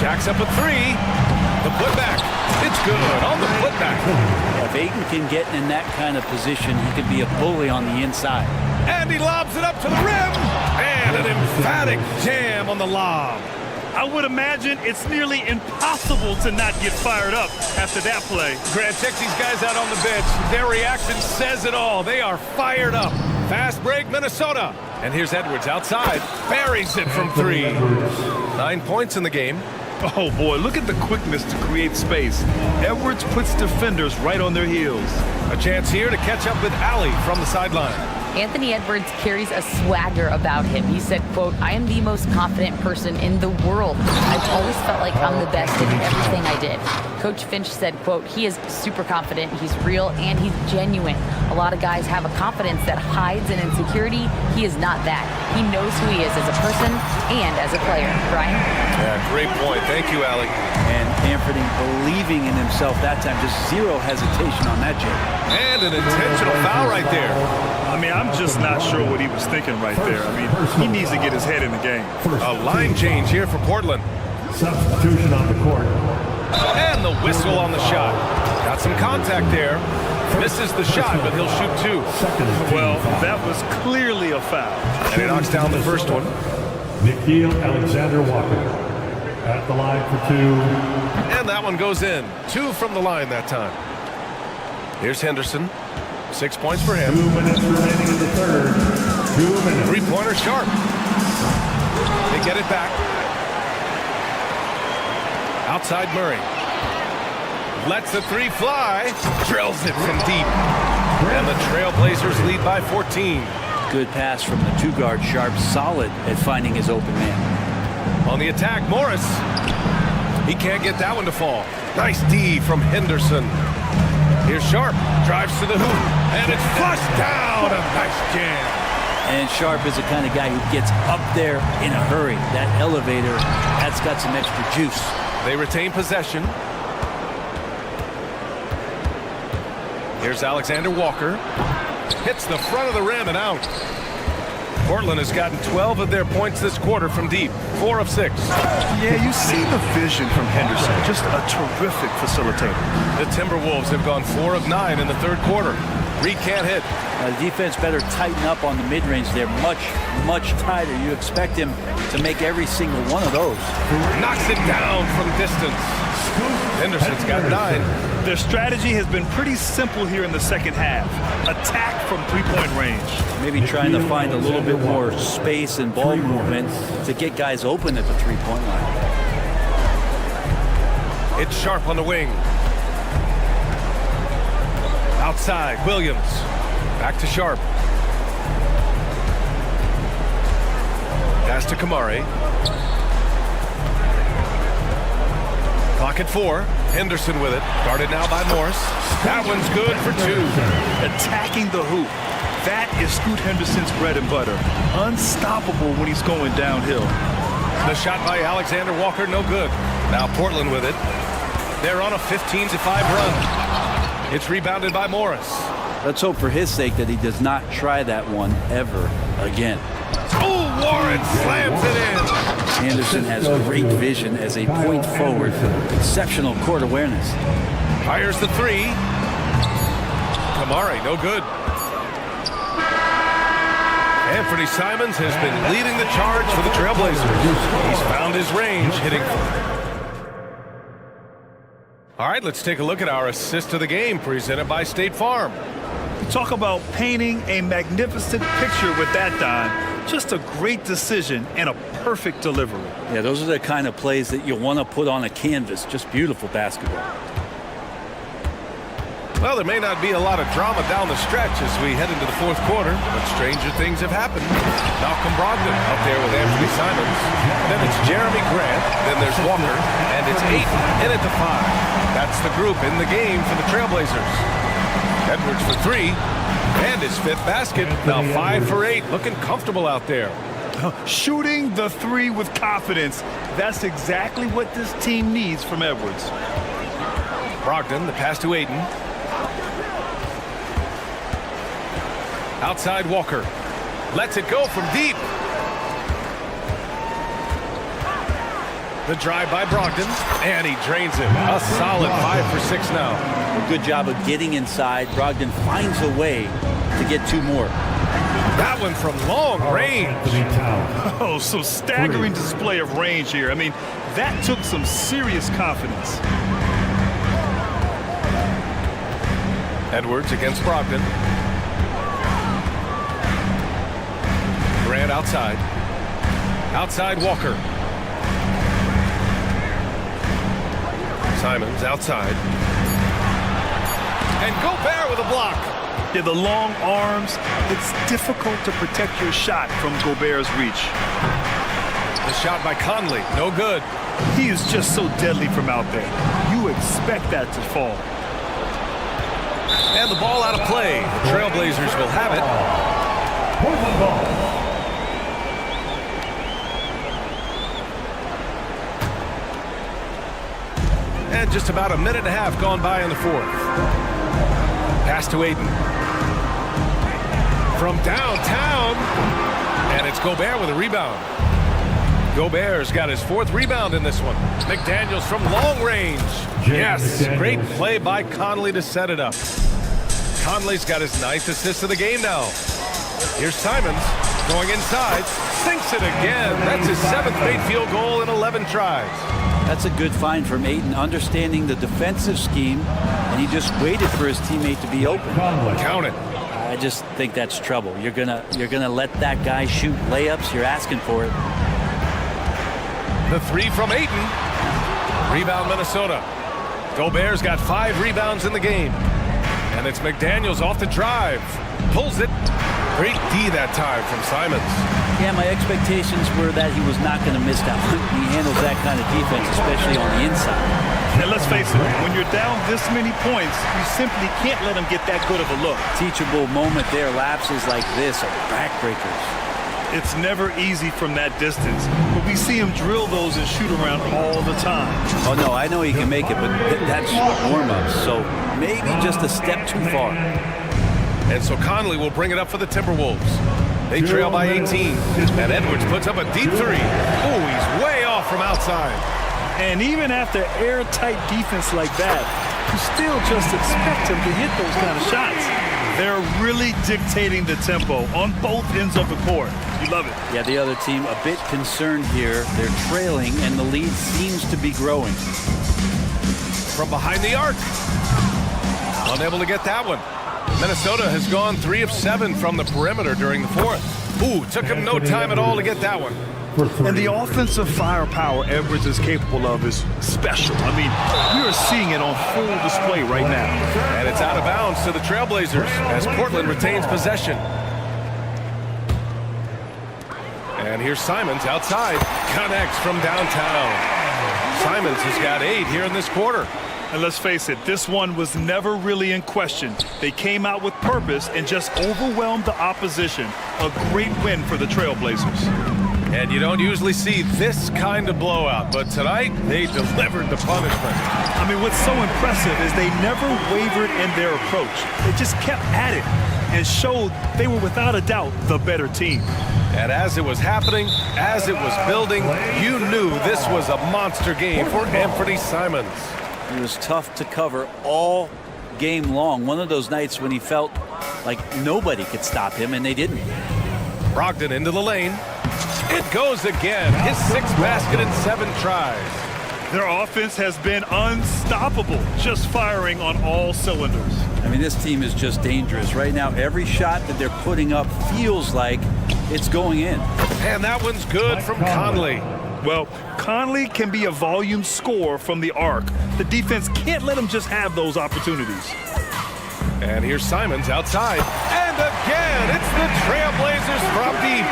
Jacks up a 3. The putback. It's good on the putback. If Ayton can get in that kind of position, he could be a bully on the inside. And he lobs it up to the rim. And an emphatic jam on the lob. I would imagine it's nearly impossible to not get fired up after that play. Grant, check these guys out on the bench. Their reaction says it all. They are fired up. Fast break, Minnesota. And here's Edwards outside. Buries it from 3. 9 points in the game. Oh, boy, look at the quickness to create space. Edwards puts defenders right on their heels. A chance here to catch up with Allie from the sideline. Anthony Edwards carries a swagger about him. He said, quote, "I am the most confident person in the world. I've always felt like I'm the best in everything I did." Coach Finch said, quote, "He is super confident, he's real, and he's genuine. A lot of guys have a confidence that hides an insecurity. He is not that. He knows who he is as a person and as a player." Brian? Yeah, great point. Thank you, Allie. And Anthony believing in himself that time, just zero hesitation on that jam. And an intentional foul right there. I mean, I'm just not sure what he was thinking right there. I mean, he needs to get his head in the game. A line change here for Portland. Substitution on the court. And the whistle on the shot. Got some contact there. Misses the shot, but he'll shoot 2. Well, that was clearly a foul. And he knocks down the first one. Nickeil Alexander-Walker at the line for 2. And that one goes in. 2 from the line that time. Here's Henderson. 6 points for him. 2 minutes remaining in the third. 2 minutes. Three-pointer Sharp. They get it back. Outside Murray. Lets the 3 fly. Drills it from deep. And the Trailblazers lead by 14. Good pass from the 2-guard Sharp. Solid at finding his open man. On the attack, Morris. He can't get that one to fall. Nice D from Henderson. Here's Sharp. Drives to the hoop. And it's flushed down. A nice jam. And Sharp is the kind of guy who gets up there in a hurry. That elevator, that's got some extra juice. They retain possession. Here's Alexander Walker. Hits the front of the rim and out. Portland has gotten 12 of their points this quarter from deep. 4 of 6. Yeah, you see the vision from Henderson. Just a terrific facilitator. The Timberwolves have gone 4 of 9 in the third quarter. Reed can't hit. The defense better tighten up on the mid-range. They're much, much tighter. You expect him to make every single one of those. Knocks it down from distance. Henderson's got 9. Their strategy has been pretty simple here in the second half. Attack from three-point range. Maybe trying to find a little bit more space and ball movement to get guys open at the three-point line. It's Sharp on the wing. Outside, Williams. Back to Sharp. Pass to Kamari. Clock at 4. Henderson with it. Guarded now by Morris. That one's good for 2. Attacking the hoop. That is Scoot Henderson's bread and butter. Unstoppable when he's going downhill. The shot by Alexander Walker, no good. Now Portland with it. They're on a 15-5 run. It's rebounded by Morris. Let's hope for his sake that he does not try that one ever again. Oh, Warren slams it in. Anderson has great vision as a point forward. Exceptional court awareness. Fires the 3. Kamari, no good. Anthony Simons has been leading the charge for the Trailblazers. He's found his range, hitting. All right, let's take a look at our assist of the game presented by State Farm. Talk about painting a magnificent picture with that, Don. Just a great decision and a perfect delivery. Yeah, those are the kind of plays that you want to put on a canvas. Just beautiful basketball. Well, there may not be a lot of drama down the stretch as we head into the fourth quarter, but stranger things have happened. Malcolm Brogdon up there with Anthony Simons. Then it's Jeremy Grant. Then there's Walker. And it's Ayton in at the 5. That's the group in the game for the Trailblazers. Edwards for 3. And his 5th basket. Now 5 for 8. Looking comfortable out there. Shooting the 3 with confidence. That's exactly what this team needs from Edwards. Brogdon, the pass to Ayton. Outside Walker. Lets it go from deep. The drive by Brogdon, and he drains it. A solid 5 for 6 now. A good job of getting inside. Brogdon finds a way to get 2 more. That one from long range. Oh, so staggering display of range here. I mean, that took some serious confidence. Edwards against Brogdon. Grant outside. Outside Walker. Simons outside. And Gobert with a block. Yeah, the long arms. It's difficult to protect your shot from Gobert's reach. The shot by Conley, no good. He is just so deadly from out there. You expect that to fall. And the ball out of play. The Trailblazers will have it. Portland ball. And just about a minute and a half gone by in the fourth. Pass to Ayton. From downtown. And it's Gobert with a rebound. Gobert's got his 4th rebound in this one. McDaniels from long range. Yes, great play by Conley to set it up. Conley's got his 9th assist of the game now. Here's Simons going inside. Sinks it again. That's his 7th made field goal in 11 tries. That's a good find from Ayton, understanding the defensive scheme, and he just waited for his teammate to be open. Count it. I just think that's trouble. You're gonna let that guy shoot layups. You're asking for it. The 3 from Ayton. Rebound Minnesota. Gobert's got 5 rebounds in the game. And it's McDaniels off the drive. Pulls it. Great D that time from Simons. Yeah, my expectations were that he was not going to miss that one. He handles that kind of defense, especially on the inside. And let's face it, when you're down this many points, you simply can't let him get that good of a look. Teachable moment there. Lapses like this are backbreakers. It's never easy from that distance, but we see him drill those and shoot around all the time. Oh, no, I know he can make it, but that's warm-ups, so maybe just a step too far. And so Conley will bring it up for the Timberwolves. They trail by 18, and Edwards puts up a deep 3. Oh, he's way off from outside. And even after airtight defense like that, you still just expect him to hit those kind of shots. They're really dictating the tempo on both ends of the court. You love it. Yeah, the other team a bit concerned here. They're trailing, and the lead seems to be growing. From behind the arc. Unable to get that one. Minnesota has gone 3 of 7 from the perimeter during the fourth. Ooh, took him no time at all to get that one. And the offensive firepower Edwards is capable of is special. I mean, we are seeing it on full display right now. And it's out of bounds to the Trailblazers as Portland retains possession. And here's Simons outside. Connects from downtown. Simons has got 8 here in this quarter. And let's face it, this one was never really in question. They came out with purpose and just overwhelmed the opposition. A great win for the Trailblazers. And you don't usually see this kind of blowout, but tonight they delivered the punishment. I mean, what's so impressive is they never wavered in their approach. They just kept at it and showed they were without a doubt the better team. And as it was happening, as it was building, you knew this was a monster game for Anthony Simons. It was tough to cover all game long. One of those nights when he felt like nobody could stop him, and they didn't. Brogdon into the lane. It goes again. His 6th basket in 7 tries. Their offense has been unstoppable, just firing on all cylinders. I mean, this team is just dangerous. Right now, every shot that they're putting up feels like it's going in. And that one's good from Conley. Well, Conley can be a volume scorer from the arc. The defense can't let him just have those opportunities. And here's Simons outside. And again, it's the Trailblazers from deep.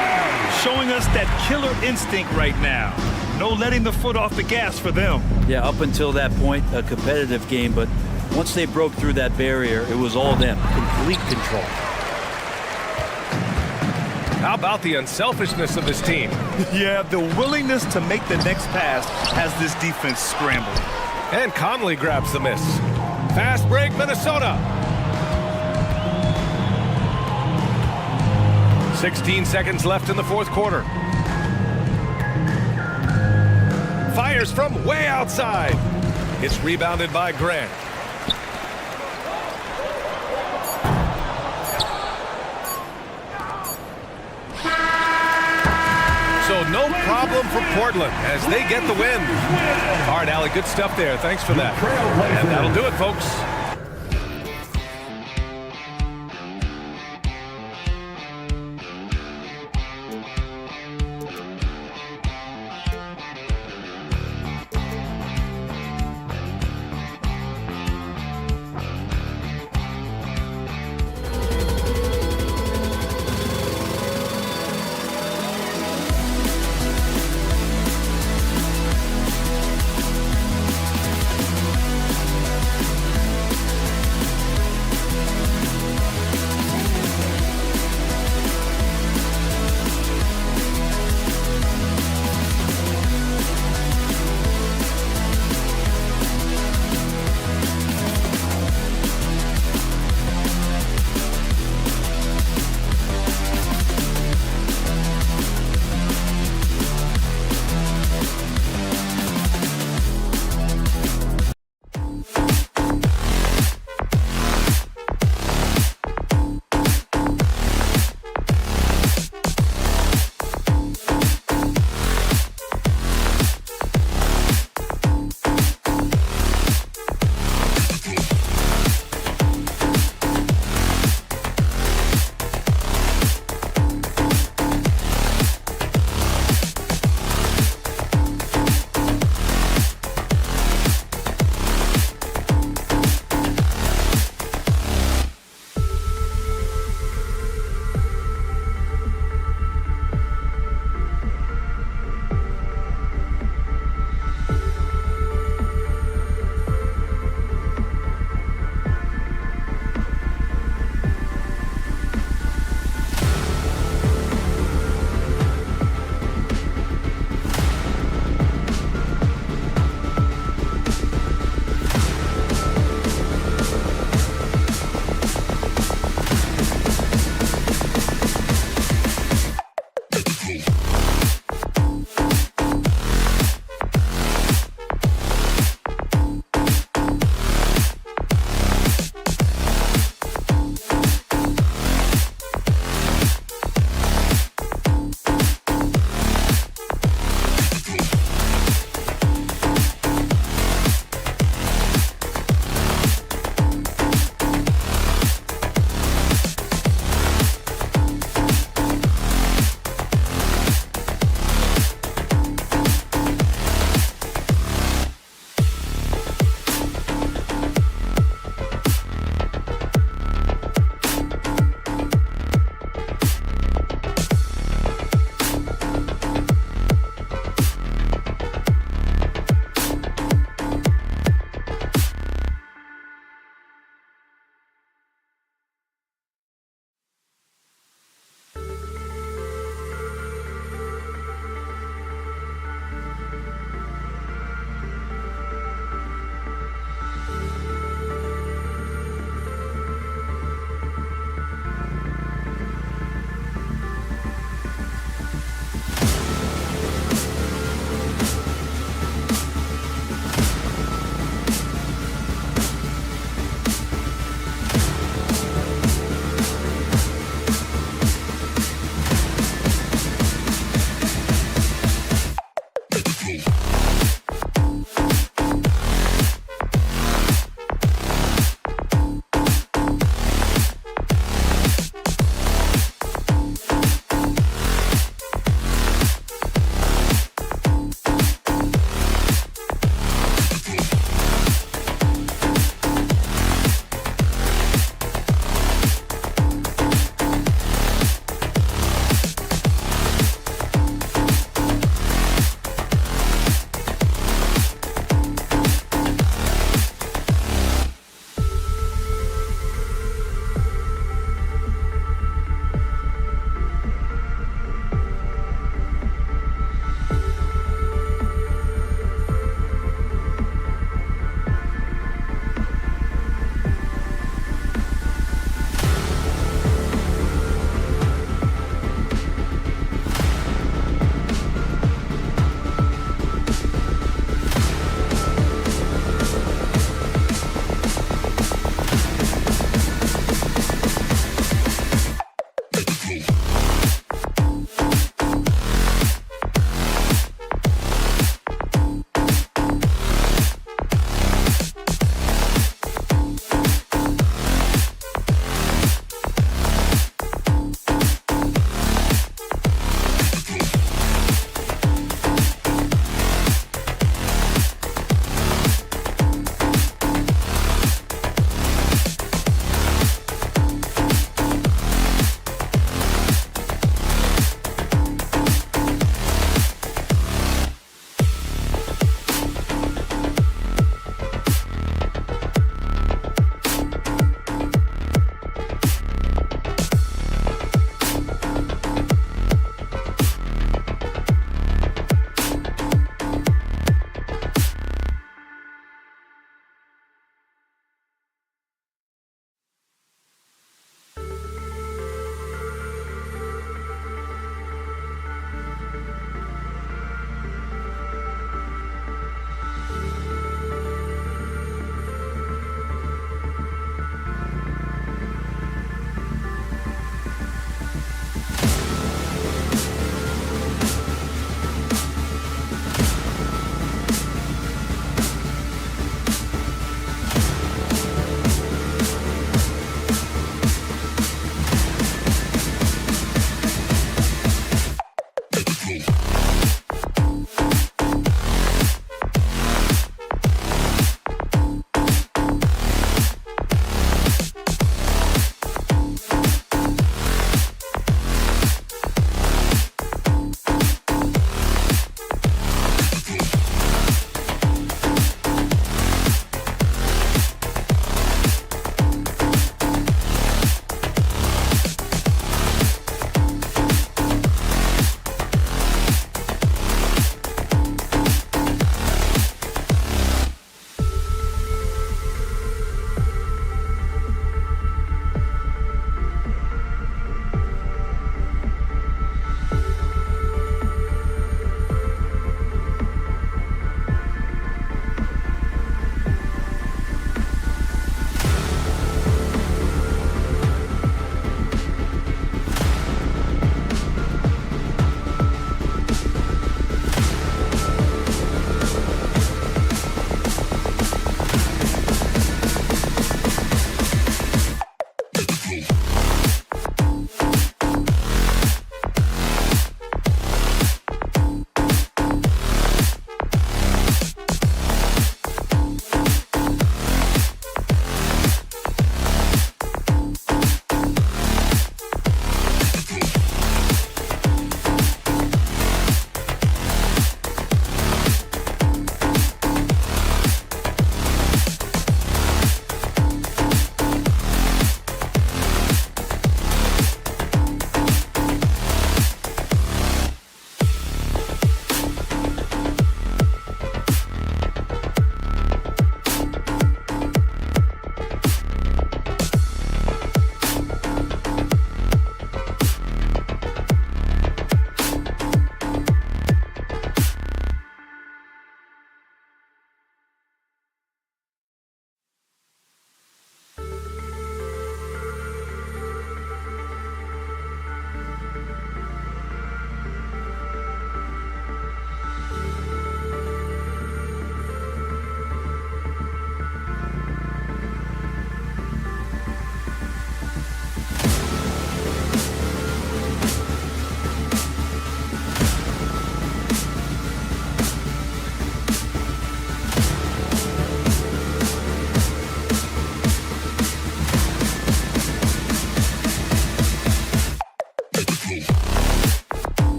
Showing us that killer instinct right now. No letting the foot off the gas for them. Yeah, up until that point, a competitive game, but once they broke through that barrier, it was all them. Complete control. How about the unselfishness of this team? Yeah, the willingness to make the next pass has this defense scrambled. And Conley grabs the miss. Fast break, Minnesota. 16 seconds left in the fourth quarter. Fires from way outside. It's rebounded by Grant. So no problem for Portland as they get the win. All right, Allie, good stuff there. Thanks for that. And that'll do it, folks.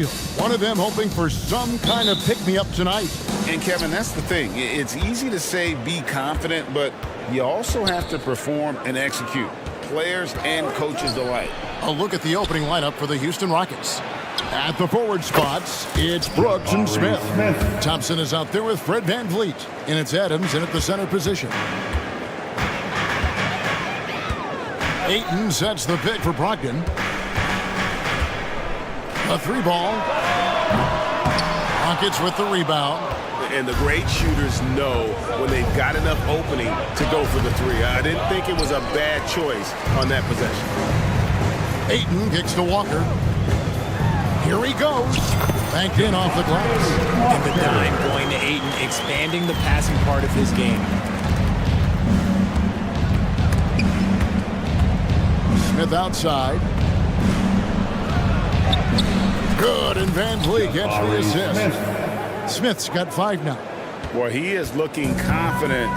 field. One of them hoping for some kind of pick-me-up tonight. And, Kevin, that's the thing. It's easy to say be confident, but you also have to perform and execute. Players and coaches alike. A look at the opening lineup for the Houston Rockets. At the forward spots, it's Brooks and Smith. Thompson is out there with Fred VanVleet. And it's Adams in at the center position. Ayton sets the pick for Brogdon. A 3-ball. Rockets with the rebound. And the great shooters know when they've got enough opening to go for the three. I didn't think it was a bad choice on that possession. Ayton kicks to Walker. Here he goes. Banked in off the glass. And the dime going to Ayton, expanding the passing part of his game. Smith outside. Good, and VanVleet gets the assist. Smith's got 5 now. Boy, he is looking confident.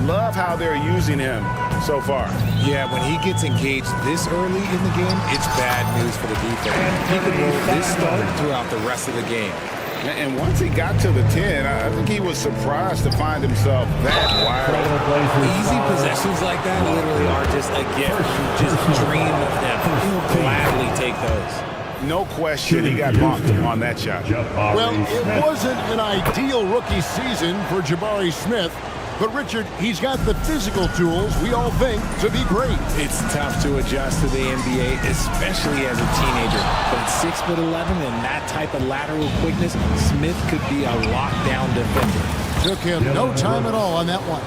Love how they're using him so far. Yeah, when he gets engaged this early in the game, it's bad news for the defense. He could roll this start throughout the rest of the game. And once he got to the 10, I think he was surprised to find himself that wide. Easy possessions like that literally are just a gift. You just dream of them. He'll gladly take those. No question he got bumped on that shot. Well, it wasn't an ideal rookie season for Jabari Smith, but Richard, he's got the physical tools we all think to be great. It's tough to adjust to the NBA, especially as a teenager. But at 6'11" and that type of lateral quickness, Smith could be a lockdown defender. Took him no time at all on that one.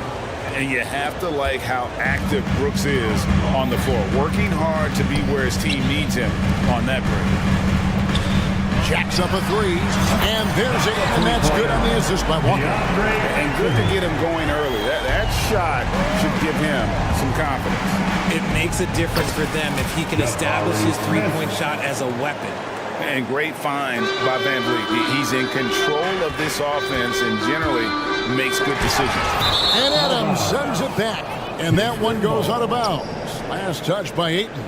And you have to like how active Brooks is on the floor, working hard to be where his team needs him on that break. Jacks up a 3, and there's it, and that's good on the assist by Walker. And good to get him going early. That shot should give him some confidence. It makes a difference for them if he can establish his three-point shot as a weapon. And great find by VanVleet. He's in control of this offense and generally makes good decisions. And Adams sends it back, and that one goes out of bounds. Last touch by Ayton.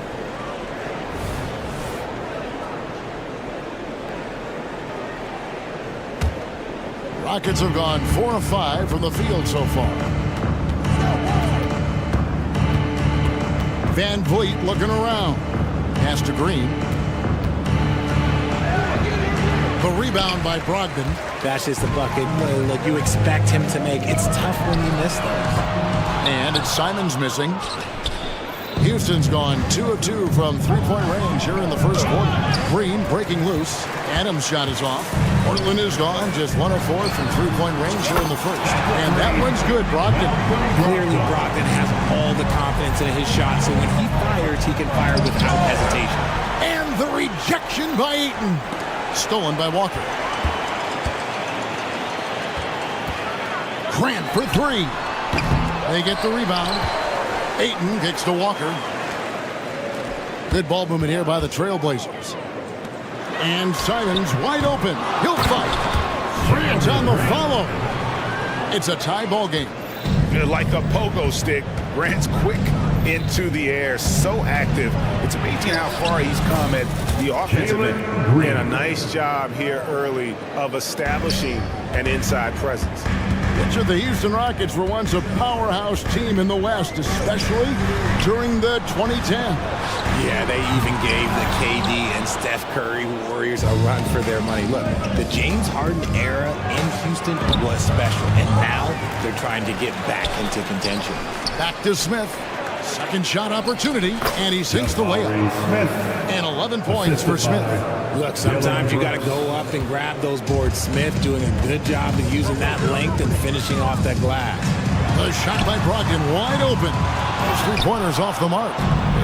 Rockets have gone 4 of 5 from the field so far. VanVleet looking around. Pass to Green. The rebound by Brogdon. That's just the bucket look you expect him to make. It's tough when you miss those. And it's Simons missing. Houston's gone 2 of 2 from three-point range here in the first quarter. Green breaking loose. Adams' shot is off. Portland is gone just 1 of 4 from three-point range here in the first. And that one's good, Brogdon. Clearly, Brogdon has all the confidence in his shot, so when he fires, he can fire without hesitation. And the rejection by Ayton. Stolen by Walker. Grant for 3. They get the rebound. Ayton kicks to Walker. Good ball movement here by the Trailblazers. And Simons wide open. He'll fight. Grant on the follow. It's a tie ball game. Like a pogo stick, Grant's quick into the air, so active. It's amazing how far he's come at the offensive end. And a nice job here early of establishing an inside presence. Richard, the Houston Rockets were once a powerhouse team in the West, especially during the 2010s. Yeah, they even gave the KD and Steph Curry Warriors a run for their money. Look, the James Harden era in Houston was special, and now they're trying to get back into contention. Back to Smith. Second shot opportunity, and he sinks the layup. And 11 points for Smith. Look, sometimes you got to go up and grab those boards. Smith doing a good job of using that length and finishing off that glass. The shot by Brogdon wide open. Those 3-pointers off the mark.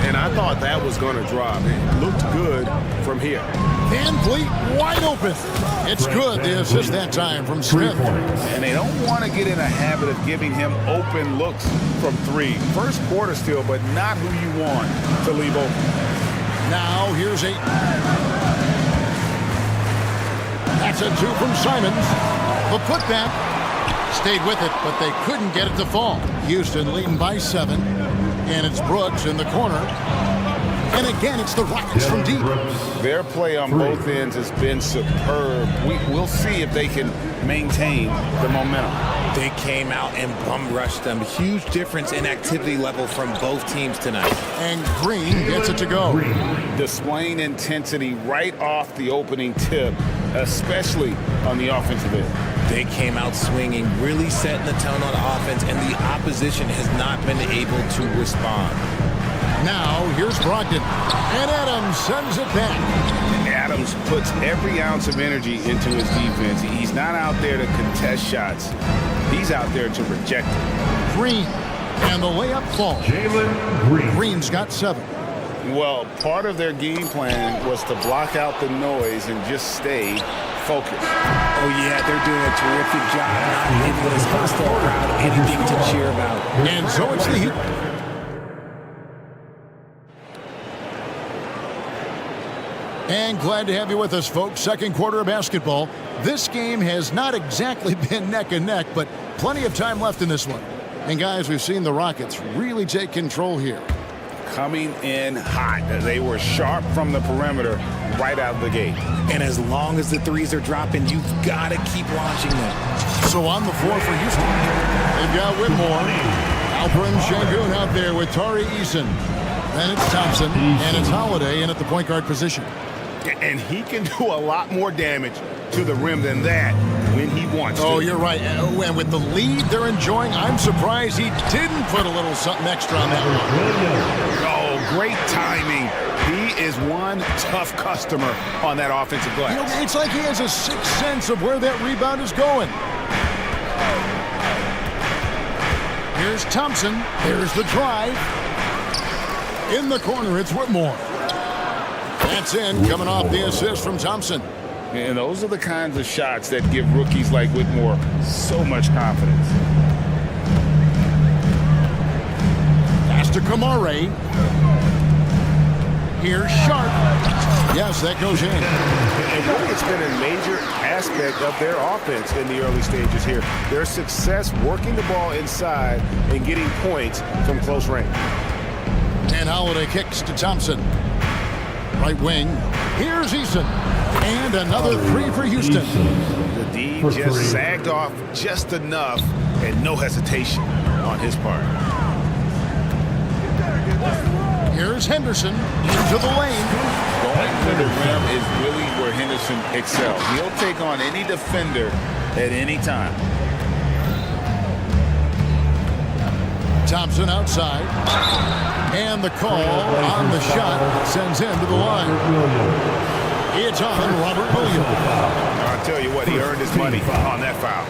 And I thought that was going to drop. It looked good from here. VanVleet wide open. It's good. The assist that time from Smith. And they don't want to get in a habit of giving him open looks from 3. First quarter still, but not who you want to leave open. Now here's Ayton. That's a 2 from Simons. The putback. Stayed with it, but they couldn't get it to fall. Houston leading by 7. And it's Brooks in the corner. And again, it's the Rockets from deep. Their play on both ends has been superb. We'll see if they can maintain the momentum. They came out and bum rushed them. Huge difference in activity level from both teams tonight. And Green gets it to go. Displaying intensity right off the opening tip, especially on the offensive end. They came out swinging, really setting the tone on offense, and the opposition has not been able to respond. Now, here's Brogdon. And Adams sends it back. Adams puts every ounce of energy into his defense. He's not out there to contest shots. He's out there to reject it. Green. And the layup falls. Jalen Green. Green's got 7. Well, part of their game plan was to block out the noise and just stay focused. Oh, yeah, they're doing a terrific job not giving this hostile crowd anything to cheer about. And so it's the Heat. And glad to have you with us, folks. Second quarter of basketball. This game has not exactly been neck and neck, but plenty of time left in this one. And guys, we've seen the Rockets really take control here. Coming in hot. They were sharp from the perimeter right out of the gate. And as long as the threes are dropping, you've got to keep launching them. So on the floor for Houston, they've got Whitmore, Alperen Sengun out there with Tari Eason. Then it's Thompson, and it's Holiday in at the point guard position. And he can do a lot more damage to the rim than that when he wants to. Oh, you're right. And with the lead they're enjoying, I'm surprised he didn't put a little something extra on that one. Oh, great timing. He is one tough customer on that offensive glass. You know, it's like he has a sixth sense of where that rebound is going. Here's Thompson. Here's the drive. In the corner, it's Whitmore. That's in, coming off the assist from Thompson. And those are the kinds of shots that give rookies like Whitmore so much confidence. Pass to Kamare. Here's Sharp. Yes, that goes in. And really, it's been a major aspect of their offense in the early stages here. Their success working the ball inside and getting points from close range. And Holiday kicks to Thompson. Right wing. Here's Eason. And another three for Houston. The D just sagged off just enough and no hesitation on his part. Here's Henderson into the lane. Going to the rim is really where Henderson excels. He'll take on any defender at any time. Thompson outside. And the call on the shot sends him to the line. It's on Robert Williams. I'll tell you what, he earned his money on that foul.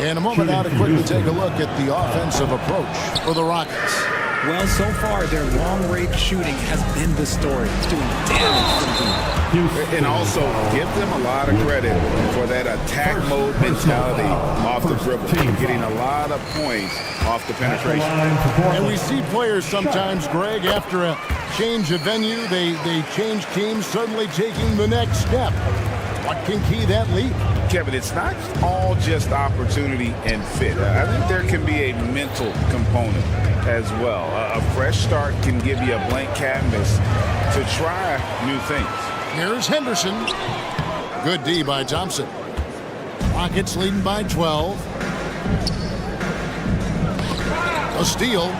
In a moment now to quickly take a look at the offensive approach for the Rockets. Well, so far, their long-range shooting has been the story. It's doing damage from deep. And also, give them a lot of credit for that attack mode mentality off the dribble. Getting a lot of points off the penetration. And we see players sometimes, Greg, after a change of venue, they change teams, suddenly taking the next step. What can key that lead? Kevin, it's not all just opportunity and fit. I think there can be a mental component as well. A fresh start can give you a blank canvas to try new things. Here's Henderson. Good D by Thompson. Rockets leading by 12. A steal.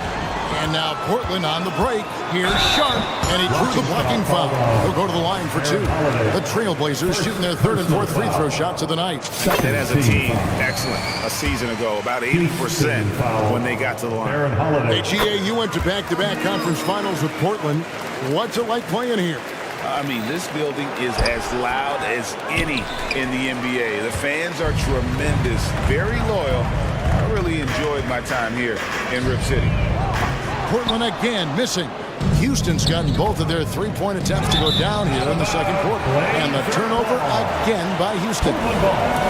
And now Portland on the break. Here's Sharp. And he drew the blocking foul. He'll go to the line for 2. The Trailblazers shooting their third and fourth free throw shots of the night. And as a team, excellent. A season ago, about 80% when they got to the line. HEA, you went to back-to-back conference finals with Portland. What's it like playing here? I mean, this building is as loud as any in the NBA. The fans are tremendous, very loyal. I really enjoyed my time here in Rip City. Portland again missing. Houston's gotten both of their three-point attempts to go down here in the second quarter. And the turnover again by Houston.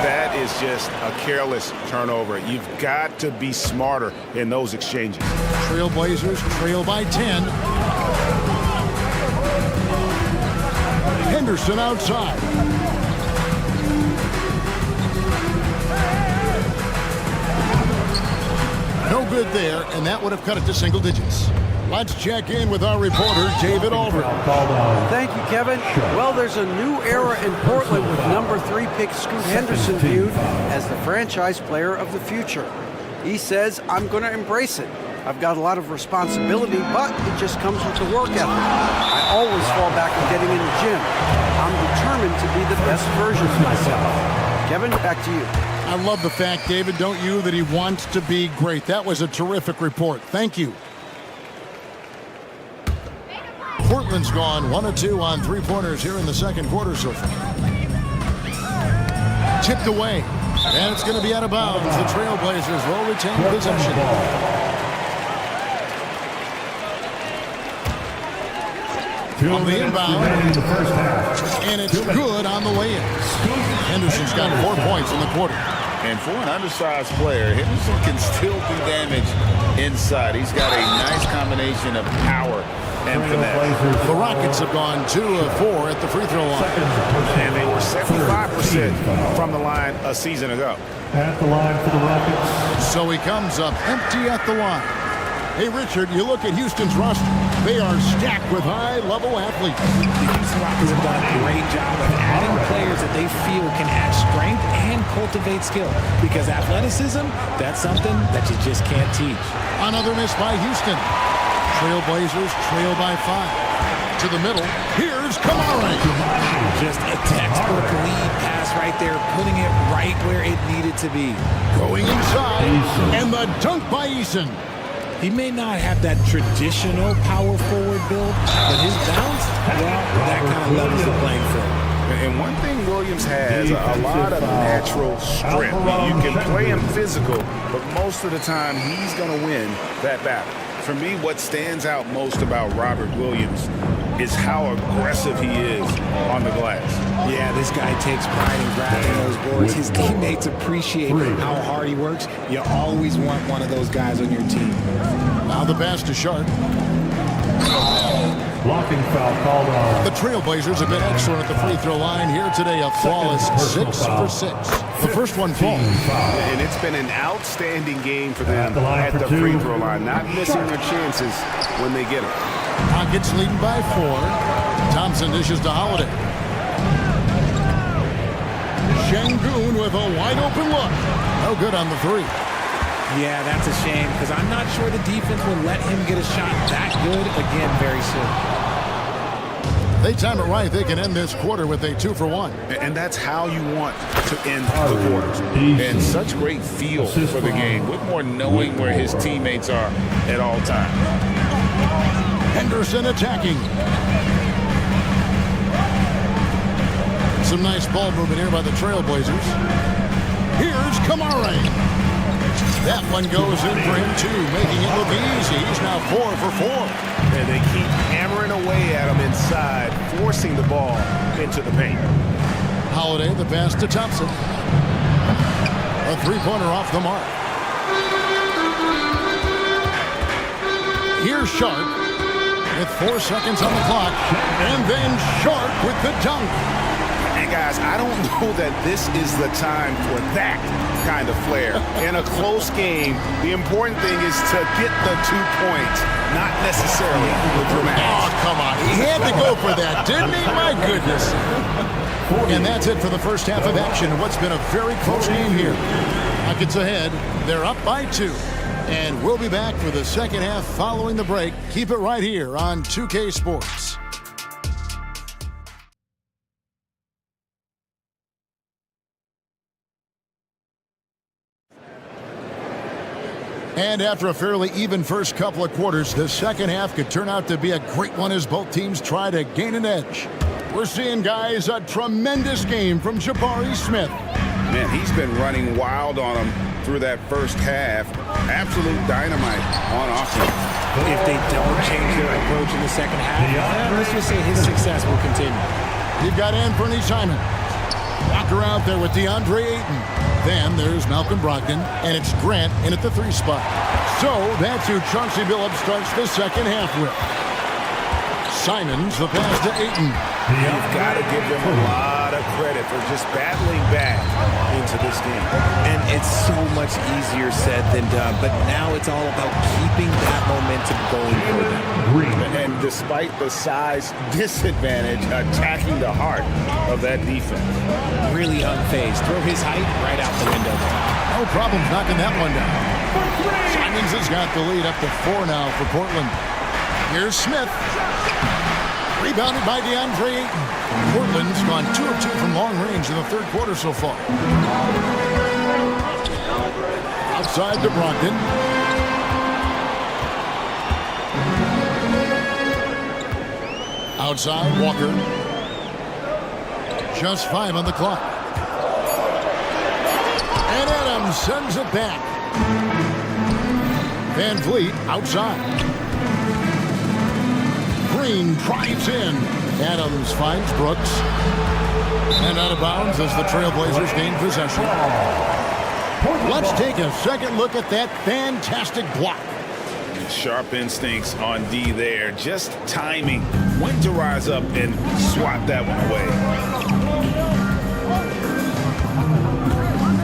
That is just a careless turnover. You've got to be smarter in those exchanges. Trailblazers trail by 10. Henderson outside. No good there, and that would have cut it to single digits. Let's check in with our reporter, David Aldridge. Thank you, Kevin. Well, there's a new era in Portland with number 3 pick Scoot Henderson viewed as the franchise player of the future. He says, I'm going to embrace it. I've got a lot of responsibility, but it just comes with the work ethic. I always fall back on getting in the gym. I'm determined to be the best version of myself. Kevin, back to you. I love the fact, David, don't you, that he wants to be great. That was a terrific report. Thank you. Portland's gone 1 of 2 on 3-pointers here in the second quarter so far. Tipped away, and it's going to be out of bounds. The Trailblazers will retain possession. On the inbound, and it's good on the way-in. Henderson's got 4 points in the quarter. And for an undersized player, Henderson can still do damage inside. He's got a nice combination of power and finesse. The Rockets have gone 2 of 4 at the free throw line. And they were 75% from the line a season ago. At the line for the Rockets. So he comes up empty at the line. Hey, Richard, you look at Houston's roster. They are stacked with high-level athletes. The Houston Rockets have done a great job of adding players that they feel can add strength and cultivate skill. Because athleticism, that's something that you just can't teach. Another miss by Houston. Trailblazers trail by 5. To the middle. Here's Kamara. Just a textbook lead pass right there, putting it right where it needed to be. Going inside, and the dunk by Eason. He may not have that traditional power forward build, but his bounce, well, that kind of levels the playing field. And one thing Williams has, a lot of natural strength. You can play him physical, but most of the time he's going to win that battle. For me, what stands out most about Robert Williams is how aggressive he is on the glass. Yeah, this guy takes pride in grabbing those boards. His teammates appreciate how hard he works. You always want one of those guys on your team. Now the pass to Sharp. Blocking foul called on. The Trailblazers have been excellent at the free throw line here today. A flawless 6 for 6. The first one falls. And it's been an outstanding game for them at the free throw line. Not missing their chances when they get them. Rockets leading by 4. Thompson dishes to Holiday. Şengün with a wide open look. No good on the 3. Yeah, that's a shame because I'm not sure the defense will let him get a shot that good again very soon. They time it right. They can end this quarter with a 2 for 1. And that's how you want to end the quarters. And such great feel for the game. Whitmore knowing where his teammates are at all times. Henderson attacking. Some nice ball movement here by the Trailblazers. Here's Kamara. That one goes in for him, too, making it look easy. He's now 4 for 4. And they keep hammering away at him inside, forcing the ball into the paint. Holiday, the pass to Thompson. A 3-pointer off the mark. Here's Sharp with 4 seconds on the clock. And then Sharp with the dunk. And guys, I don't know that this is the time for that kind of flair. In a close game, the important thing is to get the 2 points, not necessarily the dramatics. Oh, come on. He had to go for that, didn't he? My goodness. And that's it for the first half of action. What's been a very close game here. Rockets ahead. They're up by 2. And we'll be back for the second half following the break. Keep it right here on 2K Sports. And after a fairly even first couple of quarters, the second half could turn out to be a great one as both teams try to gain an edge. We're seeing, guys, a tremendous game from Jabari Smith. Man, he's been running wild on him through that first half. Absolute dynamite on offense. If they don't change their approach in the second half, let's just say his success will continue. You've got Anthony Simon. Walker out there with DeAndre Ayton. Then there's Malcolm Brogdon, and it's Grant in at the 3 spot. So that's who Chauncey Billups starts the second half with. Simons the pass to Ayton. You've got to give them a lot of credit for just battling back into this game. And it's so much easier said than done, but now it's all about keeping that momentum going for them. And despite the size disadvantage, attacking the heart of that defense. Really unfazed. Throw his height right out the window there. No problem knocking that one down. Simons has got the lead up to 4 now for Portland. Here's Smith. Rebounded by DeAndre Ayton. Portland's gone 2 of 2 from long range in the third quarter so far. Outside to Brogdon. Outside, Walker. Just 5 on the clock. And Adams sends it back. Van Vliet outside. Green drives in. Adams finds Brooks. And out of bounds as the Trailblazers gain possession. Let's take a second look at that fantastic block. Sharp instincts on D there. Just timing when to rise up and swat that one away.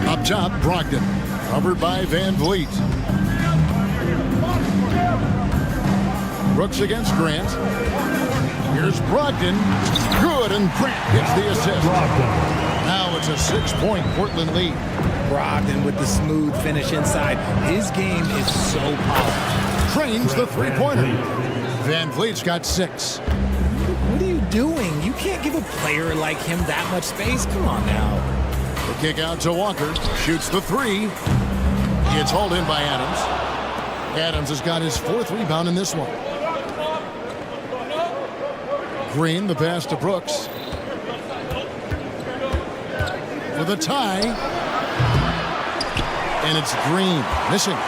Up top, Brogdon. Covered by Van Vliet. Brooks against Grant. Here's Brogdon. Good, and Grant gets the assist. Now it's a 6-point Portland lead. Brogdon with the smooth finish inside. His game is so powerful. Trains the three-pointer. Van Vliet's got 6. What are you doing? You can't give a player like him that much space. Come on now. The kick out to Walker. Shoots the 3. It's hauled in by Adams. Adams has got his 4th rebound in this one. Green, the pass to Brooks. For the tie. And it's Green missing.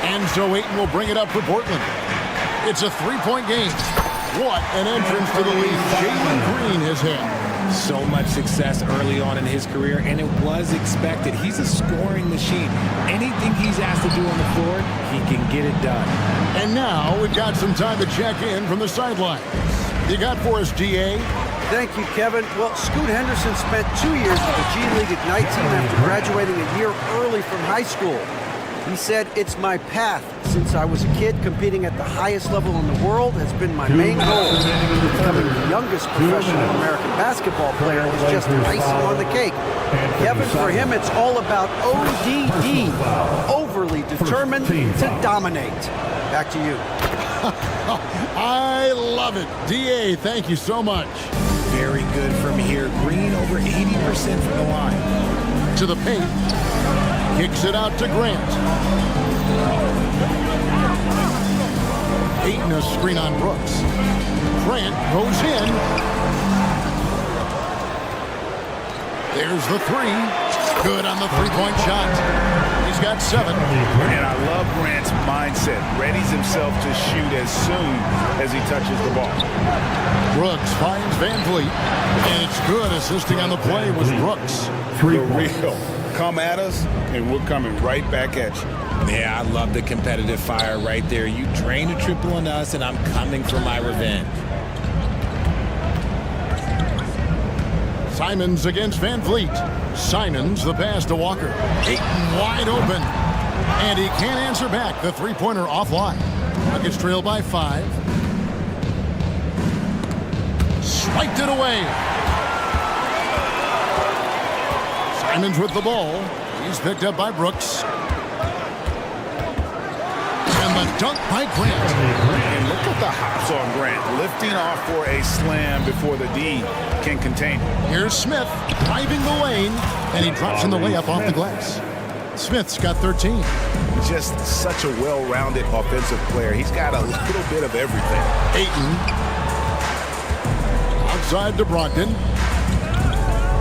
And so Ayton will bring it up for Portland. It's a 3-point game. What an entrance to the lead Jalen Green has had. So much success early on in his career, and it was expected. He's a scoring machine. Anything he's asked to do on the floor, he can get it done. And now we've got some time to check in from the sideline. You got for us, DA? Thank you, Kevin. Well, Scoot Henderson spent 2 years with the G League Ignite team after graduating a year early from high school. He said, "It's my path. Since I was a kid, competing at the highest level in the world has been my main goal. Becoming the youngest professional American basketball player is just icing on the cake." Kevin, for him, it's all about ODD, overly determined to dominate. Back to you. I love it. DA, thank you so much. Very good from here. Green over 80% from the line. To the paint. Kicks it out to Grant. Ayton a screen on Brooks. Grant goes in. There's the 3. Good on the 3-point shot. He's got 7. And I love Grant's mindset. Readies himself to shoot as soon as he touches the ball. Brooks finds Van Vliet. And it's good. Assisting on the play was Brooks. The real. Come at us, and we're coming right back at you. Yeah, I love the competitive fire right there. You drain a triple on us, and I'm coming for my revenge. Simons against Van Vliet. Simons, the pass to Walker. Ayton wide open. And he can't answer back. The 3-pointer offline. Rockets trail by 5. Swiped it away. Simons with the ball. He's picked up by Brooks. And the dunk by Grant. And look at the hops on Grant. Lifting off for a slam before the D can contain him. Here's Smith driving the lane. And he drops in the layup off the glass. Smith's got 13. Just such a well-rounded offensive player. He's got a little bit of everything. Ayton. Outside to Brogdon.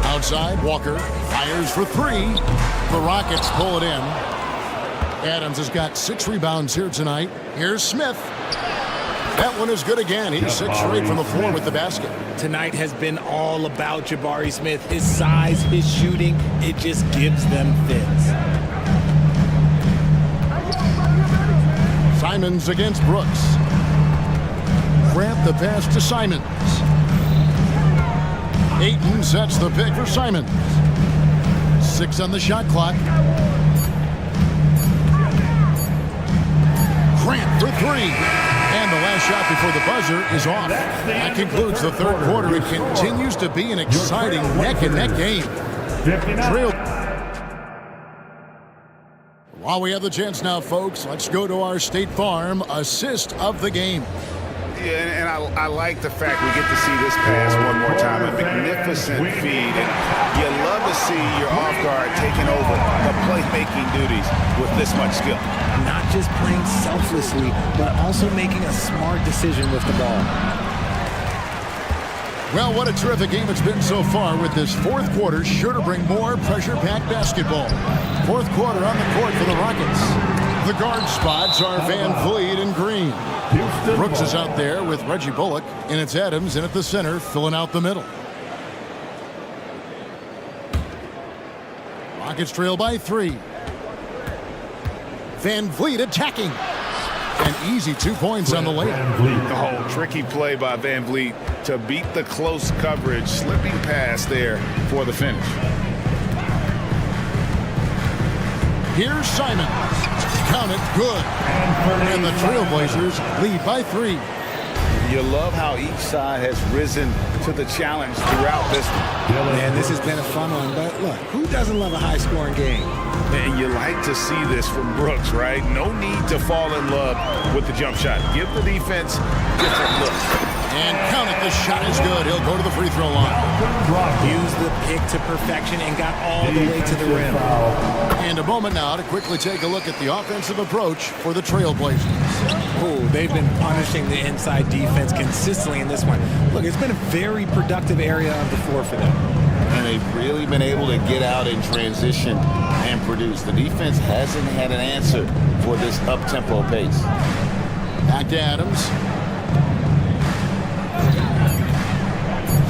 Outside, Walker fires for 3. The Rockets pull it in. Adams has got 6 rebounds here tonight. Here's Smith. That one is good again. He's 6 straight from the floor with the basket. Tonight has been all about Jabari Smith. His size, his shooting, it just gives them fits. Simons against Brooks. Grant the pass to Simons. Ayton sets the pick for Simons. 6 on the shot clock. Grant for 3. And the last shot before the buzzer is off. That concludes the third quarter. It continues to be an exciting neck-and-neck game. Trail. While we have the chance now, folks, let's go to our State Farm assist of the game. Yeah, and I like the fact we get to see this pass one more time. A magnificent feed. And you love to see your off guard taking over the playmaking duties with this much skill. Not just playing selflessly, but also making a smart decision with the ball. Well, what a terrific game it's been so far, with this fourth quarter sure to bring more pressure-packed basketball. Fourth quarter on the court for the Rockets. The guard spots are Van Vliet and Green. Brooks is out there with Reggie Bullock, and it's Adams in at the center, filling out the middle. Rockets trail by 3. Van Vliet attacking. An easy 2 points on the layup. Oh, tricky play by Van Vliet to beat the close coverage, slipping pass there for the finish. Here's Simons. Count it, good. And the Trailblazers lead by 3. You love how each side has risen to the challenge throughout this. Man, this has been a fun one, but look, who doesn't love a high-scoring game? And you like to see this from Brooks, right? No need to fall in love with the jump shot. Give the defense different looks. And count it, the shot is good. He'll go to the free throw line. Used the pick to perfection and got all the way to the rim. And a moment now to quickly take a look at the offensive approach for the Trailblazers. Oh, they've been punishing the inside defense consistently in this one. Look, it's been a very productive area of the floor for them. And they've really been able to get out in transition and produce. The defense hasn't had an answer for this up-tempo pace. Back to Adams.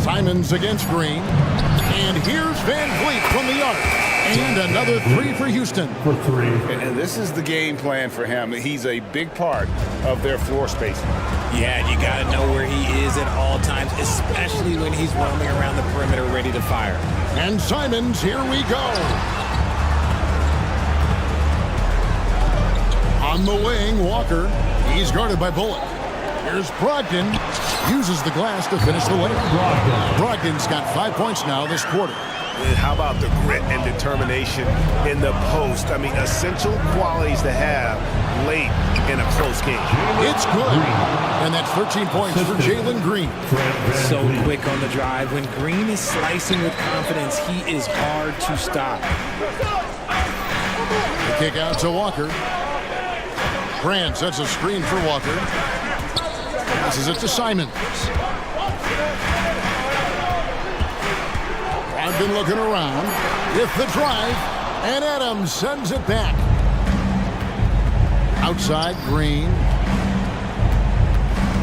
Simons against Green. And here's Van Vliet from the arc. And another 3 for Houston. And this is the game plan for him. He's a big part of their floor spacing. Yeah, you got to know where he is at all times, especially when he's roaming around the perimeter ready to fire. And Simons, here we go. On the wing, Walker. He's guarded by Bullock. Here's Brogdon. Uses the glass to finish the layup. Brogdon's got 5 points now this quarter. How about the grit and determination in the post? I mean, essential qualities to have late in a close game. It's good. And that's 13 points for Jalen Green. So quick on the drive. When Green is slicing with confidence, he is hard to stop. The kick out to Walker. Grant sets a screen for Walker. Passes it to Simons. Brogdon looking around with the drive, and Adams sends it back. Outside, Green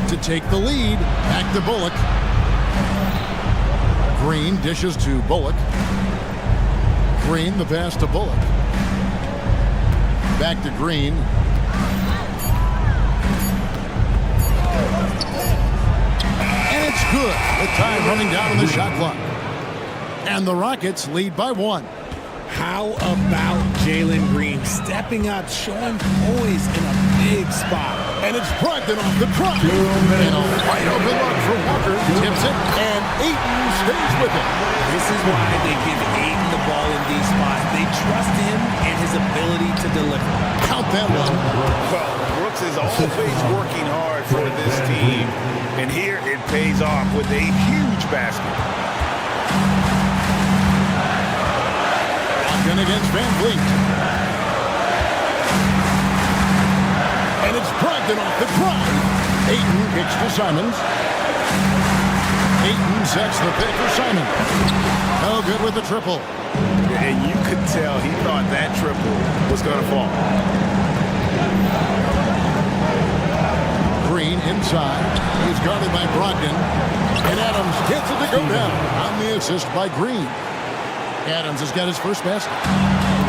to take the lead. Back to Bullock. Green dishes to Bullock. Green, the pass to Bullock. Back to Green. And it's good. The time running down on the shot clock. And the Rockets lead by 1. How about Jalen Green stepping up, showing poise in a big spot? And it's Brogdon off the drop. And a wide open look for Walker. Tips it, and Ayton stays with it. This is why they give Ayton the ball in these spots. They trust him and his ability to deliver. Count that one. Well, Brooks is always working hard for this team. And here it pays off with a huge basket. Brogdon against Van Vliet. And it's Brogdon off the drive. Ayton kicks to Simons. Ayton sets the pick for Simons. No good with the triple. And you could tell he thought that triple was going to fall. Green inside. He's guarded by Brogdon. And Adams gets it to go down on the assist by Green. Adams has got his first basket.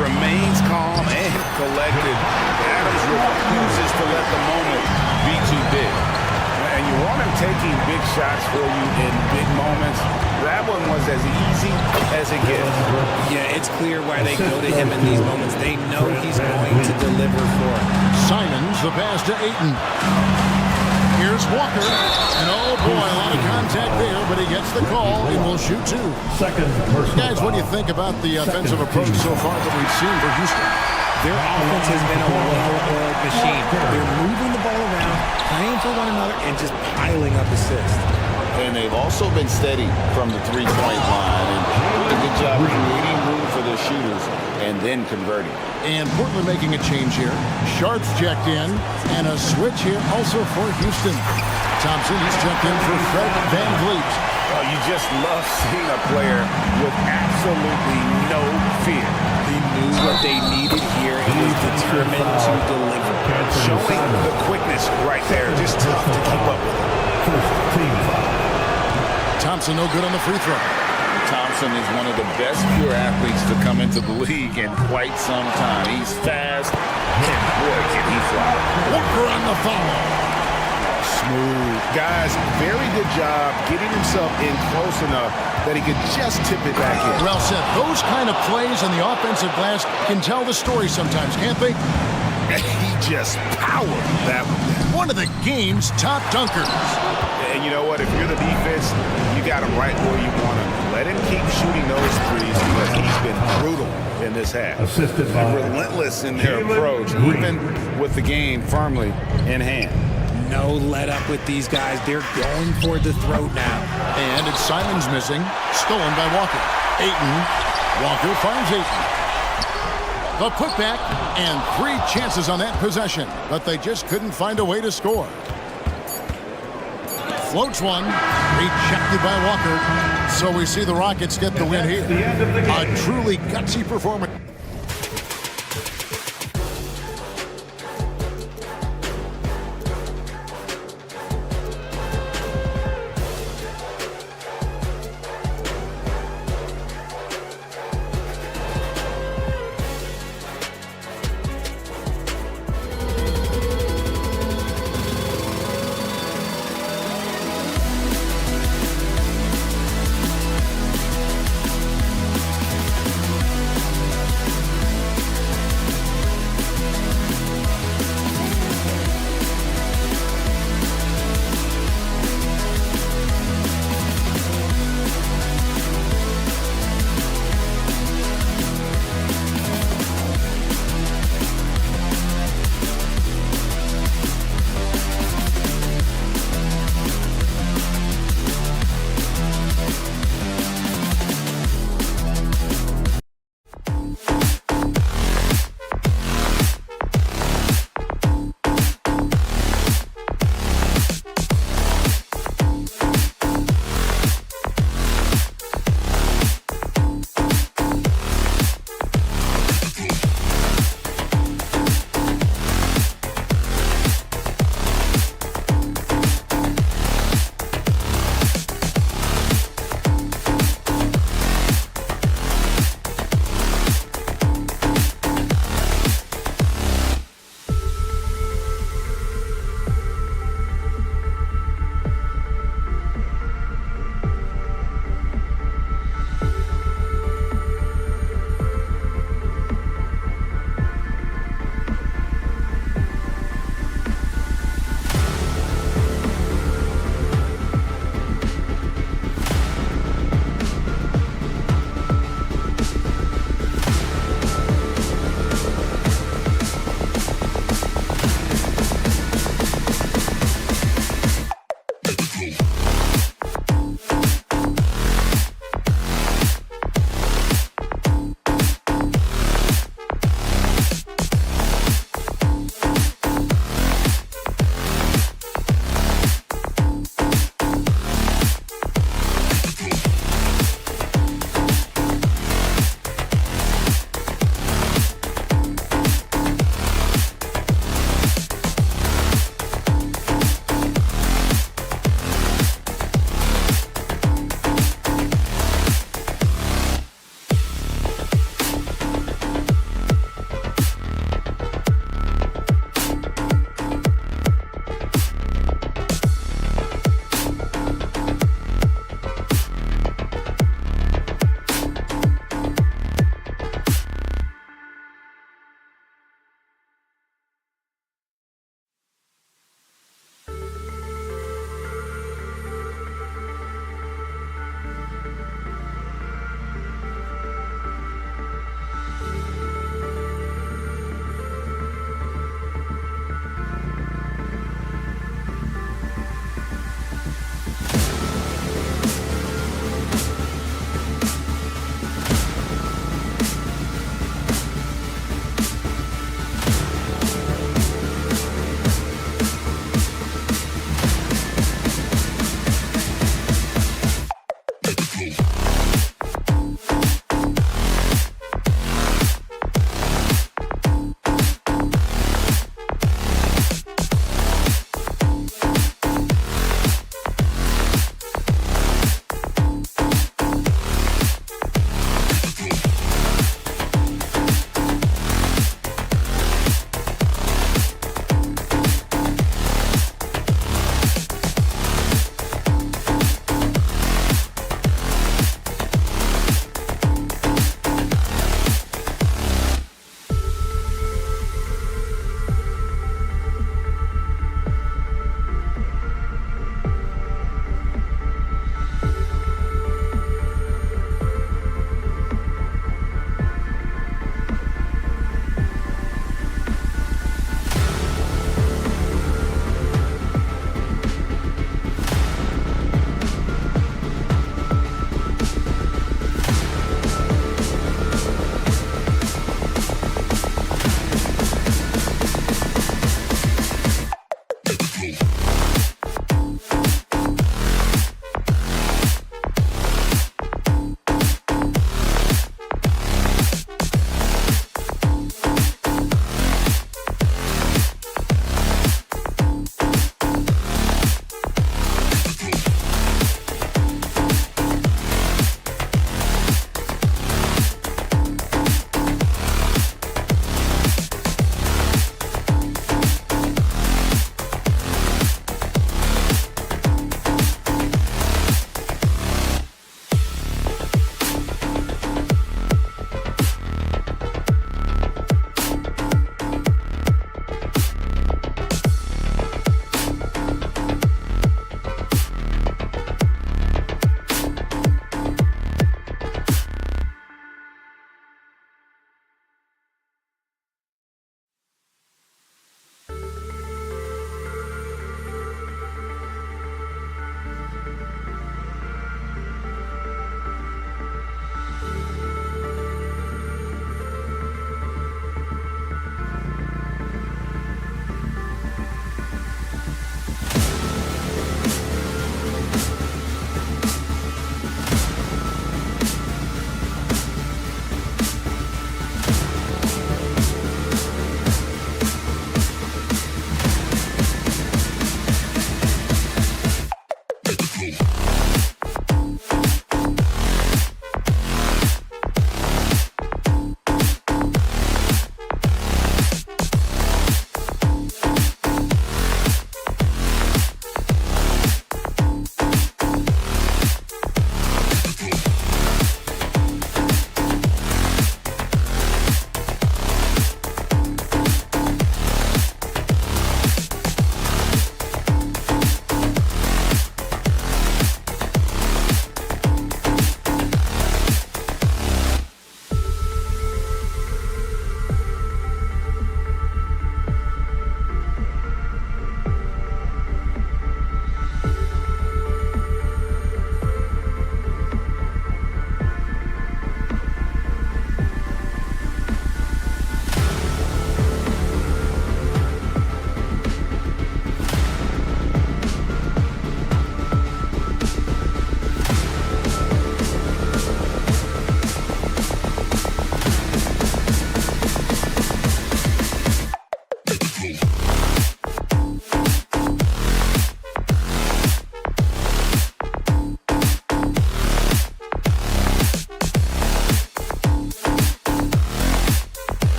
Remains calm and collected. Adams refuses to let the moment be too big. And you you want him taking big shots for you in big moments, that one was as easy as it gets. Yeah, it's clear why they go to him in these moments. They know he's going to deliver for him. Simons, the pass to Ayton. Here's Walker, and oh boy, a lot of contact there, but he gets the call and will shoot two. Guys, what do you think about the offensive approach so far that we've seen for Houston? Their offense has been a well-oiled machine. They're moving the ball around, playing for one another, and just piling up assists. And they've also been steady from the three-point line and doing a good job creating room for their shooters and then converting. And Portland making a change here. Sharp's checked in, and a switch here also for Houston. Thompson, he's checked in for Fred VanVleet. Oh, you just love seeing a player with absolutely no fear. He knew what they needed here and was determined to deliver. Showing the quickness right there. Just tough to keep up with it. Thompson no good on the free throw. Thompson is one of the best pure athletes to come into the league in quite some time. He's fast, and boy, can he fly. Walker on the foul. Smooth. Guys, very good job getting himself in close enough that he could just tip it back in. Well said. Those kind of plays on the offensive glass can tell the story sometimes, can't they? He just powered that one. One of the game's top dunkers. And you know what? If you're the defense, you got him right where you want him. Let him keep shooting those threes because he's been brutal in this half. And relentless in their approach, even with the game firmly in hand. No let up with these guys. They're going for the throat now. And it's Simons missing. Stolen by Walker. Ayton. Walker finds Ayton. The putback and 3 chances on that possession, but they just couldn't find a way to score. Floats one, rejected by Walker. So we see the Rockets get the win here. A truly gutsy performance.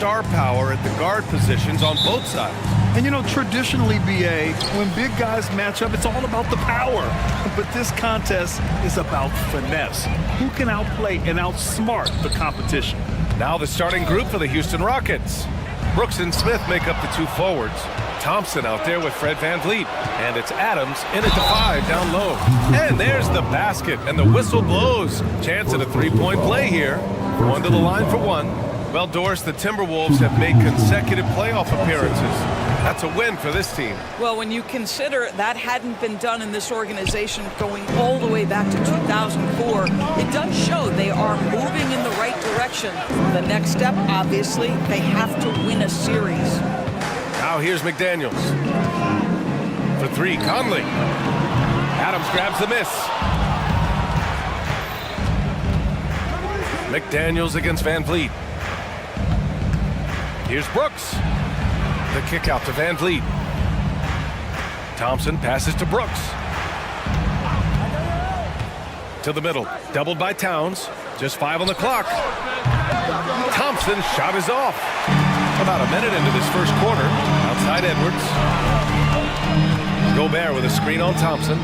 star power at the guard positions on both sides. And you know, traditionally, BA, when big guys match up, it's all about the power. But this contest is about finesse. Who can outplay and outsmart the competition? Now the starting group for the Houston Rockets. Brooks and Smith make up the two forwards. Thompson out there with Fred VanVleet. And it's Adams in at the 5 down low. And there's the basket, and the whistle blows. Chance at a three-point play here. Going to the line for one. Well, Doris, the Timberwolves have made consecutive playoff appearances. That's a win for this team. Well, when you consider that hadn't been done in this organization going all the way back to 2004, it does show they are moving in the right direction. The next step, obviously, they have to win a series. Now here's McDaniels. For three, Conley. Adams grabs the miss. McDaniels against VanVleet. Here's Brooks. The kick out to VanVleet. Thompson passes to Brooks. To the middle. Doubled by Towns. Just 5 on the clock. Thompson's shot is off. About a minute into this first quarter. Outside Edwards. Gobert with a screen on Thompson.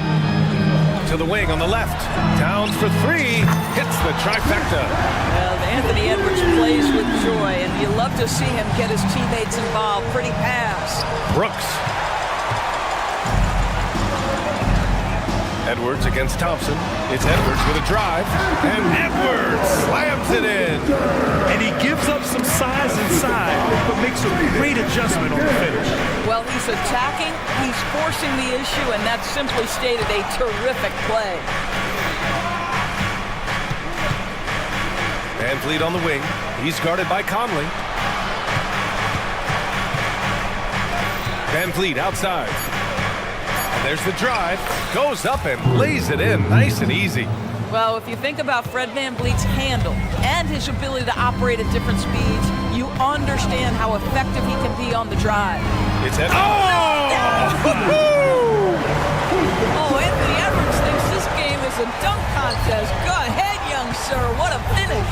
To the wing on the left. Towns for three. Hits the trifecta. Well, Anthony Edwards plays with joy, and you love to see him get his teammates involved. Pretty pass. Brooks. Edwards against Thompson. It's Edwards with a drive. And Edwards slams it in. And he gives up some size inside, but makes a great adjustment on the finish. Well, he's attacking, he's forcing the issue, and that's simply stated a terrific play. VanVleet on the wing. He's guarded by Conley. VanVleet outside. And there's the drive. Goes up and lays it in. Nice and easy. Well, if you think about Fred VanVleet's handle and his ability to operate at different speeds, you understand how effective he can be on the drive. It's Edwards. Oh! Anthony Edwards thinks this game is a dunk contest. Go ahead, young sir. What a finish.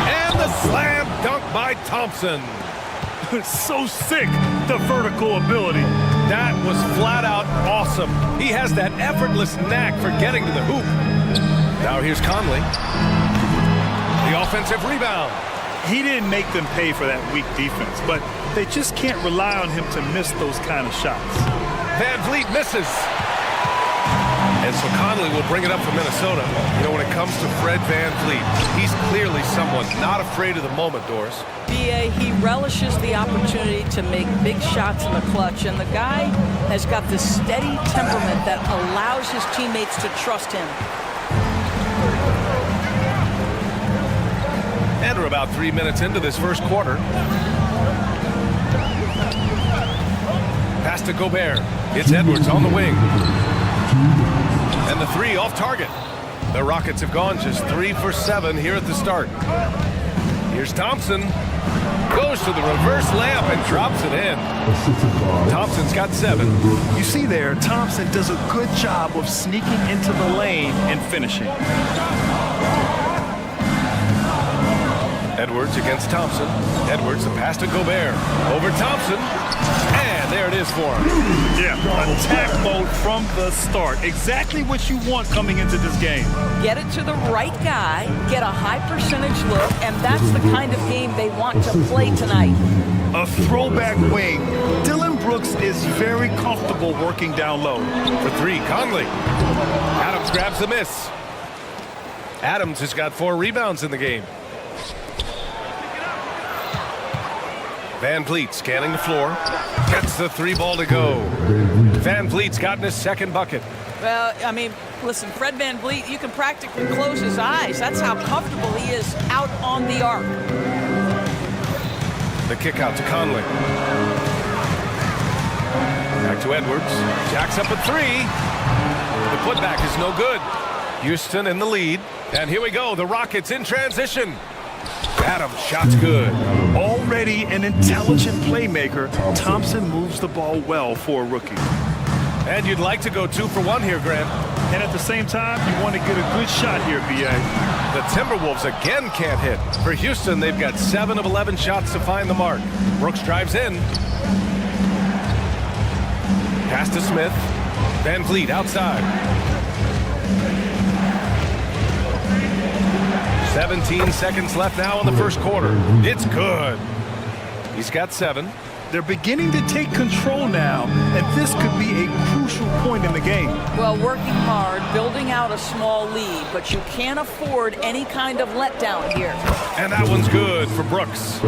And the slam dunk by Thompson. So sick, the vertical ability. That was flat out awesome. He has that effortless knack for getting to the hoop. Now here's Conley. The offensive rebound. He didn't make them pay for that weak defense, but they just can't rely on him to miss those kind of shots. VanVleet misses. And so Conley will bring it up for Minnesota. You know, when it comes to Fred VanVleet, he's clearly someone not afraid of the moment, Doris. B.A., he relishes the opportunity to make big shots in the clutch, and the guy has got this steady temperament that allows his teammates to trust him. And we're about 3 minutes into this first quarter. Pass to Gobert. It's Edwards on the wing. And the three off target. The Rockets have gone just 3 for 7 here at the start. Here's Thompson. Goes to the reverse layup and drops it in. Thompson's got 7. You see there, Thompson does a good job of sneaking into the lane and finishing. Edwards against Thompson. Edwards, the pass to Gobert. Over Thompson. And there it is for him. Yeah, attack mode from the start. Exactly what you want coming into this game. Get it to the right guy, get a high percentage look, and that's the kind of game they want to play tonight. A throwback wing. Dylan Brooks is very comfortable working down low. For three, Conley. Adams grabs the miss. Adams has got 4 rebounds in the game. VanVleet scanning the floor. Gets the 3 ball to go. VanVleet's gotten his second bucket. Well, I mean, listen, Fred VanVleet, you can practically close his eyes. That's how comfortable he is out on the arc. The kick out to Conley. Back to Edwards. Jacks up a 3. The putback is no good. Houston in the lead. And here we go. The Rockets in transition. Adams, shot's good. Already an intelligent playmaker, Thompson moves the ball well for a rookie. And you'd like to go 2 for 1 here, Grant. And at the same time, you want to get a good shot here, B.A. The Timberwolves again can't hit. For Houston, they've got 7 of 11 shots to find the mark. Brooks drives in. Pass to Smith. Van Vliet outside. 17 seconds left now in the first quarter. It's good. He's got 7. They're beginning to take control now, and this could be a crucial point in the game. Well, working hard, building out a small lead, but you can't afford any kind of letdown here. And that one's good for Brooks.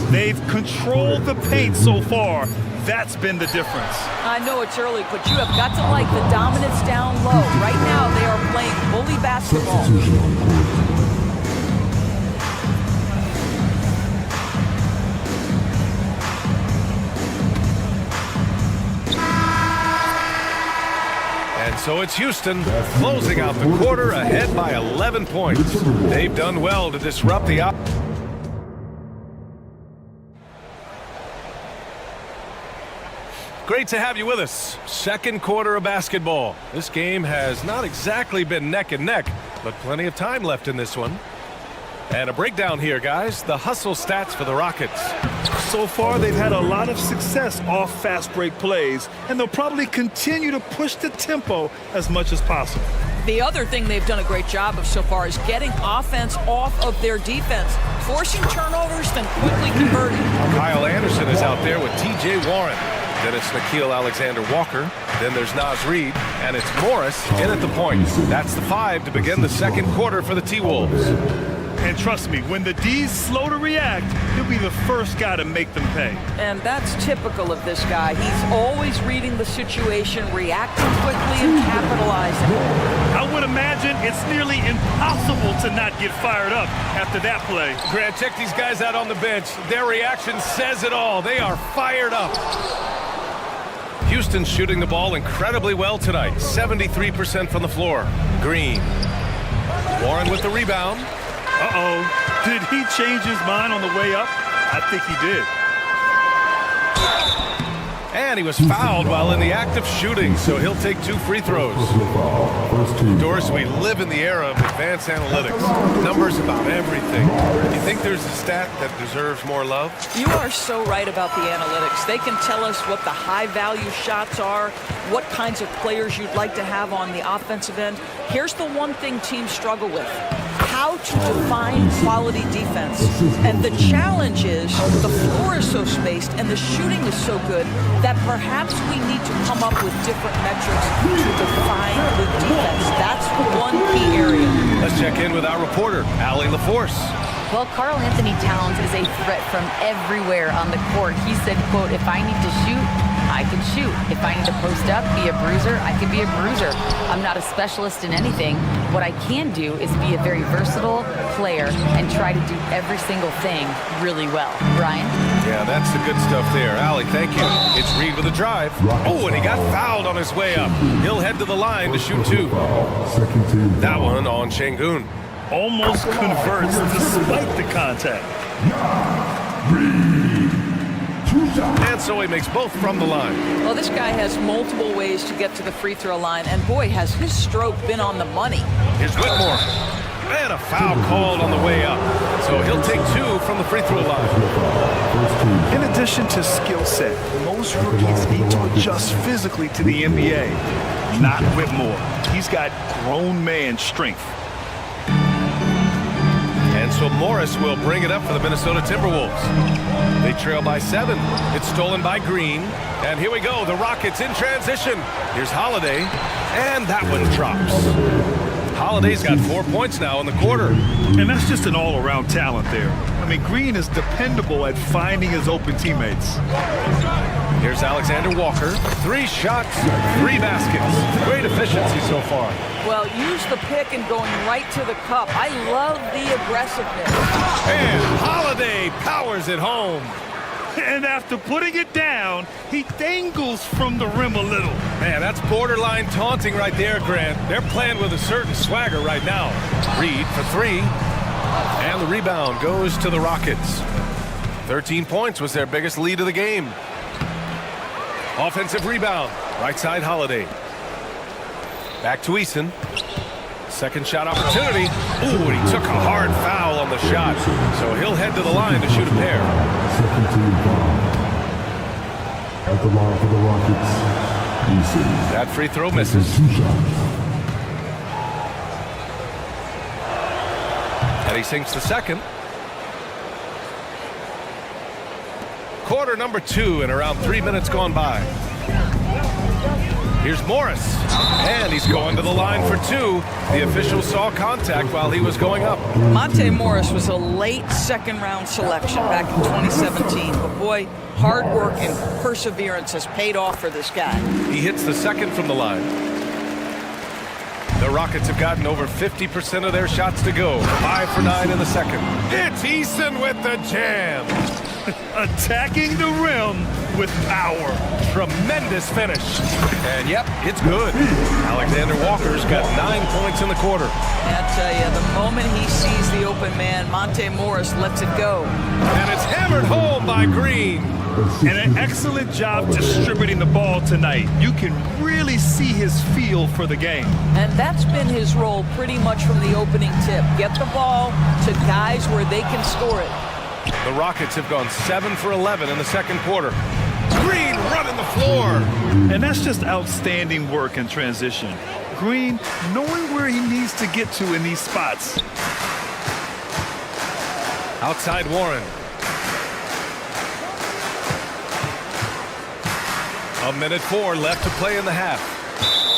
They've controlled the paint so far. That's been the difference. I know it's early, but you have got to like the dominance down low. Right now, they are playing bully basketball. And so it's Houston closing out the quarter ahead by 11 points. They've done well to disrupt the Great to have you with us. Second quarter of basketball. This game has not exactly been neck and neck, but plenty of time left in this one. And a breakdown here, guys. The hustle stats for the Rockets. So far, they've had a lot of success off fast break plays, and they'll probably continue to push the tempo as much as possible. The other thing they've done a great job of so far is getting offense off of their defense, forcing turnovers, then quickly converting. Kyle Anderson is out there with T.J. Warren. Then it's Nickeil Alexander-Walker. Then there's Naz Reid. And it's Morris in at the point. That's the 5 to begin the second quarter for the T-Wolves. And trust me, when the D's slow to react, he'll be the first guy to make them pay. And that's typical of this guy. He's always reading the situation, reacting quickly, and capitalizing. I would imagine it's nearly impossible to not get fired up after that play. Grant, check these guys out on the bench. Their reaction says it all. They are fired up. Houston's shooting the ball incredibly well tonight. 73% from the floor. Green. Warren with the rebound. Uh-oh. Did he change his mind on the way up? I think he did. And he was fouled while in the act of shooting, so he'll take 2 free throws. Doris, we live in the era of advanced analytics. Numbers about everything. You think there's a stat that deserves more love? You are so right about the analytics. They can tell us what the high-value shots are, what kinds of players you'd like to have on the offensive end. Here's the one thing teams struggle with: how to define quality defense. And the challenge is the floor is so spaced and the shooting is so good that perhaps we need to come up with different metrics to define good defense. That's one key area. Let's check in with our reporter, Allie LaForce. Well, Karl Anthony Towns is a threat from everywhere on the court. He said, quote, "If I need to shoot, I can shoot. If I need to post up, be a bruiser, I can be a bruiser. I'm not a specialist in anything. What I can do is be a very versatile player and try to do every single thing really well." Brian? Yeah, that's the good stuff there. Allie, thank you. It's Reid with a drive. Oh, and he got fouled on his way up. He'll head to the line to shoot 2. That one on Şengün. Almost converts despite the contact. And so he makes both from the line. Well, this guy has multiple ways to get to the free throw line, and boy, has his stroke been on the money. Here's Whitmore. And a foul called on the way up. So he'll take 2 from the free throw line. In addition to skill set, most rookies need to adjust physically to the NBA. Not Whitmore. He's got grown man strength. And so Morris will bring it up for the Minnesota Timberwolves. They trail by 7. It's stolen by Green. And here we go, the Rockets in transition. Here's Holiday, and that one drops. Holiday's got 4 points now in the quarter. And that's just an all-around talent there. I mean, Green is dependable at finding his open teammates. Here's Alexander Walker. 3 shots, 3 baskets. Great efficiency so far. Well, use the pick and going right to the cup. I love the aggressiveness. And Holiday powers it home. And after putting it down, he dangles from the rim a little. Man, that's borderline taunting right there, Grant. They're playing with a certain swagger right now. Reid for 3. And the rebound goes to the Rockets. 13 points was their biggest lead of the game. Offensive rebound. Right side Holiday. Back to Eason. Second shot opportunity. Ooh, and he took a hard foul on the shot. So he'll head to the line to shoot a pair. Second team foul. At the line for the Rockets, Eason. That free throw misses. 2 shots. And he sinks the second. Quarter number 2 and around 3 minutes gone by. Here's Morris, and he's going to the line for 2. The official saw contact while he was going up. Monte Morris was a late second-round selection back in 2017. But boy, hard work and perseverance has paid off for this guy. He hits the second from the line. The Rockets have gotten over 50% of their shots to go. 5 for 9 in the second. It's Eason with the jam. Attacking the rim with power. Tremendous finish. And yep, it's good. Alexander Walker's got 9 points in the quarter. I tell you, the moment he sees the open man, Monte Morris lets it go. And it's hammered home by Green. And an excellent job distributing the ball tonight. You can really see his feel for the game. And that's been his role pretty much from the opening tip. Get the ball to guys where they can score it. The Rockets have gone 7 for 11 in the second quarter. Green running the floor. And that's just outstanding work in transition. Green knowing where he needs to get to in these spots. Outside Warren. A minute 4 left to play in the half.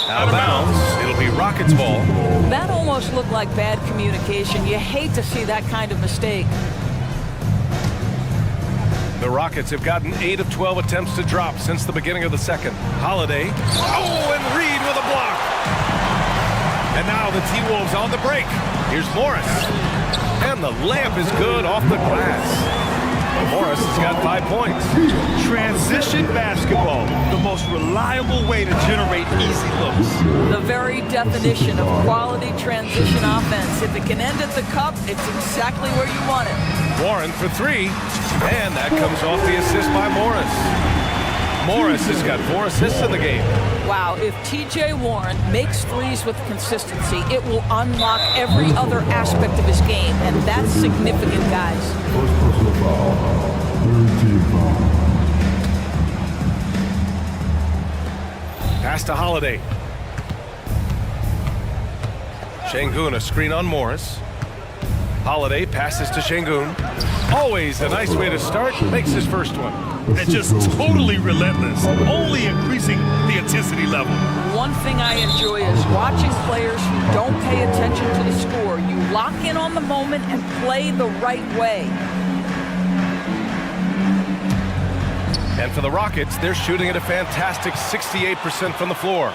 Out of bounds. It'll be Rockets ball. That almost looked like bad communication. You hate to see that kind of mistake. The Rockets have gotten 8 of 12 attempts to drop since the beginning of the second. Holiday. Oh, and Reed with a block. And now the T-Wolves on the break. Here's Morris. And the layup is good off the glass. Morris has got 5 points. Transition basketball, the most reliable way to generate easy looks. The very definition of quality transition offense. If it can end at the cup, it's exactly where you want it. Warren for 3. And that comes off the assist by Morris. Morris has got 4 assists in the game. Wow, if T.J. Warren makes threes with consistency, it will unlock every other aspect of his game, and that's significant, guys. First personal foul. Third team foul. Pass to Holiday. Şengün, a screen on Morris. Holiday passes to Şengün. Always a nice way to start. Makes his first one. And just totally relentless, only increasing the intensity level. One thing I enjoy is watching players who don't pay attention to the score. You lock in on the moment and play the right way. And for the Rockets, they're shooting at a fantastic 68% from the floor.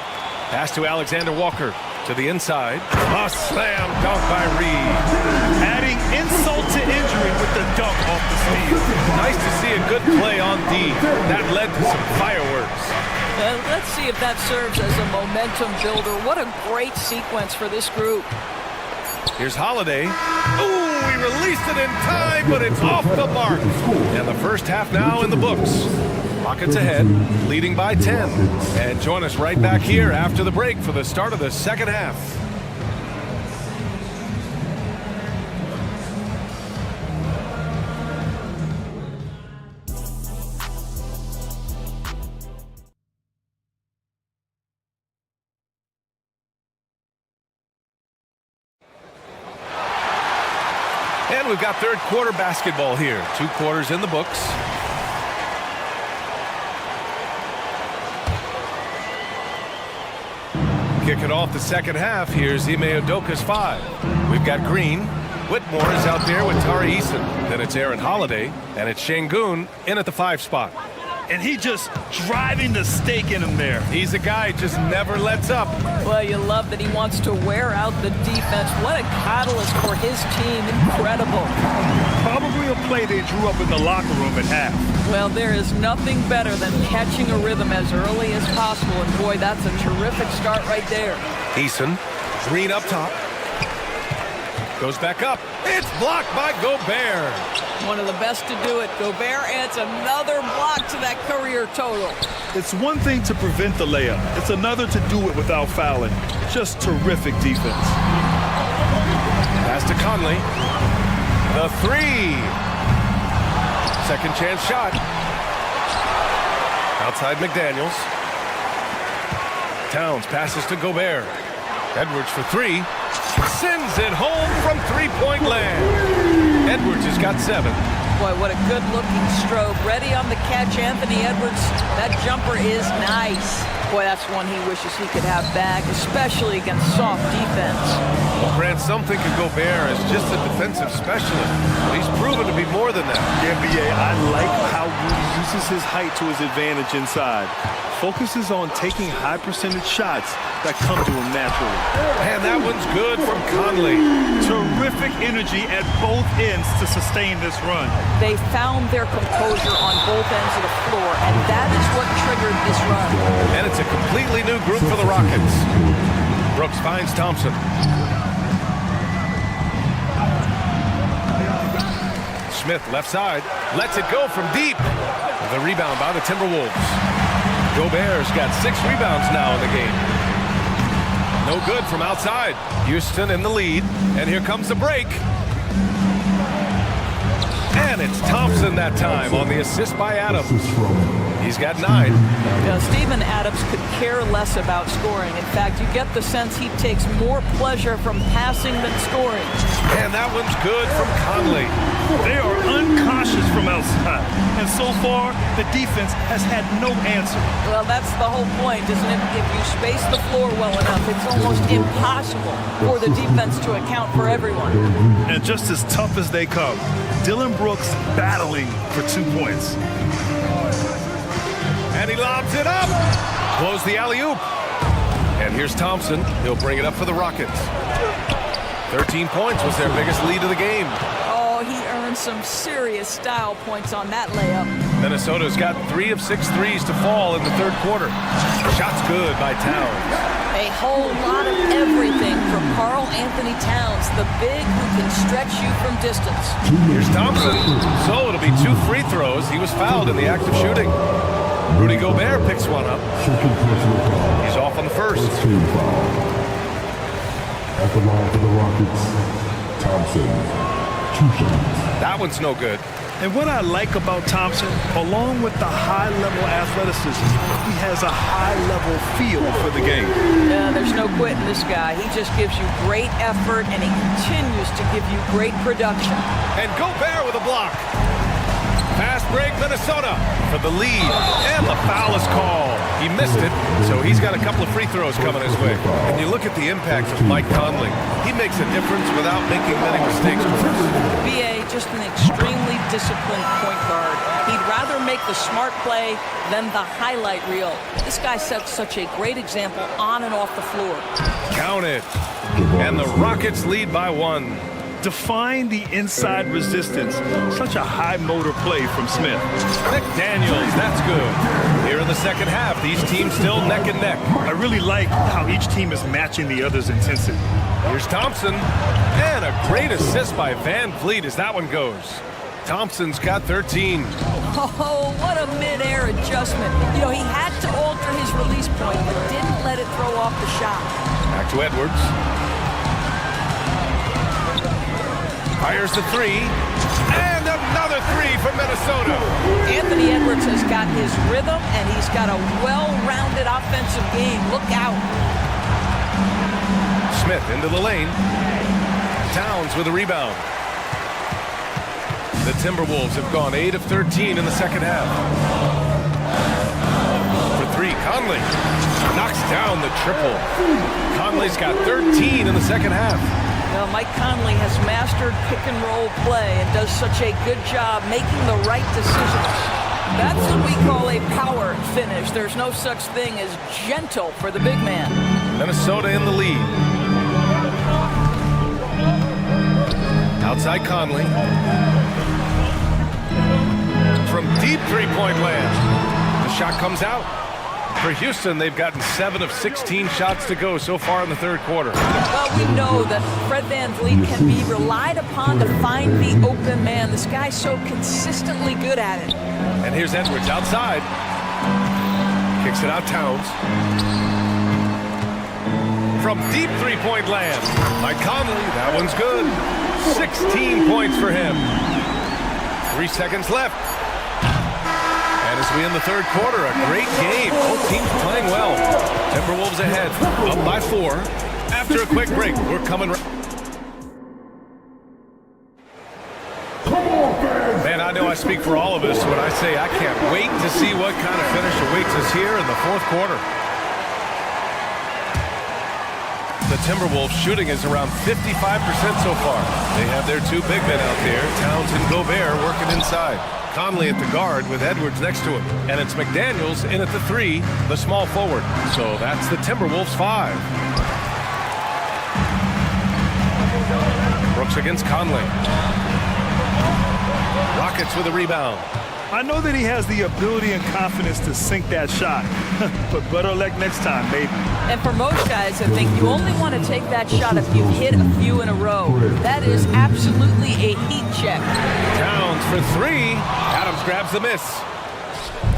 Pass to Alexander Walker. To the inside. A slam dunk by Reed. Adding insult to injury with the dunk off the steal. Nice to see a good play on D. That led to some fireworks. Let's see if that serves as a momentum builder. What a great sequence for this group. Here's Holiday. Ooh, he released it in time, but it's off the mark. And the first half now in the books. Rockets ahead, leading by 10. And join us right back here after the break for the start of the second half. And we've got third quarter basketball here. 2 quarters in the books. Kicking off the second half, here's Ime Udoka's 5. We've got Green. Whitmore is out there with Tari Eason. Then it's Aaron Holiday, and it's Şengün in at the 5 spot. And he just driving the stake in him there. He's a guy who just never lets up. Well, you love that he wants to wear out the defense. What a catalyst for his team. Incredible. Probably a play they drew up in the locker room at half. Well, there is nothing better than catching a rhythm as early as possible. And boy, that's a terrific start right there. Eason, Green up top. Goes back up. It's blocked by Gobert. One of the best to do it. Gobert adds another block to that career total. It's one thing to prevent the layup. It's another to do it without fouling. Just terrific defense. Pass to Conley. The three. Second chance shot. Outside McDaniels. Towns passes to Gobert. Edwards for three. Sends it home from three-point land. Edwards has got 7. Boy, what a good-looking stroke. Ready on the catch, Anthony Edwards. That jumper is nice. Boy, that's one he wishes he could have back, especially against soft defense. Well, Grant, some think of Gobert as just a defensive specialist. But he's proven to be more than that. Yeah, BA, I like how Rudy uses his height to his advantage inside. Focuses on taking high percentage shots that come to him naturally. And that one's good from Conley. Terrific energy at both ends to sustain this run. They found their composure on both ends of the floor, and that is what triggered this run. And it's a completely new group for the Rockets. Brooks finds Thompson. Smith left side, lets it go from deep. The rebound by the Timberwolves. Gobert's got 6 rebounds now in the game. No good from outside. Houston in the lead, and here comes the break. And it's Thompson that time on the assist by Adams. He's got 9. Steven Adams could care less about scoring. In fact, you get the sense he takes more pleasure from passing than scoring. And that one's good from Conley. They are uncautious from outside. And so far, the defense has had no answer. Well, that's the whole point, isn't it? If you space the floor well enough, it's almost impossible for the defense to account for everyone. And just as tough as they come, Dylan Brooks battling for 2 points. And he lobs it up. Blows the alley-oop. And here's Thompson. He'll bring it up for the Rockets. 13 points was their biggest lead of the game. Oh, he earned some serious style points on that layup. Minnesota's got 3 of 6 threes to fall in the third quarter. Shot's good by Towns. A whole lot of everything from Karl Anthony Towns, the big who can stretch you from distance. Here's Thompson. So it'll be 2 free throws. He was fouled in the act of shooting. Rudy Gobert picks one up. He's off on the first. At the line for the Rockets, Thompson, 2 shots. That one's no good. And what I like about Thompson, along with the high-level athleticism, he has a high-level feel for the game. Yeah, there's no quitting this guy. He just gives you great effort, and he continues to give you great production. And Gobert with a block. Fast break, Minnesota for the lead. And the foul is called. He missed it, so he's got a couple of free throws coming his way. And you look at the impact of Mike Conley. He makes a difference without making many mistakes. BA, just an extremely disciplined point guard. He'd rather make the smart play than the highlight reel. This guy sets such a great example on and off the floor. Count it. And the Rockets lead by 1. Define the inside resistance. Such a high motor play from Smith. McDaniels, that's good. Here in the second half, these teams still neck and neck. I really like how each team is matching the other's intensity. Here's Thompson. And a great assist by Van Vliet as that one goes. Thompson's got 13. Oh, what a mid-air adjustment. You know, he had to alter his release point, but didn't let it throw off the shot. Back to Edwards. Fires the 3, and another 3 for Minnesota. Anthony Edwards has got his rhythm, and he's got a well-rounded offensive game. Look out. Smith into the lane. Towns with a rebound. The Timberwolves have gone 8 of 13 in the second half. For 3, Conley knocks down the triple. Conley's got 13 in the second half. Well, Mike Conley has mastered pick-and-roll play and does such a good job making the right decisions. That's what we call a power finish. There's no such thing as gentle for the big man. Minnesota in the lead. Outside Conley. From deep three-point land. The shot comes out. For Houston, they've gotten 7 of 16 shots to go so far in the third quarter. Well, we know that Fred Van Vliet can be relied upon to find the open man. This guy's so consistently good at it. And here's Edwards outside. Kicks it out, Towns. from deep three-point land. By Conley, that one's good. 16 points for him. 3 seconds left. And as we end the third quarter, a great game. Both teams playing well. Timberwolves ahead, up by 4. After a quick break, we're coming right. Man, I know I speak for all of us when I say I can't wait to see what kind of finish awaits us here in the fourth quarter. The Timberwolves shooting is around 55% so far. They have their 2 big men out there, Towns and Gobert, working inside. Conley at the guard with Edwards next to him. And it's McDaniels in at the 3, the small forward. So that's the Timberwolves 5. Brooks against Conley. Rockets with a rebound. I know that he has the ability and confidence to sink that shot, but better luck next time, maybe. And for most guys, I think you only want to take that shot if you hit a few in a row. That is absolutely a heat check. Towns for 3. Adams grabs the miss.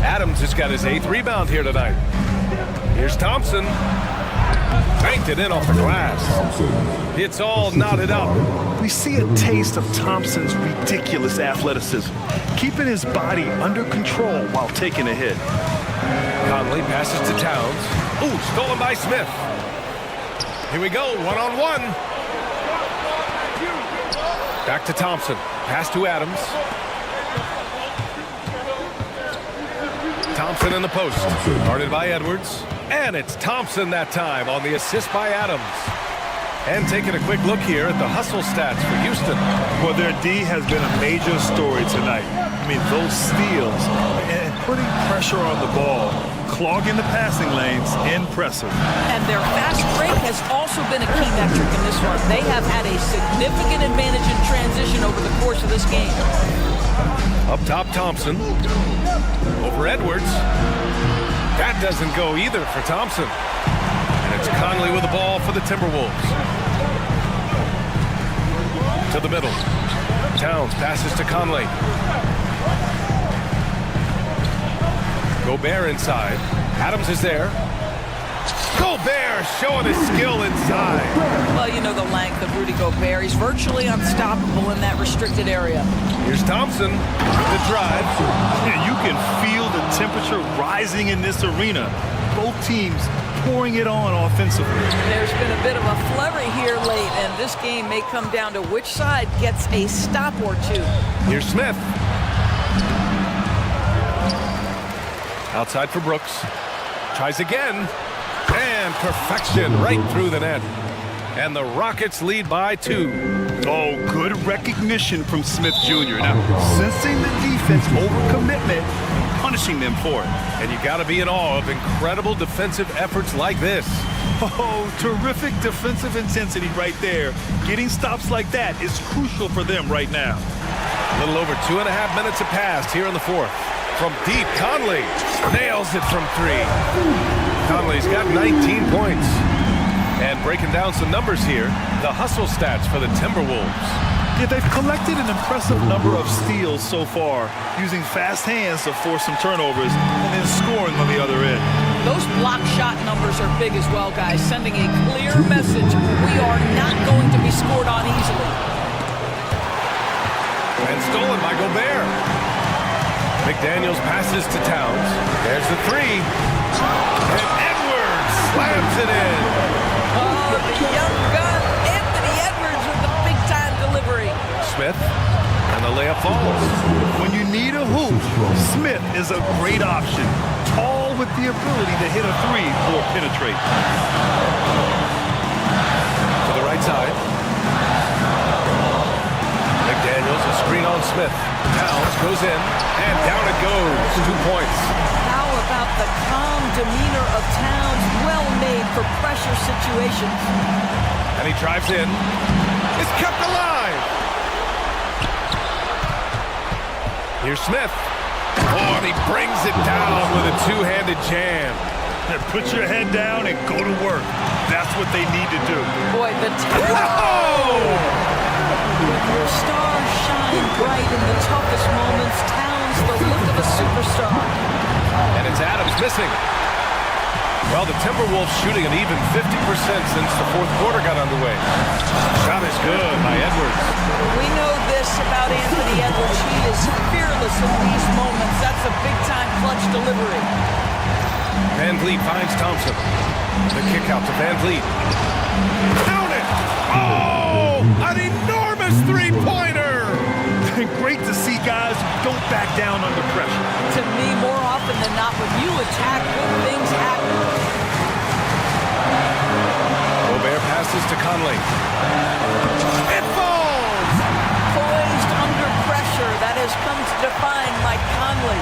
Adams has got his 8th rebound here tonight. Here's Thompson. Banked it in off the glass. It's all knotted up. We see a taste of Thompson's ridiculous athleticism, keeping his body under control while taking a hit. Conley passes to Towns. Ooh, stolen by Smith. Here we go, one-on-one. Back to Thompson. Pass to Adams. Thompson in the post. Guarded by Edwards. And it's Thompson that time on the assist by Adams. And taking a quick look here at the hustle stats for Houston. Well, their D has been a major story tonight. I mean, those steals and putting pressure on the ball, clogging the passing lanes, impressive. And their fast break has also been a key metric in this one. They have had a significant advantage in transition over the course of this game. Up top, Thompson. Over Edwards. That doesn't go either for Thompson. And it's Conley with the ball for the Timberwolves. To the middle. Towns passes to Conley. Gobert inside. Adams is there. Gobert showing his skill inside. Well, you know the length of Rudy Gobert. He's virtually unstoppable in that restricted area. Here's Thompson with the drive. Yeah, you can feel the temperature rising in this arena. Both teams pouring it on offensively. There's been a bit of a flurry here late, and this game may come down to which side gets a stop or 2. Here's Smith. Outside for Brooks. Tries again. And perfection right through the net. And the Rockets lead by 2. Oh, good recognition from Smith Jr. Now, sensing the defense overcommitment and punishing them for it. And you got to be in awe of incredible defensive efforts like this. Oh, terrific defensive intensity right there. Getting stops like that is crucial for them right now. A little over 2.5 minutes have passed here in the fourth. From deep, Conley nails it from 3. Conley's got 19 points. And breaking down some numbers here, the hustle stats for the Timberwolves. Yeah, they've collected an impressive number of steals so far, using fast hands to force some turnovers and then scoring on the other end. Those block shot numbers are big as well, guys, sending a clear message. We are not going to be scored on easily. And stolen by Gobert. McDaniels passes to Towns. There's the 3. And Edwards slams it in. Oh, the young gun, Anthony Edwards with the big-time delivery. Smith, and the layup falls. When you need a hoop, Smith is a great option. Tall with the ability to hit a 3 or penetrate. To the right side. McDaniels, a screen on Smith. Towns goes in, and down it goes. 2 points. How about the calm demeanor of Towns, well made for pressure situations. And he drives in. It's kept alive. Here's Smith. Oh, and he brings it down with a 2-handed jam. Put your head down and go to work. That's what they need to do. Boy, the Your stars shine bright in the toughest moments. Towns, the look of a superstar. And it's Adams missing. Well, the Timberwolves shooting an even 50% since the fourth quarter got underway. Shot is good by Edwards. We know this about Anthony Edwards. He is fearless in these moments. That's a big-time clutch delivery. Van Vliet finds Thompson. The kick out to Van Vliet. Count it! Oh! An enormous three-pointer! Great to see guys who don't back down under pressure. To me, more often than not, when you attack, good things happen. Gobert passes to Conley. It falls! Poised under pressure. That has come to define Mike Conley.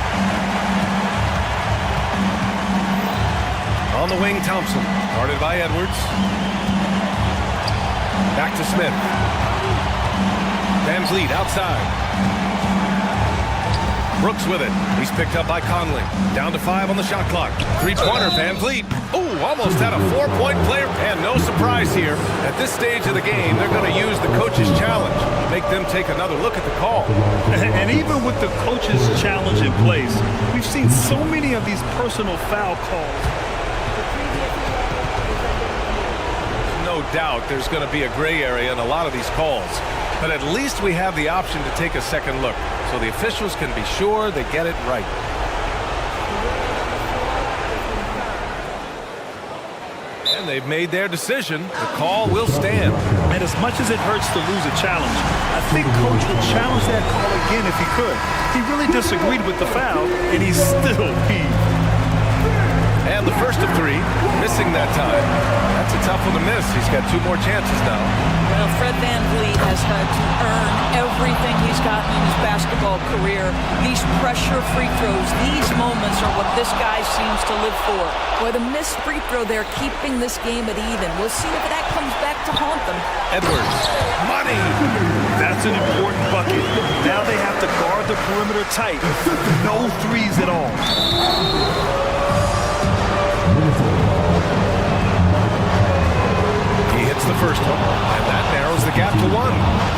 On the wing, Thompson. Guarded by Edwards. Back to Smith. Van Vliet outside. Brooks with it. He's picked up by Conley. Down to 5 on the shot clock. Three-pointer, Van Vliet. Ooh, almost had a 4-point player. And no surprise here. At this stage of the game, they're going to use the coach's challenge. Make them take another look at the call. And even with the coach's challenge in place, we've seen so many of these personal foul calls. No doubt there's going to be a gray area in a lot of these calls. But at least we have the option to take a second look, so the officials can be sure they get it right. And they've made their decision. The call will stand. And as much as it hurts to lose a challenge, I think Coach would challenge that call again if he could. He really disagreed with the foul, and he's still peeved. And the first of 3, missing that time. That's a tough one to miss. He's got 2 more chances now. Well, Fred Van Vliet has had to earn everything he's gotten in his basketball career. These pressure free throws, these moments are what this guy seems to live for. Boy, the missed free throw there keeping this game at even. We'll see if that comes back to haunt them. Edwards. Money! That's an important bucket. Now they have to guard the perimeter tight. No threes at all. He hits the first one, and that narrows the gap to 1.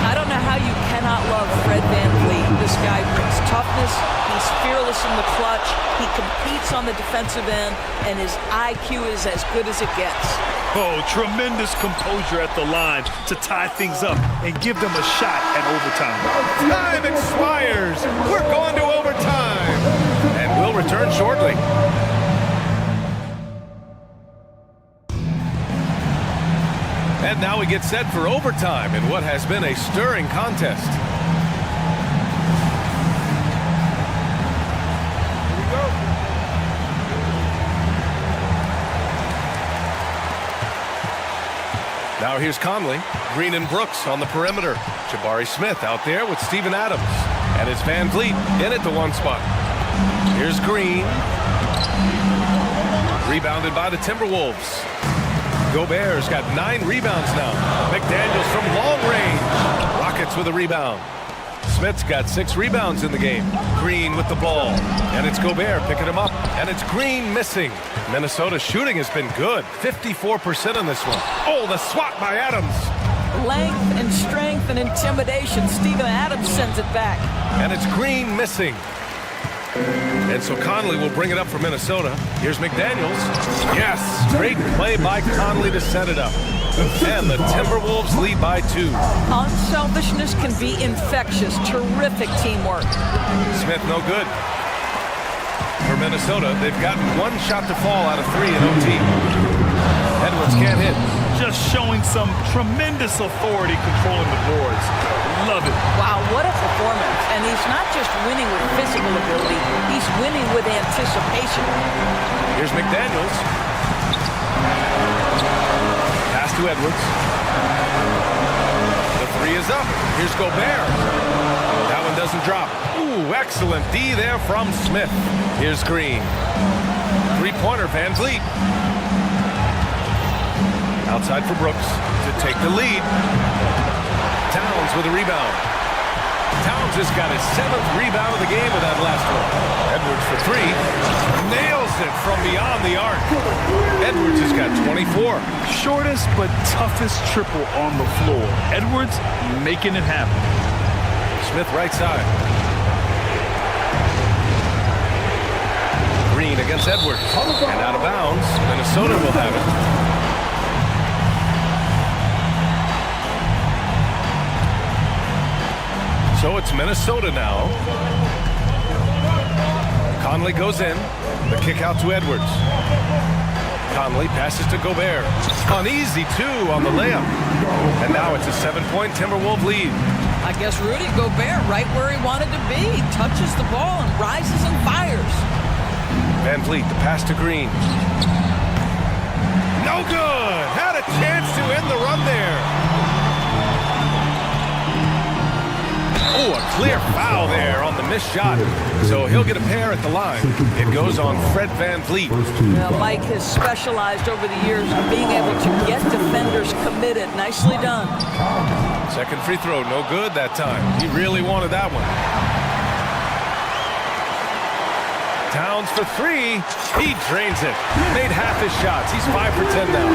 I don't know how you cannot love Fred Van Vliet. This guy brings toughness. He's fearless in the clutch. He competes on the defensive end, and his IQ is as good as it gets. Oh, tremendous composure at the line to tie things up and give them a shot at overtime. Time expires. We're going to overtime. And we'll return shortly. And now we get set for overtime in what has been a stirring contest. Here we go. Now here's Conley, Green and Brooks on the perimeter. Jabari Smith out there with Steven Adams. And it's Van Vliet in at the 1 spot. Here's Green. Rebounded by the Timberwolves. Gobert's got 9 rebounds now. McDaniels from long range. Rockets with a rebound. Smith's got 6 rebounds in the game. Green with the ball. And it's Gobert picking him up. And it's Green missing. Minnesota's shooting has been good. 54% on this one. Oh, the swat by Adams. Length and strength and intimidation. Steven Adams sends it back. And it's Green missing. And so Conley will bring it up for Minnesota. Here's McDaniels. Yes, great play by Conley to set it up. And the Timberwolves lead by 2. Unselfishness can be infectious. Terrific teamwork. Smith no good. For Minnesota, they've gotten 1 shot to fall out of 3 in OT. Edwards can't hit. Just showing some tremendous authority controlling the boards. Love it. Wow, what a performance. And he's not just winning with physical ability, he's winning with anticipation. Here's McDaniels. Pass to Edwards. The 3 is up. Here's Gobert. That one doesn't drop. Ooh, excellent D there from Smith. Here's Green. 3-pointer, Van Vliet. Outside for Brooks to take the lead. Towns with a rebound. Towns has got his 7th rebound of the game with that last one. Edwards for 3. Nails it from beyond the arc. Edwards has got 24. Shortest but toughest triple on the floor. Edwards making it happen. Smith right side. Green against Edwards. And out of bounds. Minnesota will have it. So it's Minnesota now. Conley goes in. The kick out to Edwards. Conley passes to Gobert. Uneasy, too, on the layup. And now it's a 7-point Timberwolves lead. I guess Rudy Gobert right where he wanted to be. Touches the ball and rises and fires. Van Vliet, the pass to Green. No good! Had a chance to end the run there. Oh, a clear foul there on the missed shot. So he'll get a pair at the line. It goes on Fred Van Vliet. Well, Mike has specialized over the years in being able to get defenders committed. Nicely done. Second free throw, no good that time. He really wanted that one. Towns for three. He drains it. Made half his shots. He's 5 for 10 now.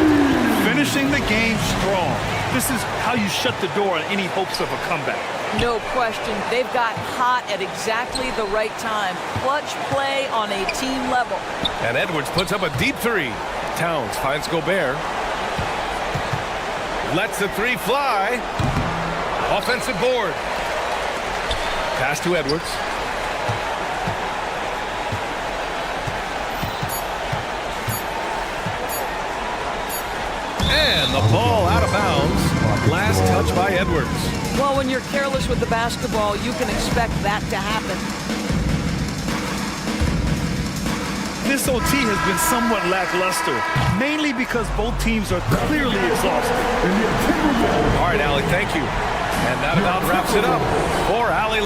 Finishing the game strong. This is how you shut the door on any hopes of a comeback. No question. They've got hot at exactly the right time. Clutch play on a team level. And Edwards puts up a deep three. Towns finds Gobert. Lets the three fly. Offensive board. Pass to Edwards. And the ball out of bounds. Last touch by Edwards. Well, when you're careless with the basketball, you can expect that to happen. This OT has been somewhat lackluster, mainly because both teams are clearly exhausted. All right, Allie, thank you. And that about wraps it up for Allie.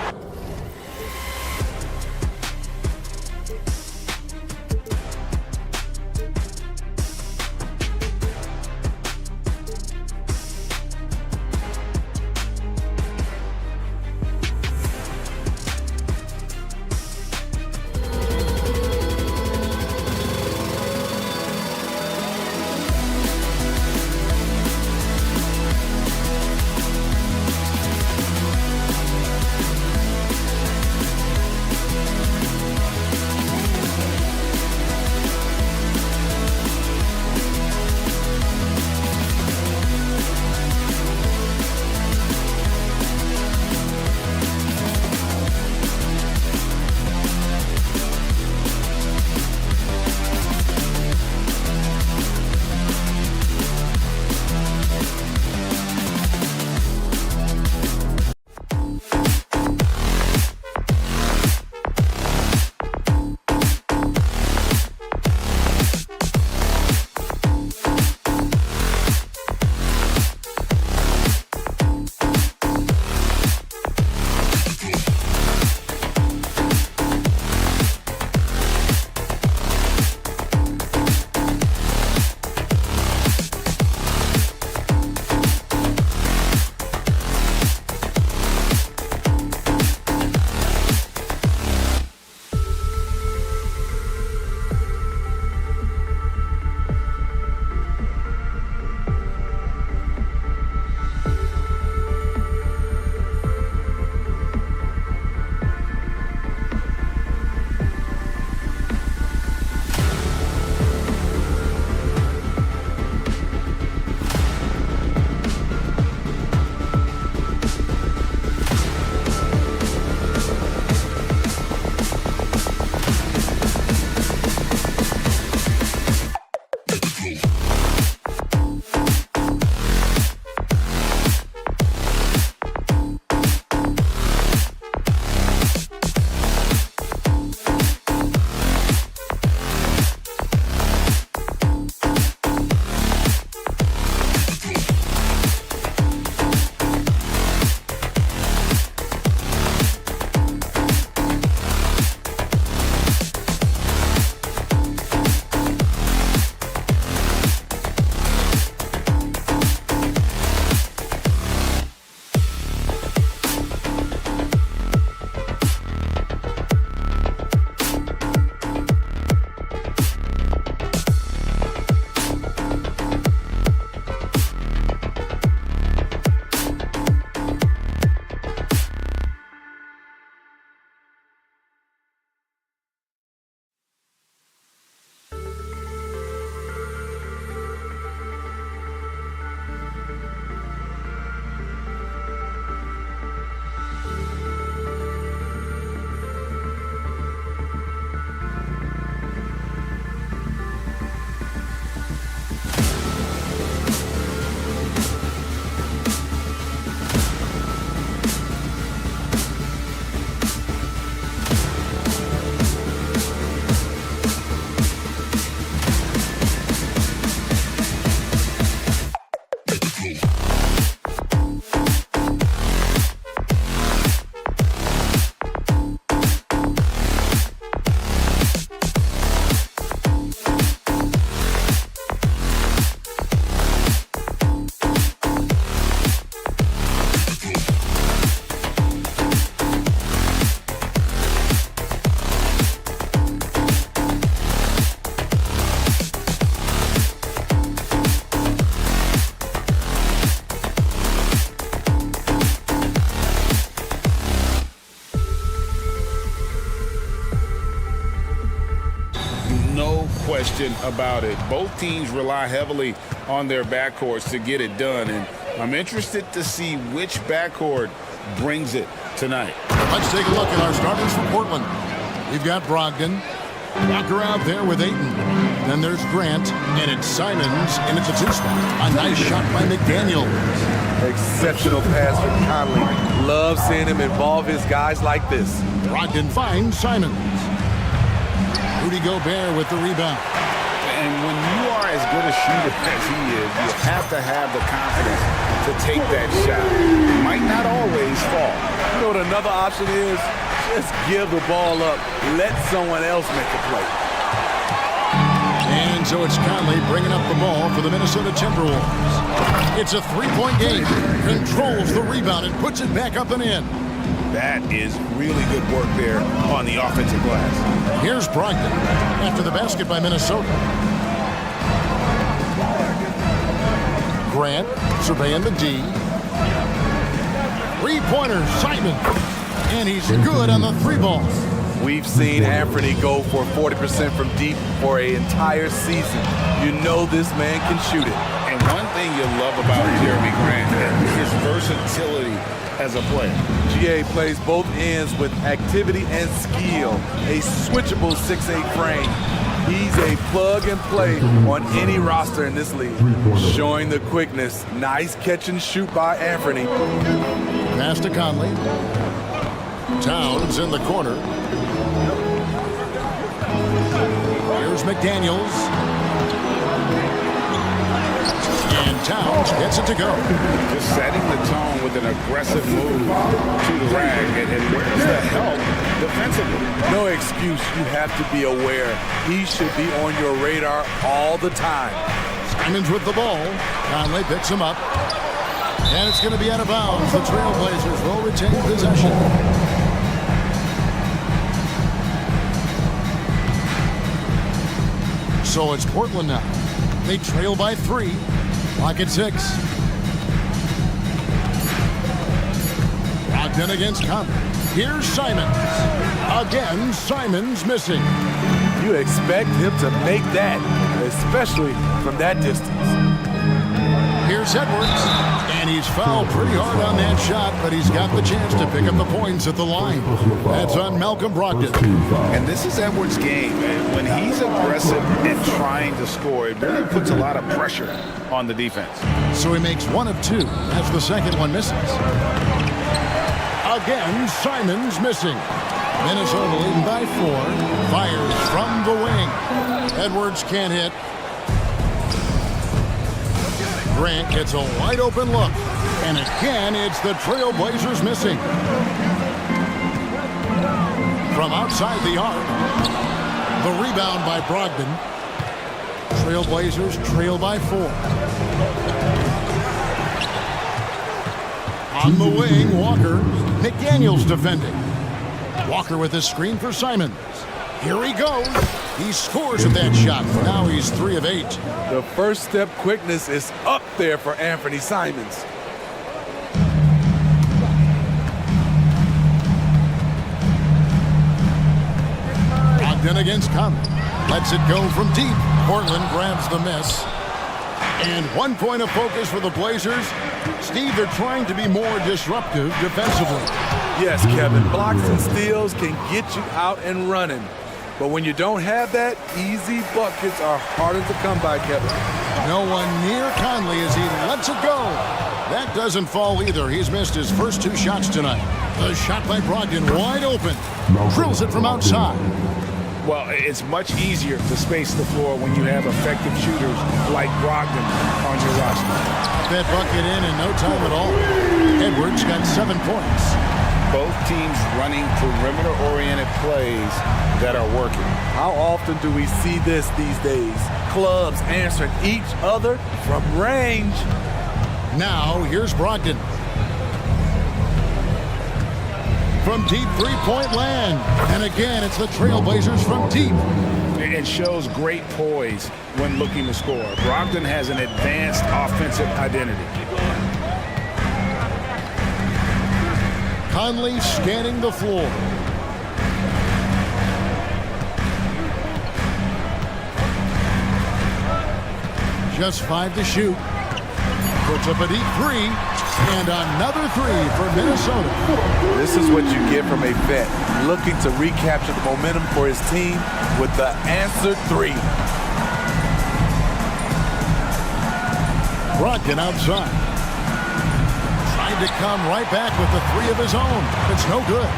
question about it. Both teams rely heavily on their backcourts to get it done, and I'm interested to see which backcourt brings it tonight. Let's take a look at our starters for Portland. We've got Brogdon. Walker out there with Ayton. Then there's Grant, and it's Simons, and it's a two-spot. A nice shot by McDaniel. Exceptional pass from Conley. Love seeing him involve his guys like this. Brogdon finds Simons. Rudy Gobert with the rebound. And when you are as good a shooter as he is, you have to have the confidence to take that shot. It might not always fall. You know what another option is? Just give the ball up. Let someone else make a play. And so it's Conley bringing up the ball for the Minnesota Timberwolves. It's a three-point game. Controls the rebound and puts it back up and in. That is really good work there on the offensive glass. Here's Brogdon after the basket by Minnesota. Grant surveying the D. Three-pointer, Simon. And he's good on the three ball. We've seen Anthony go for 40% from deep for an entire season. You know this man can shoot it. And one thing you love about Jeremy Grant is his versatility as a player. GA plays both ends with activity and skill. A switchable 6'8" frame. He's a plug and play on any roster in this league. Showing the quickness. Nice catch and shoot by Anthony. Pass to Conley. Towns in the corner. Here's McDaniels. And Towns gets it to go. Just setting the tone with an aggressive move to the rag, and where's the help defensively? No excuse. You have to be aware. He should be on your radar all the time. Simons with the ball. Conley picks him up. And it's going to be out of bounds. The Trailblazers will retain possession. So it's Portland now. They trail by 3. Clock at 6. Brogdon against Conley. Here's Simons. Again, Simons missing. You expect him to make that, especially from that distance. Here's Edwards. And he's fouled pretty hard on that shot, but he's got the chance to pick up the points at the line. That's on Malcolm Brogdon. And this is Edwards' game. And when he's aggressive and trying to score, it really puts a lot of pressure on the defense. So he makes 1 of 2. That's the second one misses. Again, Simons missing. Minnesota leading by 4. Fires from the wing. Edwards can't hit. Grant gets a wide open look. And again, it's the Trailblazers missing. From outside the arc. The rebound by Brogdon. Trailblazers trail by 4. On the wing, Walker. McDaniels defending. Walker with his screen for Simons. Here he goes. He scores with that shot. Now he's 3 of 8. The first step quickness is up there for Anthony Simons. Brogdon against Conley. Lets it go from deep. Portland grabs the miss. And 1 point of focus for the Blazers. Steve, they're trying to be more disruptive defensively. Yes, Kevin. Blocks and steals can get you out and running. But when you don't have that, easy buckets are harder to come by, Kevin. No one near Conley as he lets it go. That doesn't fall either. He's missed his first 2 shots tonight. The shot by Brogdon wide open. Drills it from outside. Well, it's much easier to space the floor when you have effective shooters like Brogdon on your roster. That bucket in no time at all. Edwards got 7 points. Both teams running perimeter-oriented plays that are working. How often do we see this these days? Clubs answering each other from range. Now, here's Brogdon. From deep three-point land. And again, it's the Trailblazers from deep. It shows great poise when looking to score. Brogdon has an advanced offensive identity. Conley scanning the floor. just 5 to shoot. Puts up a deep 3, and another 3 for Minnesota. This is what you get from a vet looking to recapture the momentum for his team with the answer 3. Brogdon outside. Trying to come right back with the 3 of his own. It's no good.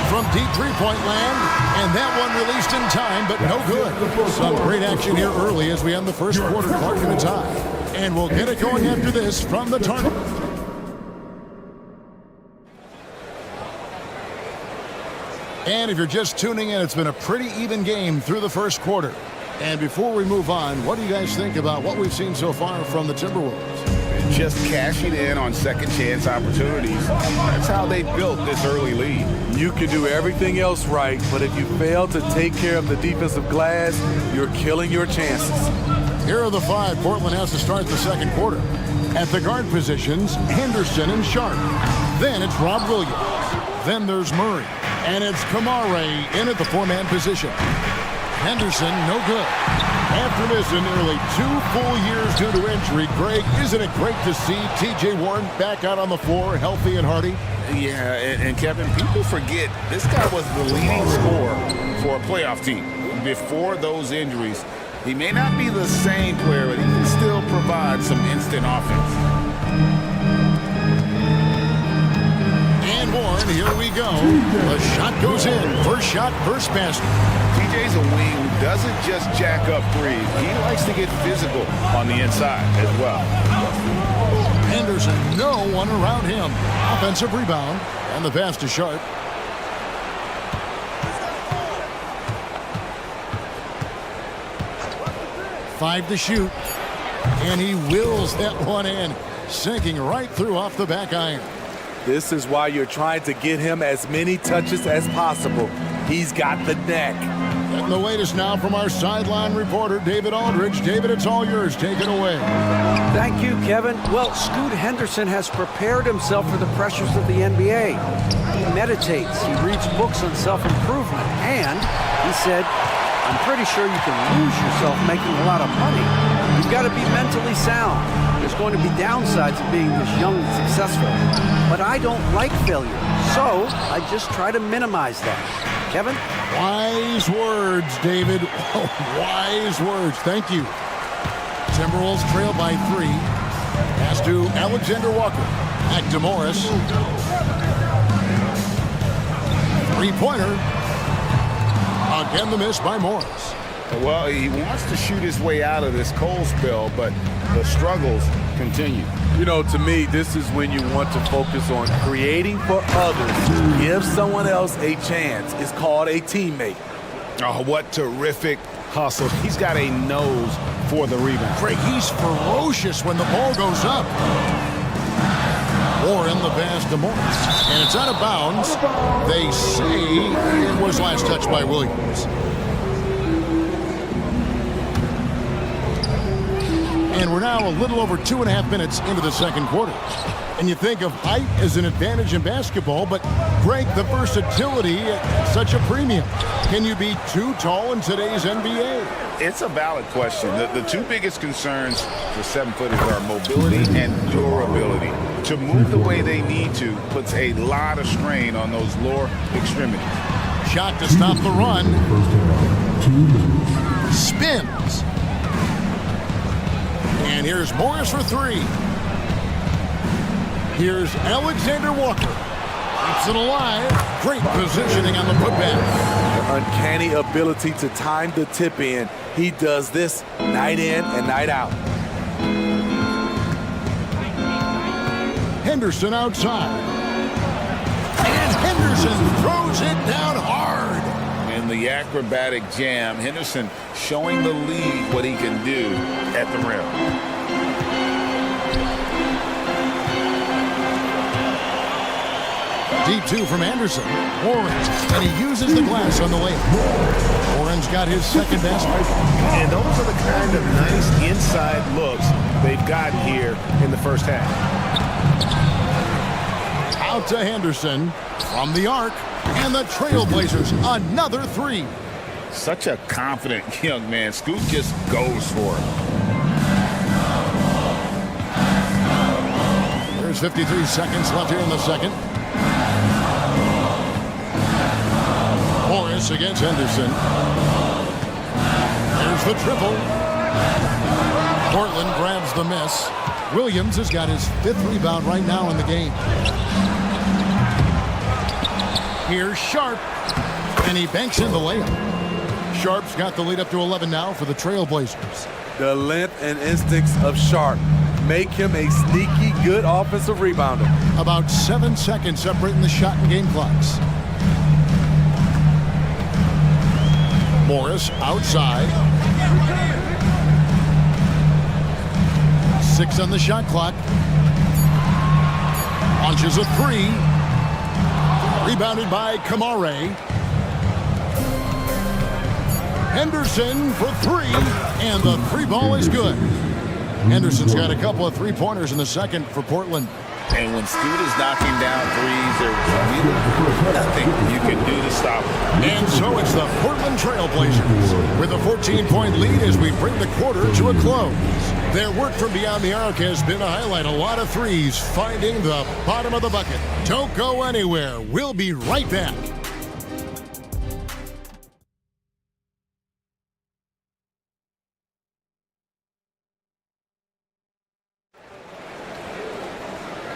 From deep three-point land, and that one released in time, but no good. Some great action here early as we end the first quarter. Clark in a tie. And we'll get it going after this from the tournament. And if you're just tuning in, it's been a pretty even game through the first quarter. And before we move on, what do you guys think about what we've seen so far from the Timberwolves? Just cashing in on second chance opportunities. That's how they built this early lead. You can do everything else right, but if you fail to take care of the defensive glass, you're killing your chances. Here are the 5 Portland has to start the second quarter. At the guard positions, Henderson and Sharp. Then it's Rob Williams. Then there's Murray. And it's Kamare in at the 4-man position. Henderson, no good. After missing nearly 2 full years due to injury, Greg, isn't it great to see T.J. Warren back out on the floor, healthy and hearty? Yeah, and Kevin, people forget this guy was the leading scorer for a playoff team. Before those injuries, he may not be the same player, but he can still provide some instant offense. And Warren, here we go. The shot goes in. First shot, first basket. TJ's a wing who doesn't just jack up threes. He likes to get physical on the inside as well. Henderson, no one around him. Offensive rebound, and the pass to Sharp. Five to shoot, and he wills that one in, sinking right through off the back iron. This is why you're trying to get him as many touches as possible. He's got the neck. And the latest now from our sideline reporter, David Aldridge. David, it's all yours. Take it away. Thank you, Kevin. Well, Scoot Henderson has prepared himself for the pressures of the NBA. He meditates. He reads books on self-improvement. And he said, I'm pretty sure you can lose yourself making a lot of money. You've got to be mentally sound. There's going to be downsides of being this young and successful. But I don't like failure. So I just try to minimize that. Kevin? Wise words, David. Wise words. Thank you. Timberwolves trail by 3. Pass to Alexander Walker. Back to Morris. 3-pointer. Again, the miss by Morris. Well, he wants to shoot his way out of this cold spell, but the struggles continue. You know, to me, this is when you want to focus on creating for others. Give someone else a chance. It's called a teammate. Oh, what terrific hustle. He's got a nose for the rebound. Greg, he's ferocious when the ball goes up. Warren the pass to Morris. And it's out of bounds. They say it was last touched by Williams. And we're now a little over 2.5 minutes into the second quarter. And you think of height as an advantage in basketball, but Greg, the versatility at such a premium. Can you be too tall in today's NBA? It's a valid question. The 2 biggest concerns for 7-footers are mobility and durability. To move the way they need to puts a lot of strain on those lower extremities. Shot to stop the run. Spins. And here's Morris for 3. Here's Alexander Walker. Keeps it alive. Great positioning on the putback. The uncanny ability to time the tip in. He does this night in and night out. Henderson outside. And Henderson throws it down hard. In the acrobatic jam, Henderson showing the league what he can do at the rim. Deep 2 from Anderson. Warren, and he uses the glass on the layup. Warren's got his second basket. And those are the kind of nice inside looks they've gotten here in the first half. Out to Henderson from the arc. And the Trailblazers, another 3. Such a confident young man. Scoot just goes for it. There's 53 seconds left here in the second. Morris against Henderson. There's the triple. Portland grabs the miss. Williams has got his 5th rebound right now in the game. Here's Sharp, and he banks in the layup. Sharp's got the lead up to 11 now for the Trailblazers. The length and instincts of Sharp make him a sneaky good offensive rebounder. About 7 seconds separating the shot and game clocks. Morris outside. 6 on the shot clock. Launches a 3. Rebounded by Kamare. Henderson for 3, and the 3 ball is good. Henderson's got a couple of 3-pointers in the second for Portland. And when Scoot is knocking down threes, there's really nothing you can do to stop him. And so it's the Portland Trailblazers with a 14-point lead as we bring the quarter to a close. Their work from beyond the arc has been a highlight. A lot of threes finding the bottom of the bucket. Don't go anywhere. We'll be right back.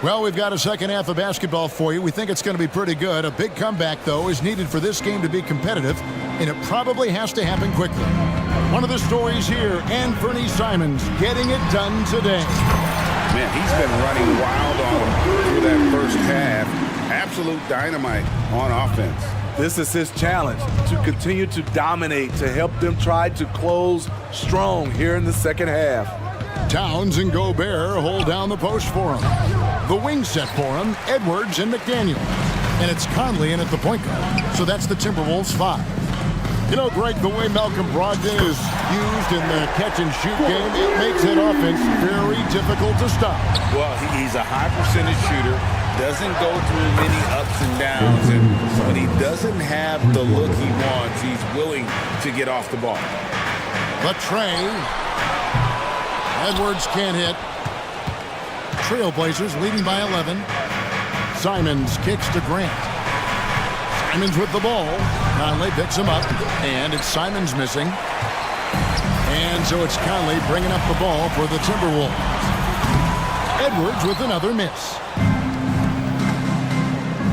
Well, we've got a second half of basketball for you. We think it's going to be pretty good. A big comeback, though, is needed for this game to be competitive, and it probably has to happen quickly. One of the stories here, Anthony Simons getting it done today. Man, he's been running wild on him through that first half. Absolute dynamite on offense. This is his challenge, to continue to dominate, to help them try to close strong here in the second half. Towns and Gobert hold down the post for him. The wing set for him, Edwards and McDaniel. And it's Conley in at the point guard. So that's the Timberwolves 5. You know, Greg, the way Malcolm Brogdon is used in the catch-and-shoot game, it makes that offense very difficult to stop. Well, he's a high percentage shooter, doesn't go through many ups and downs, and when he doesn't have the look he wants, he's willing to get off the ball. But Trey, Edwards can't hit. Trailblazers leading by 11. Simons kicks to Grant. Simons with the ball. Conley picks him up, and it's Simons missing. And so it's Conley bringing up the ball for the Timberwolves. Edwards with another miss.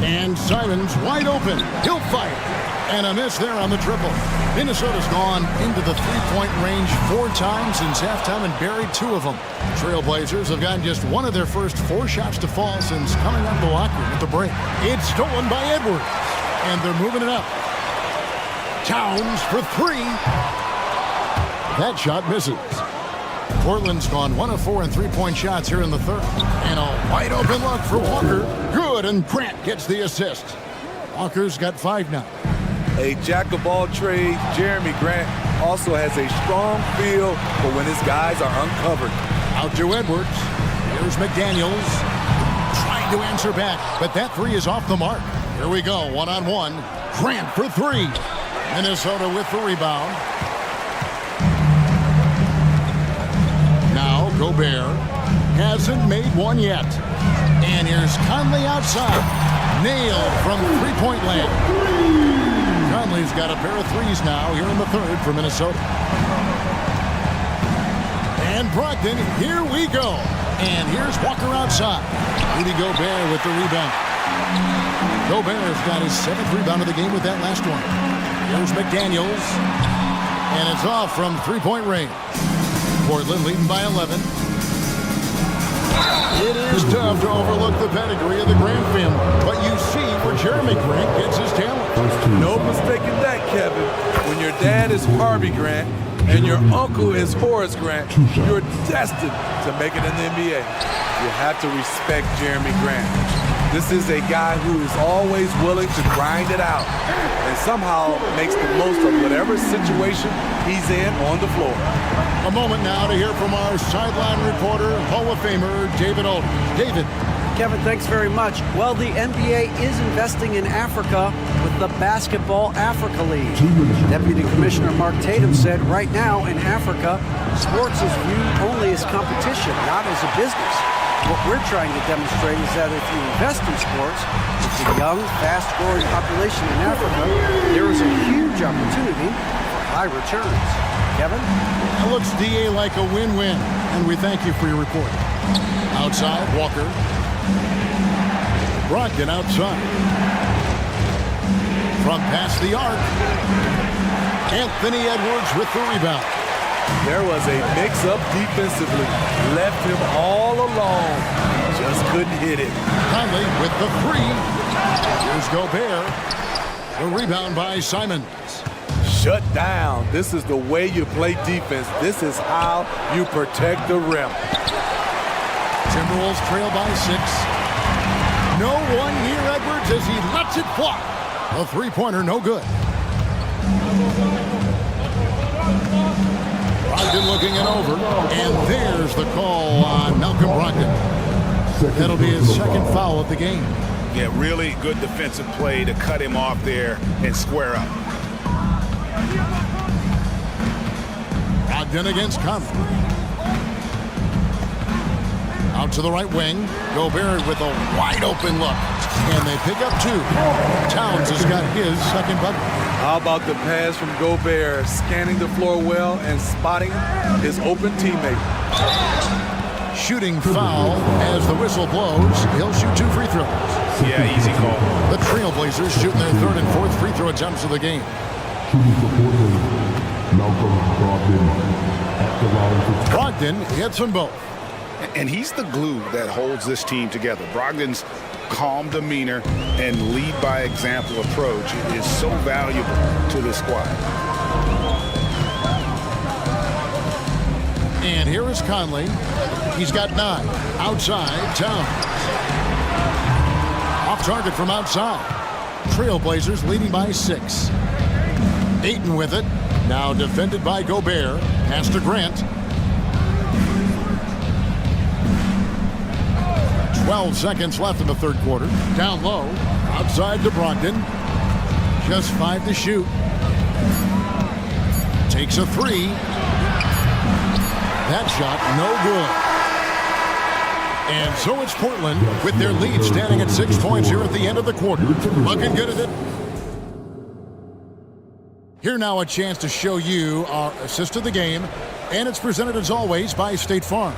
And Simons wide open. He'll fire. And a miss there on the triple. Minnesota's gone into the three-point range 4 times since halftime and buried 2 of them. Trailblazers have gotten just one of their first 4 shots to fall since coming up the locker room at the break. It's stolen by Edwards. And they're moving it up. Towns for 3. That shot misses. Portland's gone 1 of 4 in three-point shots here in the third. And a wide open look for Walker. Good, and Grant gets the assist. Walker's got 5 now. A jack-of-all-trades, Jeremy Grant also has a strong feel for when his guys are uncovered. Out to Edwards. Here's McDaniels trying to answer back, but that 3 is off the mark. Here we go, one-on-one. Grant for 3. Minnesota with the rebound. Now Gobert hasn't made one yet. And here's Conley outside. Nailed from three-point land. Conley's got a pair of 3s now here in the third for Minnesota. And Brogdon, here we go. And here's Walker outside. Rudy Gobert with the rebound. Gobert's got his 7th rebound of the game with that last one. Here's McDaniels. And it's off from three-point range. Portland leading by 11. It is tough to overlook the pedigree of the Grant family, but you see where Jeremy Grant gets his talent. No mistaking that, Kevin. When your dad is Harvey Grant and your uncle is Horace Grant, you're destined to make it in the NBA. You have to respect Jeremy Grant. This is a guy who is always willing to grind it out and somehow makes the most of whatever situation he's in on the floor. A moment now to hear from our sideline reporter, Hall of Famer David Aldridge. David, Kevin, thanks very much. Well, the NBA is investing in Africa with the Basketball Africa League. Deputy Commissioner Mark Tatum said right now in Africa, sports is viewed only as competition, not as a business. What we're trying to demonstrate is that if you invest in sports, it's a young, fast-growing population in Africa, there is a huge opportunity for high returns. Kevin? It looks, DA, like a win-win, and we thank you for your report. Outside, Walker. Brogdon outside. From past the arc. Anthony Edwards with the rebound. There was a mix-up defensively. Left him all alone. Just couldn't hit it. Conley with the three. Here's Gobert. The rebound by Simons. Shut down. This is the way you play defense. This is how you protect the rim. Timberwolves trail by 6. No one near Edwards as he lets it fly. A three-pointer, no good. Brogdon looking it over, and there's the call on Malcolm Brogdon. That'll be his second foul of the game. Yeah, really good defensive play to cut him off there and square up. Brogdon against Conley. Out to the right wing. Gobert with a wide-open look. And they pick up 2. Towns has got his second bucket. How about the pass from Gobert, scanning the floor well and spotting his open teammate. Shooting foul as the whistle blows. He'll shoot 2 free throws. Yeah, easy call. The Trailblazers shooting their third and fourth free throw attempts of the game. Brogdon hits them both. And he's the glue that holds this team together. Brogdon's calm demeanor and lead by example approach is so valuable to this squad. And here is Conley. He's got 9. Outside, Towns. Off target from outside. Trailblazers leading by 6. Ayton with it. Now defended by Gobert. Pass to Grant. 12 seconds left in the third quarter. Down low. Outside to Brogdon. Just 5 to shoot. Takes a 3. That shot no good. And so it's Portland with their lead standing at 6 points here at the end of the quarter. Looking good at it. Here now a chance to show you our assist of the game. And it's presented as always by State Farm.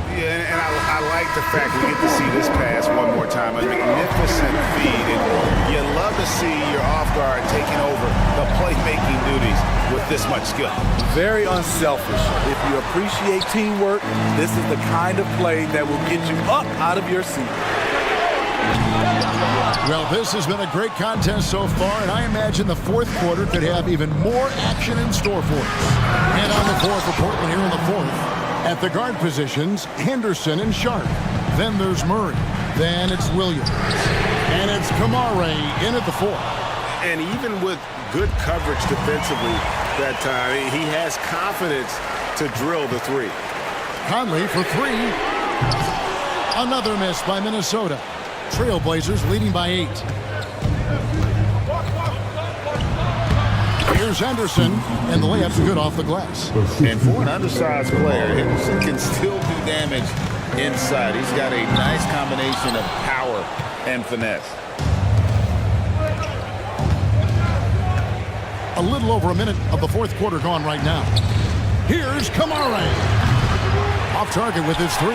Yeah, and I like the fact we get to see this pass one more time. A magnificent feed. And you love to see your off guard taking over the playmaking duties with this much skill. Very unselfish. If you appreciate teamwork, this is the kind of play that will get you up out of your seat. Well, this has been a great contest so far, and I imagine the fourth quarter could have even more action in store for us. And on the floor for Portland here in the fourth. At the guard positions, Henderson and Sharp. Then there's Murray. Then it's Williams. And it's Kamare in at the 4. And even with good coverage defensively that time, he has confidence to drill the 3. Conley for 3. Another miss by Minnesota. Trailblazers leading by 8. Here's Henderson, and the layup's good off the glass. And for an undersized player, Henderson can still do damage inside. He's got a nice combination of power and finesse. A little over a minute of the fourth quarter gone right now. Here's Kamare. Off target with his 3.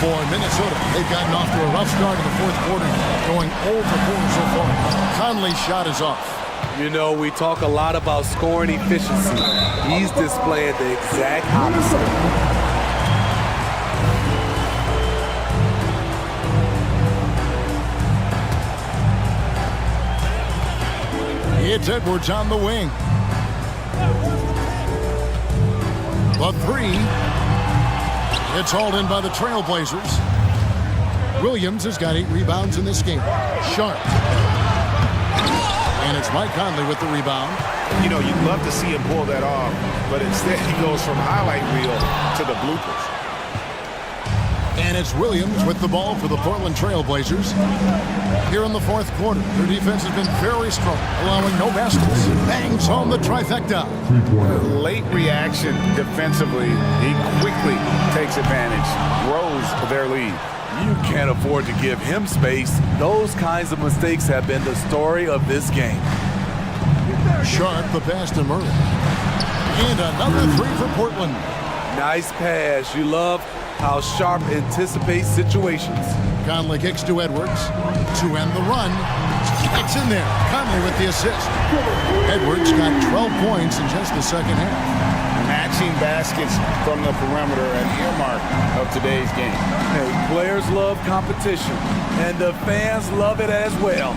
For Minnesota, they've gotten off to a rough start in the fourth quarter, going 0 for 4 so far. Conley's shot is off. You know, we talk a lot about scoring efficiency. He's displaying the exact opposite. It's Edwards on the wing. The 3. It's hauled in by the Trailblazers. Williams has got 8 rebounds in this game. Sharp. And it's Mike Conley with the rebound. You know, you'd love to see him pull that off, but instead he goes from highlight reel to the bloopers. And it's Williams with the ball for the Portland Trail Blazers. Here in the fourth quarter, their defense has been very strong, allowing no baskets. Bangs home the trifecta. Late reaction defensively. He quickly takes advantage, grows their lead. You can't afford to give him space. Those kinds of mistakes have been the story of this game. Sharp the pass to Murray. And another three for Portland. Nice pass. You love how Sharp anticipates situations. Conley kicks to Edwards to end the run. It's in there. Conley with the assist. Edwards got 12 points in just the second half. Matching baskets from the perimeter, an earmark of today's game. Hey, players love competition, and the fans love it as well.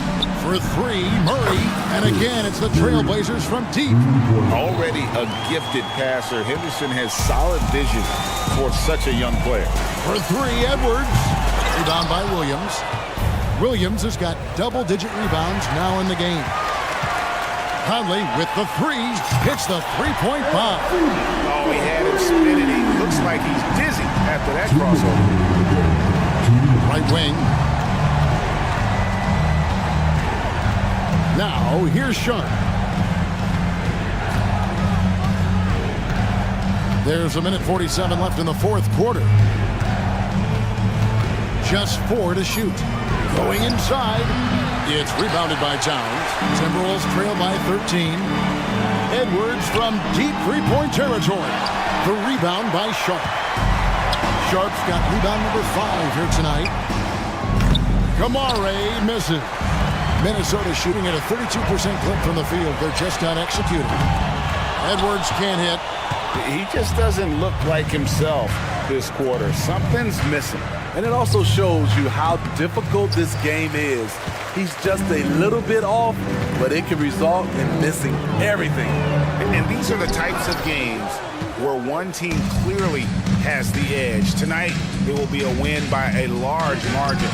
For three, Murray, and again it's the Trailblazers from deep. Already a gifted passer, Henderson has solid vision for such a young player. For three, Edwards. Rebound by Williams. Williams has got double-digit rebounds now in the game. Conley with the three, hits the three-point bomb. Oh, he had him spinning. He looks like he's dizzy after that crossover. Right wing. Now, here's Sharp. There's a minute 47 left in the fourth quarter. Just 4 to shoot. Going inside. It's rebounded by Towns. Timberwolves trail by 13. Edwards from deep three-point territory. The rebound by Sharp. Sharp's got rebound number 5 here tonight. Kamare misses. Minnesota shooting at a 32% clip from the field. They're just not executing. Edwards can't hit. He just doesn't look like himself this quarter. Something's missing. And it also shows you how difficult this game is. He's just a little bit off, but it can result in missing everything. And these are the types of games where one team clearly has the edge. Tonight, it will be a win by a large margin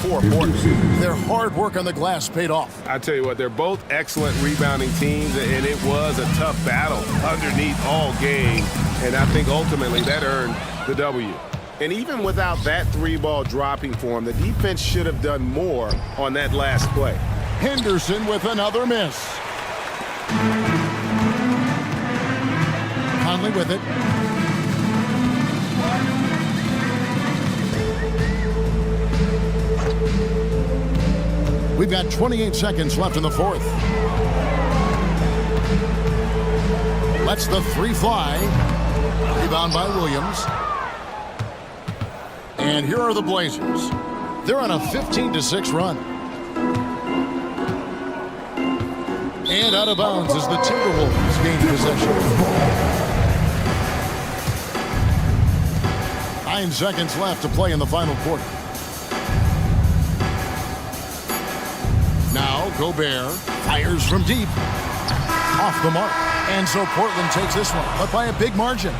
for Portland. Their hard work on the glass paid off. I tell you what, they're both excellent rebounding teams, and it was a tough battle underneath all game. And I think ultimately that earned the W. And even without that three-ball dropping for him, the defense should have done more on that last play. Henderson with another miss. Conley with it. We've got 28 seconds left in the fourth. Lets the three fly. Rebound by Williams. And here are the Blazers. They're on a 15-6 run. And out of bounds as the Timberwolves gain possession. 9 seconds left to play in the final quarter. Now Gobert fires from deep. Off the mark. And so Portland takes this one, but by a big margin.